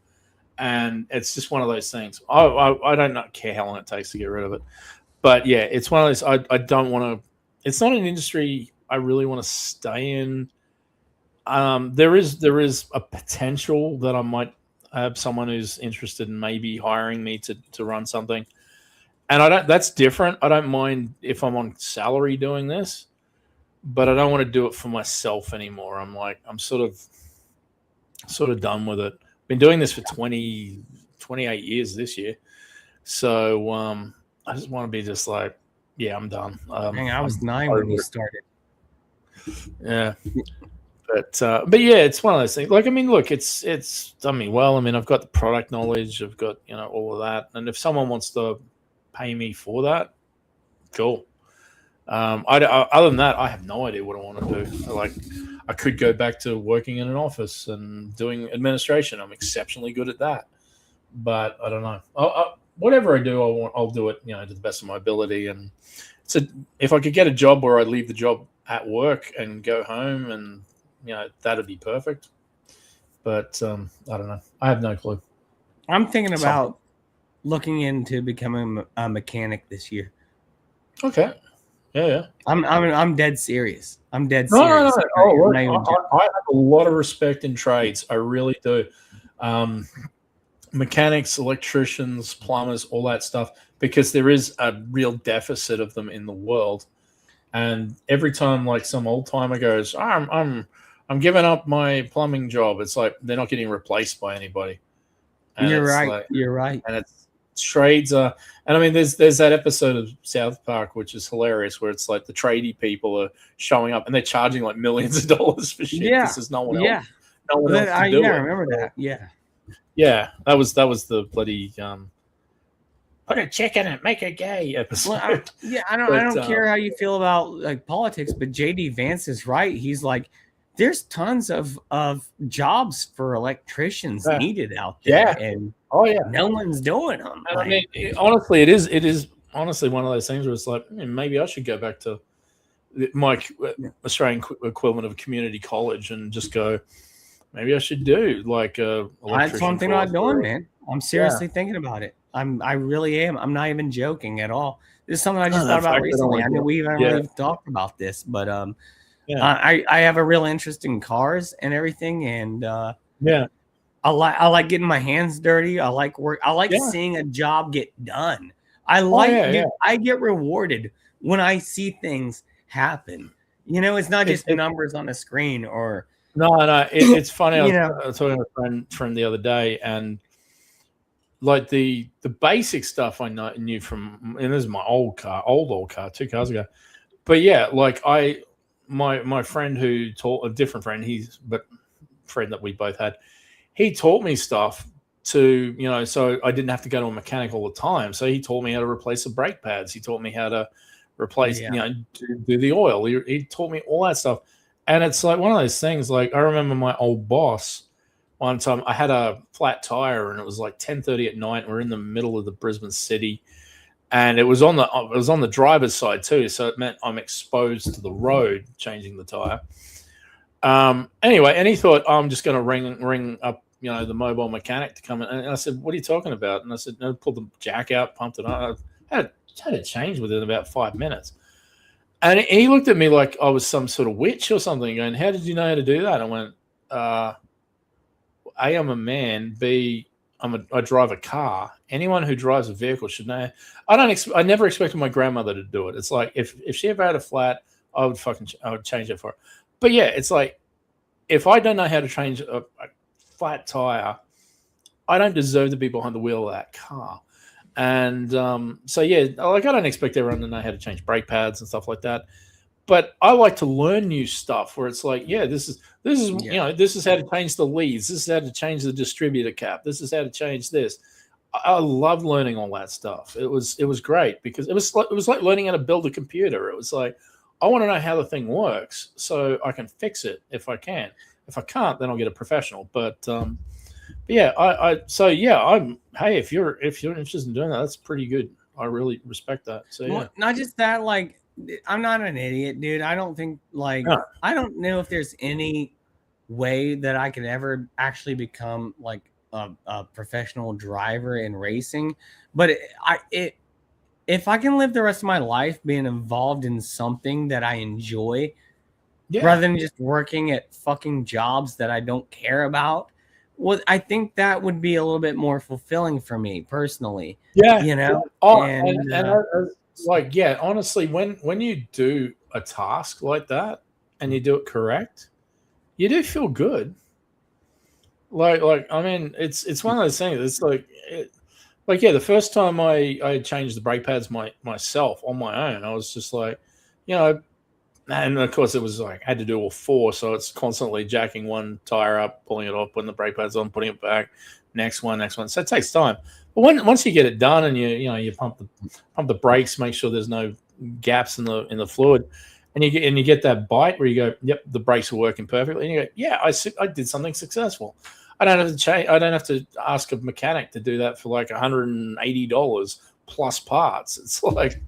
S3: And it's just one of those things. I don't care how long it takes to get rid of it, but yeah, it's one of those. I don't want to. It's not an industry I really want to stay in. There is a potential that I might have someone who's interested in maybe hiring me to run something, and that's different. I don't mind if I'm on salary doing this, but I don't want to do it for myself anymore. I'm sort of done with it. Been doing this for 28 years this year, so I just want to be just like, yeah, I'm done.
S1: I was 9 when you started.
S3: Yeah. But yeah, it's one of those things. Like, I mean, look, it's done me well. I mean, I've got the product knowledge, I've got all of that, and if someone wants to pay me for that, cool. Other than that, I have no idea what I want to do. Like, I could go back to working in an office and doing administration. I'm exceptionally good at that, but I don't know. Whatever I do, I'll do it, to the best of my ability. And so, if I could get a job where I leave the job at work and go home and that'd be perfect. But I don't know. I have no clue.
S1: I'm thinking about looking into becoming a mechanic this year.
S3: Okay. Yeah.
S1: I'm dead serious. I'm dead serious.
S3: No. I have a lot of respect in trades. I really do. Mechanics, electricians, plumbers, all that stuff, because there is a real deficit of them in the world. And every time, like, some old timer goes, I'm giving up my plumbing job, it's like they're not getting replaced by anybody. And
S1: you're right. You're right.
S3: And it's trades are, and I mean, there's that episode of South Park which is hilarious, where it's like the tradie people are showing up and they're charging like millions of dollars for shit.
S1: Yeah.
S3: There's no one else. No one else
S1: I
S3: do it.
S1: remember that.
S3: Yeah. That was the bloody put a chick in it, make it gay episode.
S1: Well, I don't care how you feel about like politics, but JD Vance is right. He's like, there's tons of jobs for electricians needed out there.
S3: Yeah.
S1: And
S3: yeah,
S1: no one's doing them.
S3: And I mean, honestly, it is honestly one of those things where it's like, maybe I should go back to my Australian equivalent of community college and just go, Maybe I should do like a
S1: That's one thing I'm doing, man. I'm seriously thinking about it. I really am. I'm not even joking at all. This is something I just thought about recently. I know we haven't really talked about this, but I have a real interest in cars and everything, and I like getting my hands dirty. I like work. I like seeing a job get done. I get rewarded when I see things happen. You know, it's not just numbers on a screen or.
S3: No. It's funny. I was talking to a friend the other day, and like the basic stuff I knew from, and this is my old car, 2 cars ago. But yeah, like my friend who taught a different friend, friend that we both had, he taught me stuff to, so I didn't have to go to a mechanic all the time. So he taught me how to replace the brake pads. He taught me how to replace, do the oil. He taught me all that stuff. And it's like one of those things, like I remember my old boss, one time I had a flat tire and it was like 10:30 at night. We're in the middle of the Brisbane city, and it was on the driver's side too. So it meant I'm exposed to the road changing the tire. Anyway, and he thought, I'm just going to ring up, the mobile mechanic to come in. And I said, what are you talking about? And I said, no, pulled the jack out, pumped it on. I had it changed within about 5 minutes. And he looked at me like I was some sort of witch or something, going, how did you know how to do that? I went, A, I'm a man. B, I drive a car. Anyone who drives a vehicle should know. I never expected my grandmother to do it. It's like if she ever had a flat, I would change it for her. But yeah, it's like if I don't know how to change a flat tire, I don't deserve to be behind the wheel of that car. And so yeah, like I don't expect everyone to know how to change brake pads and stuff like that. But I like to learn new stuff where it's like, this is this is how to change the leads. This is how to change the distributor cap. This is how to change this. I love learning all that stuff. It was great because it was like learning how to build a computer. It was like, I want to know how the thing works so I can fix it if I can. If I can't, then I'll get a professional. But yeah, if you're interested in doing that, that's pretty good. I really respect that. So yeah.
S1: Well, not just that, like I'm not an idiot, dude. I don't think I don't know if there's any way that I could ever actually become like a professional driver in racing. But if I can live the rest of my life being involved in something that I enjoy, rather than just working at fucking jobs that I don't care about, well, I think that would be a little bit more fulfilling for me personally.
S3: Yeah, honestly, when you do a task like that and you do it correct, you do feel good. Like I mean, it's one of those things. It's the first time I changed the brake pads myself on my own, I was just like, and of course it was like I had to do all four, so it's constantly jacking one tire up, pulling it off, putting the brake pads on, putting it back, next one. So it takes time. But once you get it done and you pump the brakes, make sure there's no gaps in the fluid, and you get that bite where you go, yep, the brakes are working perfectly, and you go, yeah, I did something successful. I don't have to change. I don't have to ask a mechanic to do that for like $180 plus parts. It's like,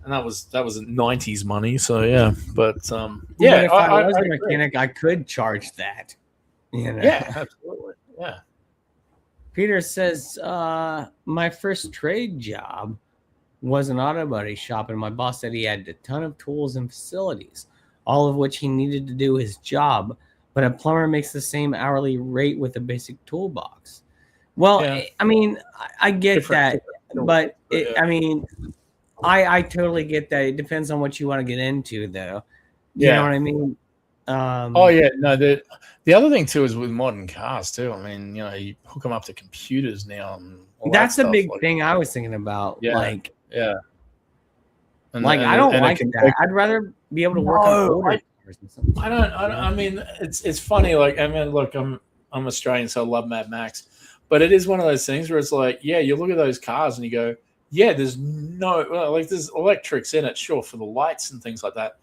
S3: and that was 90s money. So yeah, but if
S1: I was a mechanic, I could charge that.
S3: Yeah, absolutely. Yeah.
S1: Peter says, my first trade job was an auto body shop, and my boss said he had a ton of tools and facilities, all of which he needed to do his job. But a plumber makes the same hourly rate with a basic toolbox. Well, I mean, I get that, but I mean, I totally get that. It depends on what you want to get into, though. You know what I mean?
S3: The other thing too is with modern cars too. I mean, you hook them up to computers now. And
S1: that's the big thing I was thinking about.
S3: I
S1: don't like that. I'd rather be able to work on older.
S3: I don't. I mean, it's funny. Like, I mean, look, I'm Australian, so I love Mad Max, but it is one of those things where it's like, you look at those cars and you go, there's there's electrics in it, sure, for the lights and things like that,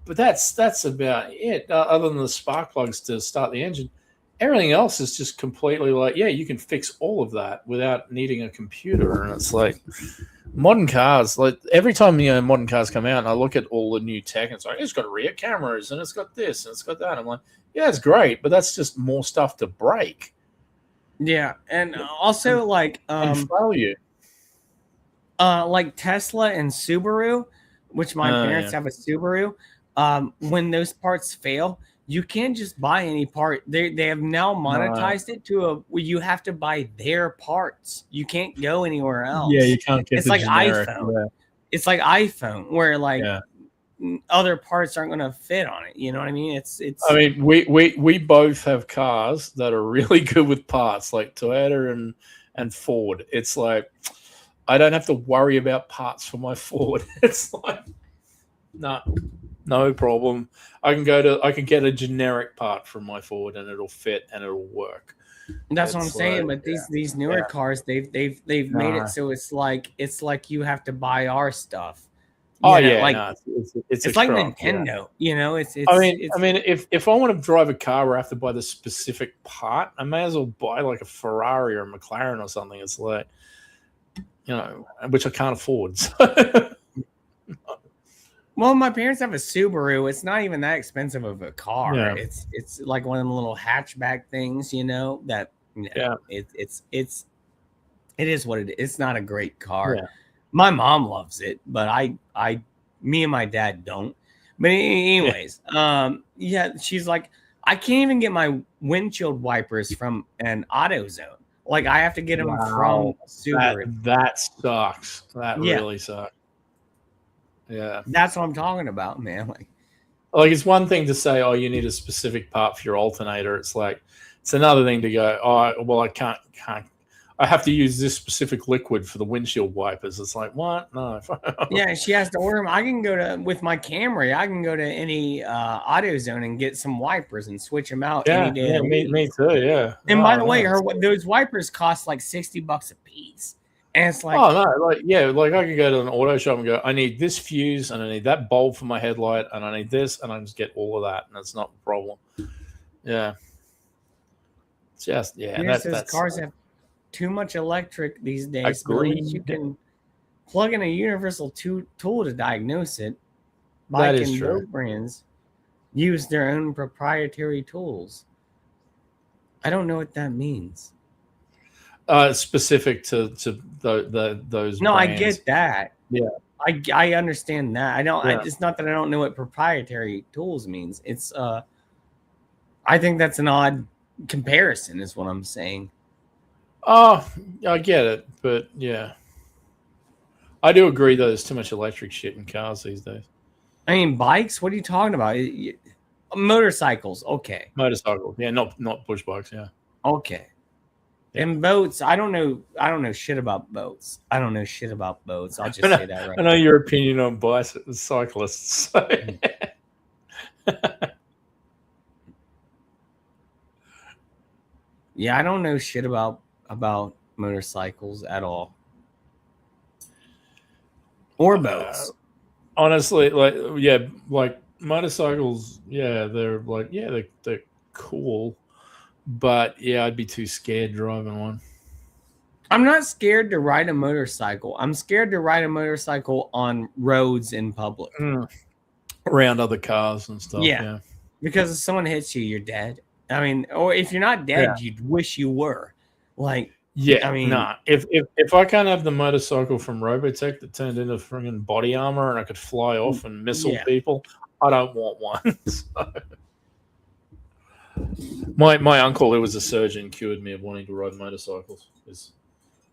S3: but that's about it. Other than the spark plugs to start the engine, everything else is just completely like, yeah, you can fix all of that without needing a computer. And it's like modern cars, like every time modern cars come out and I look at all the new tech, it's like it's got rear cameras and it's got this and it's got that. I'm like, yeah, it's great, but that's just more stuff to break.
S1: Yeah, and also like
S3: failure.
S1: Like Tesla and Subaru, which my parents have a Subaru. When those parts fail, you can't just buy any part. They have now monetized it to you have to buy their parts. You can't go anywhere else.
S3: Yeah, you can't get.
S1: It's like generic, iPhone. Yeah. It's like iPhone, where like other parts aren't going to fit on it. You know what I mean? It's.
S3: I mean, we both have cars that are really good with parts, like Toyota and Ford. It's like I don't have to worry about parts for my Ford. It's like no problem. I can get a generic part from my Ford and it'll fit and it'll work.
S1: That's what I'm saying. But these newer cars, they've made it so it's like you have to buy our stuff. It's like Nintendo. Yeah.
S3: I mean, if I want to drive a car where I have to buy the specific part, I may as well buy like a Ferrari or a McLaren or something. It's like, which I can't afford. So.
S1: Well, my parents have a Subaru. It's not even that expensive of a car. Yeah. It's like one of them little hatchback things, that it is what it is. It's not a great car. Yeah. My mom loves it, but me and my dad don't. But anyways, she's like, I can't even get my windshield wipers from an AutoZone. Like I have to get them from Subaru.
S3: That sucks. That really sucks. Yeah,
S1: that's what I'm talking about, man.
S3: Like it's one thing to say, oh, you need a specific part for your alternator. It's like it's another thing to go, oh, well, I can't. I have to use this specific liquid for the windshield wipers. It's like, what? No.
S1: Yeah, she has to order them. I can go with my Camry. I can go to any AutoZone and get some wipers and switch them out any day.
S3: Yeah, me too. Yeah.
S1: And by the way, those wipers cost like $60 a piece. And it's like,
S3: oh no, like I could go to an auto shop and go, I need this fuse and I need that bulb for my headlight and I need this, and I just get all of that, and it's not a problem. Yeah. It's just that's
S1: cars have too much electric these days. But at least you can plug in a universal tool to diagnose it.
S3: That is true.
S1: Both brands use their own proprietary tools. I don't know what that means.
S3: Specific to those.
S1: No,
S3: brands.
S1: I get that.
S3: Yeah,
S1: I understand that. I don't. Yeah. It's not that I don't know what proprietary tools means. It's I think that's an odd comparison, is what I'm saying.
S3: Oh, I get it, but yeah, I do agree though. There's too much electric shit in cars these days.
S1: I mean, bikes. What are you talking about? Motorcycles. Okay.
S3: Motorcycles. Yeah, not push bikes. Yeah.
S1: Okay. And boats, I don't know shit about boats. I'll just say that right.
S3: I know your opinion on cyclists. So.
S1: Yeah, I don't know shit about motorcycles at all. Or boats.
S3: Honestly, like motorcycles, they're cool. But yeah, I'd be too scared driving one.
S1: I'm not scared to ride a motorcycle. I'm scared to ride a motorcycle on roads in public.
S3: Around other cars and stuff. Yeah.
S1: Because if someone hits you, you're dead. I mean, or if you're not dead, you'd wish you were. Like,
S3: yeah, I mean, nah. If I can't have the motorcycle from Robotech that turned into friggin' body armor and I could fly off and missile people, I don't want one. So. My uncle, who was a surgeon, cured me of wanting to ride motorcycles.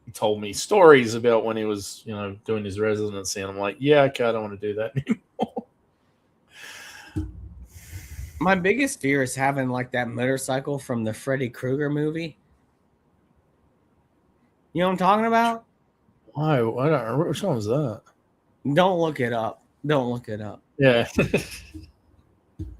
S3: He told me stories about when he was, doing his residency, and I'm like, yeah, okay, I don't want to do that anymore.
S1: My biggest fear is having like that motorcycle from the Freddy Krueger movie. You know what I'm talking about?
S3: Why? I don't know. Which one was that?
S1: Don't look it up.
S3: Yeah.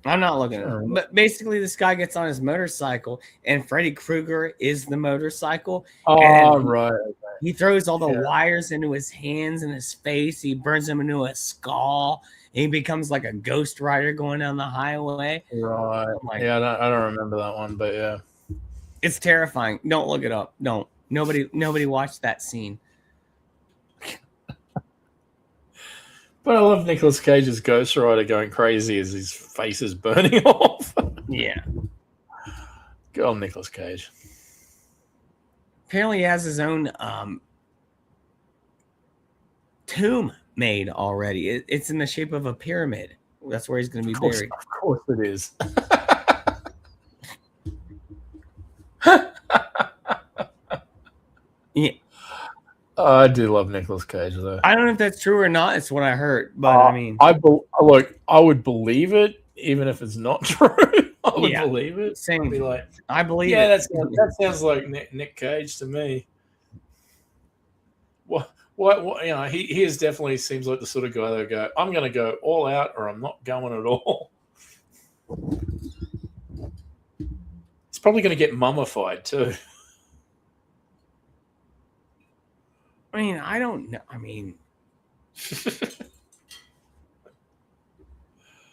S1: I'm not looking at it. But basically, this guy gets on his motorcycle, and Freddy Krueger is the motorcycle.
S3: Oh, right. Okay.
S1: He throws all the wires into his hands and his face. He burns them into a skull. And he becomes like a ghost rider going down the highway.
S3: Right. I don't remember that one, but yeah.
S1: It's terrifying. Don't look it up. Don't. Nobody watched that scene.
S3: But I love Nicolas Cage's Ghost Rider going crazy as his face is burning off.
S1: Yeah.
S3: Good on Nicolas Cage.
S1: Apparently he has his own tomb made already. It's in the shape of a pyramid. That's where he's going to be buried.
S3: Of course it is.
S1: Yeah.
S3: I do love Nicolas Cage, though.
S1: I don't know if that's true or not. It's what I heard, but I mean,
S3: I would believe it, even if it's not true. I would believe it.
S1: Same.
S3: I'd be like,
S1: I believe.
S3: Yeah, that sounds like Nick Cage to me. What? You know, he is definitely seems like the sort of guy that go, I'm going to go all out, or I'm not going at all. He's probably going to get mummified too.
S1: I mean, I don't know. I mean,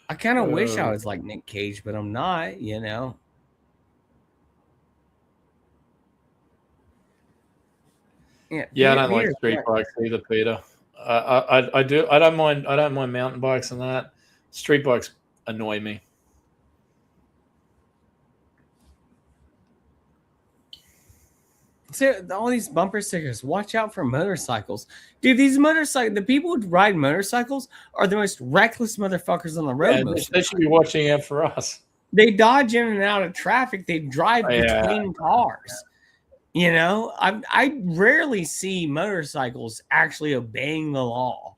S1: I kind of wish I was like Nick Cage, but I'm not, you know.
S3: Yeah, I don't like street bikes either, Peter. I do. I don't mind mountain bikes and that. Street bikes annoy me.
S1: So all these bumper stickers, watch out for motorcycles. Dude, the people who ride motorcycles are the most reckless motherfuckers on the road.
S3: Yeah, they should be watching out for us.
S1: They dodge in and out of traffic. They drive between cars. You know, I rarely see motorcycles actually obeying the law.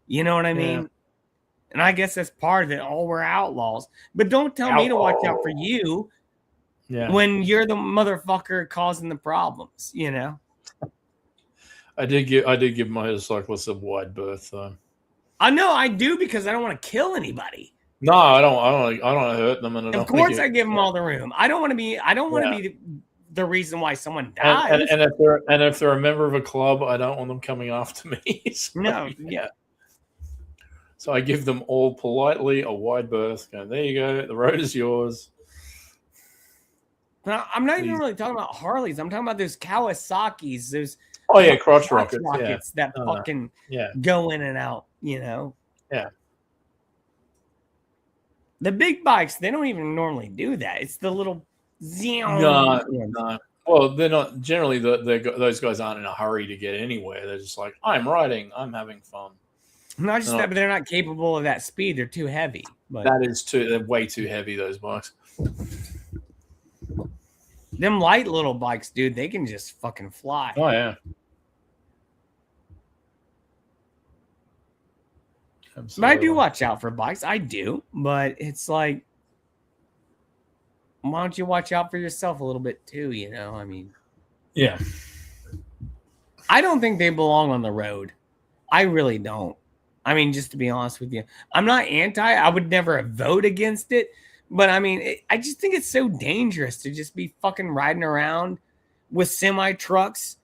S1: You know what I mean? And I guess that's part of it. All we're outlaws. But don't tell me to watch out for you. Yeah. When you're the motherfucker causing the problems, you know.
S3: I did give motorcyclists a wide berth though.
S1: I know I do because I don't want to kill anybody.
S3: No, I don't hurt them. And
S1: of course, I give them all the room. I don't want to be. I don't want to be the reason why someone dies.
S3: And if they're a member of a club, I don't want them coming after me. So,
S1: no,
S3: yeah. So I give them all politely a wide berth. Go, there you go. The road is yours.
S1: Now, I'm not even really talking about Harleys. I'm talking about those Kawasaki's, those
S3: crotch rockets
S1: that fucking go in and out, you know?
S3: Yeah.
S1: The big bikes, they don't even normally do that. It's the little
S3: No. Well, they're not generally those guys aren't in a hurry to get anywhere. They're just like, I'm riding, I'm having fun.
S1: Not just that, but they're not capable of that speed. They're too heavy. But
S3: they're way too heavy, those bikes.
S1: Them light little bikes, dude, they can just fucking fly.
S3: Oh, yeah.
S1: Absolutely. But I do watch out for bikes. I do. But it's like, why don't you watch out for yourself a little bit too, you know? I mean.
S3: Yeah.
S1: I don't think they belong on the road. I really don't. I mean, just to be honest with you. I'm not anti. I would never vote against it. But I mean, I just think it's so dangerous to just be fucking riding around with semi trucks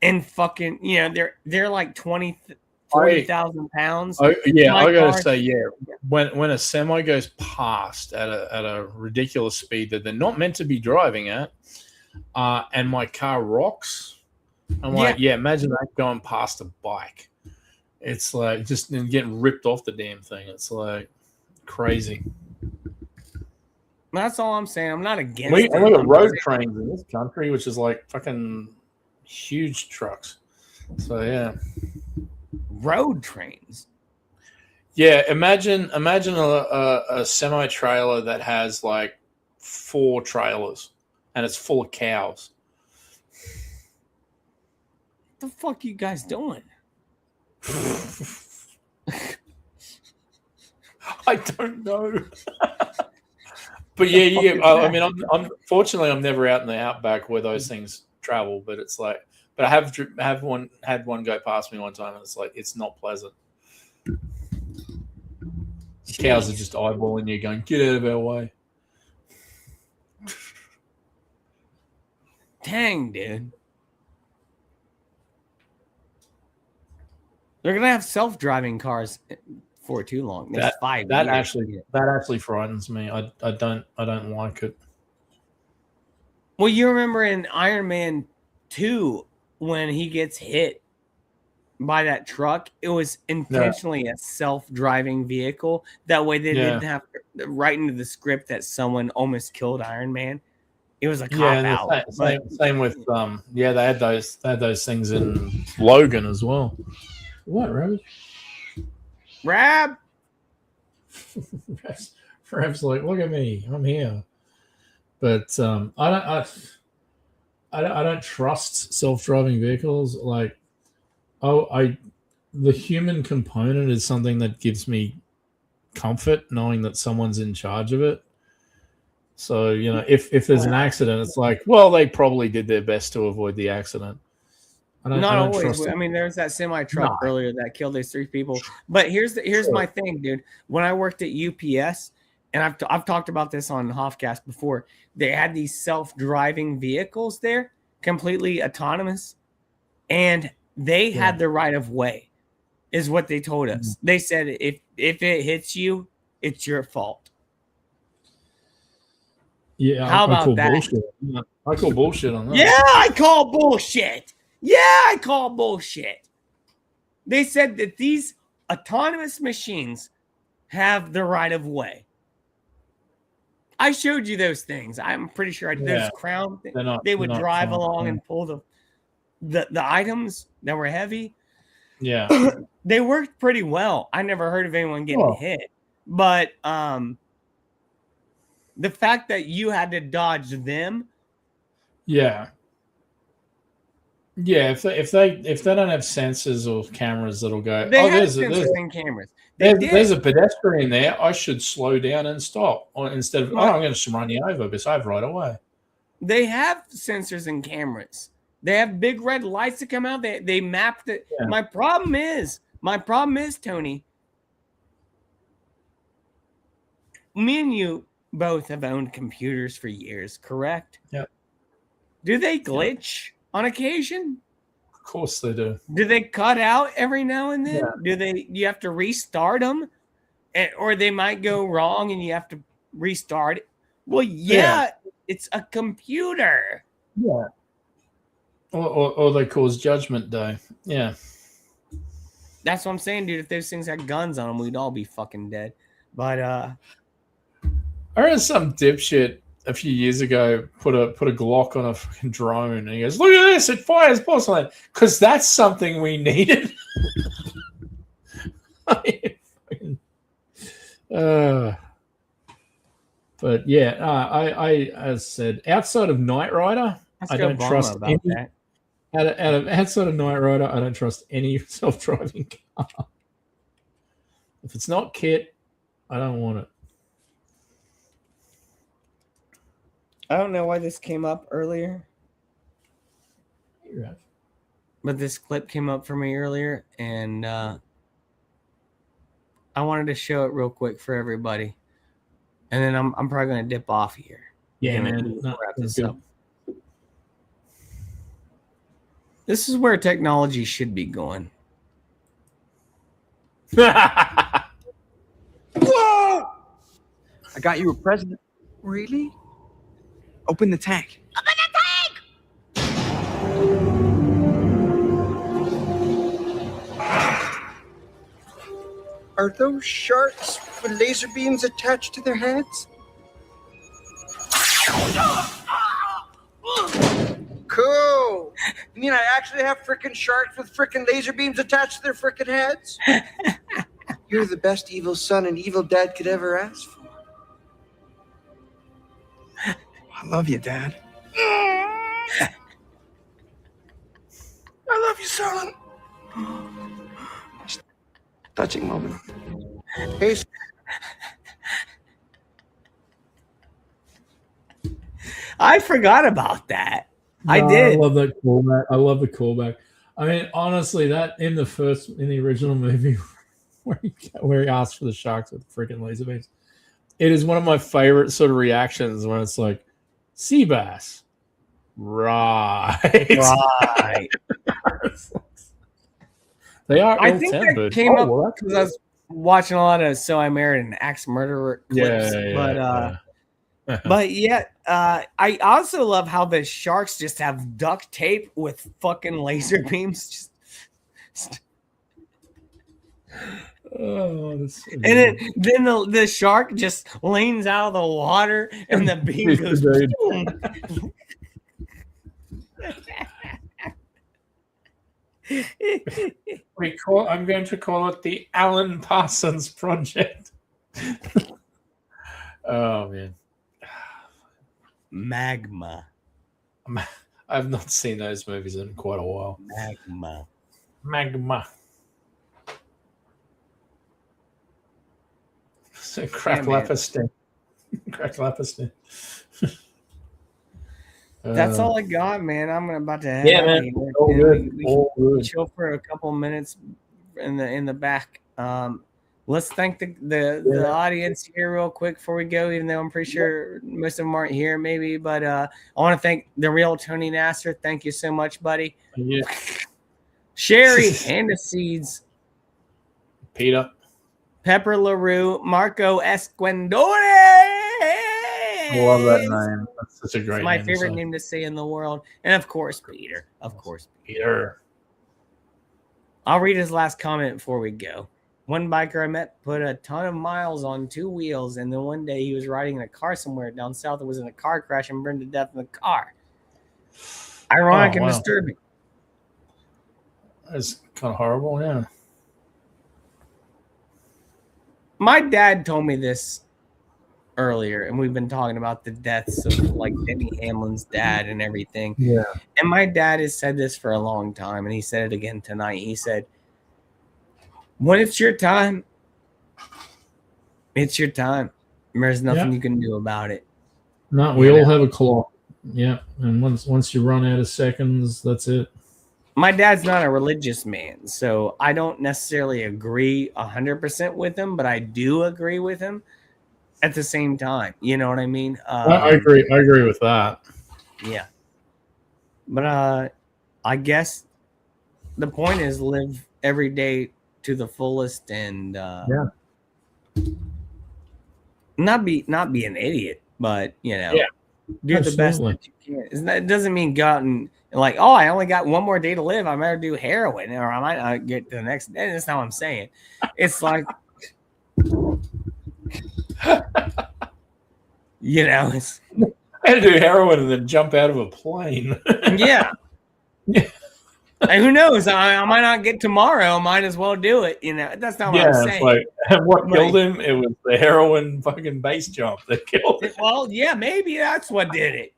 S1: and fucking, you know, they're like 40,000 pounds.
S3: Oh, yeah, I gotta say, when a semi goes past at a ridiculous speed that they're not meant to be driving at, and my car rocks, I'm like, imagine that going past a bike. It's like just getting ripped off the damn thing. It's like crazy.
S1: That's all I'm saying. I'm not against
S3: it. We got road trains in this country, which is like fucking huge trucks. So yeah,
S1: road trains.
S3: Yeah, imagine a semi trailer that has like 4 trailers, and it's full of cows.
S1: What the fuck are you guys doing?
S3: I don't know. But yeah, I mean, I'm fortunately I'm never out in the outback where those things travel. But it's like, but I have had one go past me one time, and it's like it's not pleasant. Cows are just eyeballing you, going, "Get out of our way!"
S1: Dang, dude. They're gonna have self-driving cars for too long.
S3: That actually frightens me. I don't like it.
S1: Well, you remember in Iron Man 2 when he gets hit by that truck, it was intentionally a self-driving vehicle. That way they didn't have to write into the script that someone almost killed Iron Man. It was a cop out.
S3: Same with they had those things in Logan as well. What, Rabbit?
S1: Rab?
S3: Rab's like, look at me, I'm here. But I don't trust self-driving vehicles. Like, the human component is something that gives me comfort knowing that someone's in charge of it. So, if there's an accident, it's like, well, they probably did their best to avoid the accident.
S1: Not always. I mean, there's that semi truck earlier that killed those 3 people. But here's my thing, dude. When I worked at UPS, and I've talked about this on Hoffcast before, they had these self-driving vehicles there, completely autonomous, and they had the right of way, is what they told us. They said if it hits you, it's your fault.
S3: Yeah,
S1: how about that?
S3: Bullshit. I call bullshit on that.
S1: Yeah, I call bullshit. Yeah, I call bullshit. They said that these autonomous machines have the right of way. I showed you those things. I'm pretty sure those Crown. They would drive along and pull the items that were heavy.
S3: Yeah,
S1: they worked pretty well. I never heard of anyone getting hit, but the fact that you had to dodge them.
S3: Yeah. Yeah, if they don't have sensors or cameras that'll go,
S1: there's sensors and cameras.
S3: There's a pedestrian there. I should slow down and stop, instead of I'm going to run you over because I've right away.
S1: They have sensors and cameras. They have big red lights that come out. They mapped it. Yeah. My problem is, Tony. Me and you both have owned computers for years, correct?
S3: Yep.
S1: Do they glitch on occasion?
S3: Of course they do.
S1: Do they cut out every now and then? Yeah. You have to restart them? Or they might go wrong and you have to restart it? Well, it's a computer.
S3: Yeah. Or they cause Judgment Day. Yeah.
S1: That's what I'm saying, dude. If those things had guns on them, we'd all be fucking dead. But
S3: I heard some dipshit a few years ago put a Glock on a fucking drone and he goes, look at this, it fires bullets. Because that's something we needed. But yeah, I as said, outside of Knight Rider, I don't trust any. Outside of Knight Rider, I don't trust any self-driving car. If it's not kit, I don't want it.
S1: I don't know why this came up earlier.
S3: You're right.
S1: But this clip came up for me earlier, and I wanted to show it real quick for everybody. And then I'm probably going to dip off here.
S3: Yeah, man.
S1: Wrap this up. This is where technology should be going.
S4: Whoa! I got you a present. Really? Open the tank.
S5: Open the tank!
S6: Are those sharks with laser beams attached to their heads? Cool. You mean I actually have frickin' sharks with frickin' laser beams attached to their frickin' heads? You're the best evil son an evil dad could ever ask for.
S4: I love you, Dad.
S6: I love you, son.
S4: Touching moment.
S6: Hey.
S1: I forgot about that. I did.
S3: I love that callback. I love the callback. I mean, honestly, that in the original movie where he asked for the sharks with the freaking laser beams, it is one of my favorite sort of reactions when it's like, sea bass. Right. They are.
S1: I think that came up because I was watching a lot of So I Married an Axe Murderer clips. But yeah, I also love how the sharks just have duct tape with fucking laser beams.
S3: Oh, that's so
S1: And then the shark just leans out of the water and the beam goes boom.
S3: I'm going to call it the Alan Parsons Project. Oh man,
S1: Magma.
S3: I've not seen those movies in quite a while.
S1: Magma.
S3: So Cracklepiston.
S1: That's all I got, man. I'm about to head
S3: man. All good.
S1: We chill for a couple minutes in the back. Let's thank the audience here real quick before we go, even though I'm pretty sure most of them aren't here, maybe. But I want to thank the real Tony Nasser. Thank you so much, buddy.
S3: Yeah.
S1: Sherry and the Seeds.
S3: Peter.
S1: Pepper LaRue. Marco Esquendore.
S3: I love that name. That's such a great
S1: it's my favorite name to say in the world. And of course, Peter. Of course, Peter. I'll read his last comment before we go. One biker I met put a ton of miles on 2 wheels, and then one day he was riding in a car somewhere down south and was in a car crash and burned to death in the car. Ironic and disturbing.
S3: That's kind of horrible, yeah.
S1: My dad told me this earlier, and we've been talking about the deaths of like Denny Hamlin's dad and everything.
S3: Yeah.
S1: And my dad has said this for a long time, and he said it again tonight. He said, when it's your time, it's your time. There's nothing you can do about it.
S3: No, we all have a clock. Yeah. And once you run out of seconds, that's it.
S1: My dad's not a religious man, so I don't necessarily agree 100% with him, but I do agree with him at the same time. You know what I mean?
S3: I agree. I agree with that.
S1: Yeah. But I guess the point is live every day to the fullest and not be an idiot, but do the best that you can. It doesn't mean go out and like, oh, I only got one more day to live. I better do heroin, or I might not get to the next day. That's not what I'm saying. It's like, it's
S3: I had to do heroin and then jump out of a plane.
S1: Yeah. And who knows? I might not get tomorrow. Might as well do it. That's not what I'm saying.
S3: Like, what killed him? It was the heroin fucking base jump that killed him.
S1: Well, yeah, maybe that's what did it.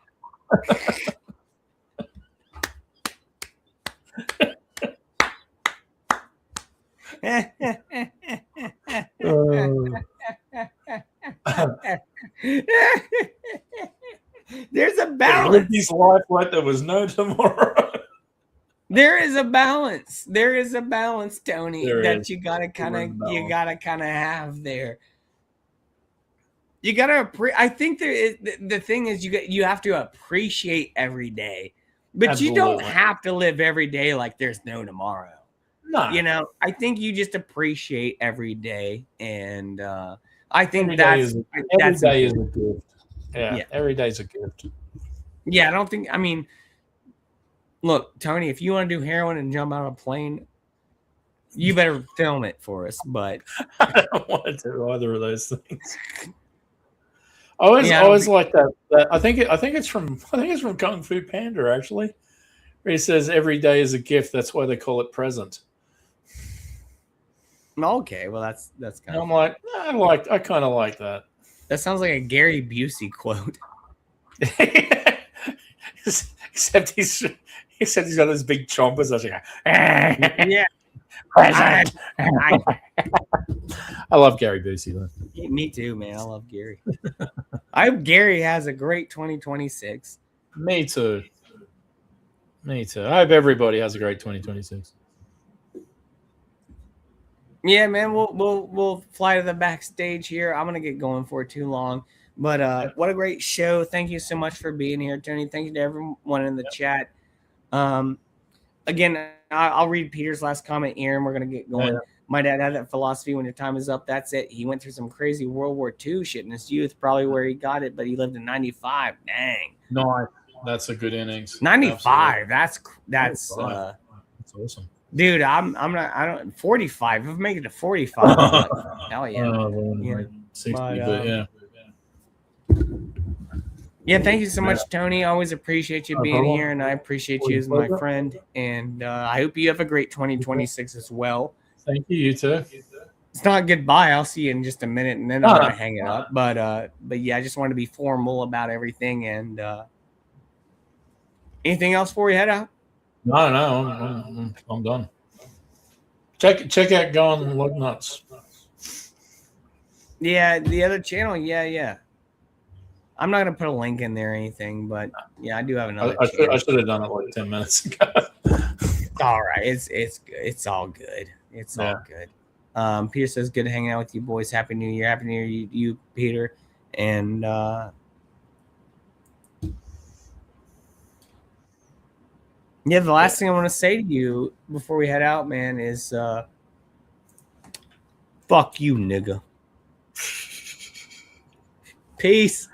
S1: There's a balance.
S3: His life like there was no tomorrow.
S1: There is a balance. There is a balance, Tony, that you gotta kind of have there. You gotta I think the thing is you have to appreciate every day, but Absolutely. You don't have to live every day like there's no tomorrow. No, I think you just appreciate every day, and I think every day is a gift.
S3: Yeah, every day is a gift.
S1: Yeah, I don't think. I mean, look, Tony, if you want to do heroin and jump out of a plane, you better film it for us. But
S3: I don't want to do either of those things. I always like that. I think it's from Kung Fu Panda actually, where he says every day is a gift. That's why they call it present.
S1: Okay, well that's kind of.
S3: I kind of like that.
S1: That sounds like a Gary Busey quote.
S3: Except he's got those big chompers. I was like,
S1: yeah.
S3: I love Gary Busey though.
S1: Me too, man. I love Gary. I hope Gary has a great 2026.
S3: Me too. I hope everybody has a great 2026.
S1: Yeah, man. We'll fly to the backstage here. I'm gonna get going for too long. But what a great show. Thank you so much for being here, Tony. Thank you to everyone in the chat. Again, I'll read Peter's last comment here, and we're going to get going. My dad had that philosophy: when your time is up, that's it. He went through some crazy World War II shit in his youth, probably where he got it, but he lived in 95. Dang.
S2: No, that's a good innings.
S1: 95.
S2: Absolutely.
S1: That's
S2: That's awesome.
S1: dude, I'm not, I don't, 45. If I make it to 45, like, hell yeah.
S2: Yeah. 60, but yeah.
S1: Yeah, thank you so much, Tony. Always appreciate you being here, and I appreciate you as my friend. And I hope you have a great 2026 as well.
S2: Thank you. You too.
S1: It's not goodbye. I'll see you in just a minute, and then I'm gonna hang it up. But yeah, I just want to be formal about everything. And anything else before we head out?
S2: No, I'm done. Check out Gone Lug Nuts.
S1: Yeah, the other channel. Yeah. I'm not gonna put a link in there or anything, but yeah, I do have another.
S2: I should have done it like 10 minutes ago.
S1: All right, it's all good. It's all good. Peter says, "Good hanging out with you boys. Happy New Year. Happy New Year, you Peter." And yeah, the last thing I want to say to you before we head out, man, is fuck you, nigga. Peace.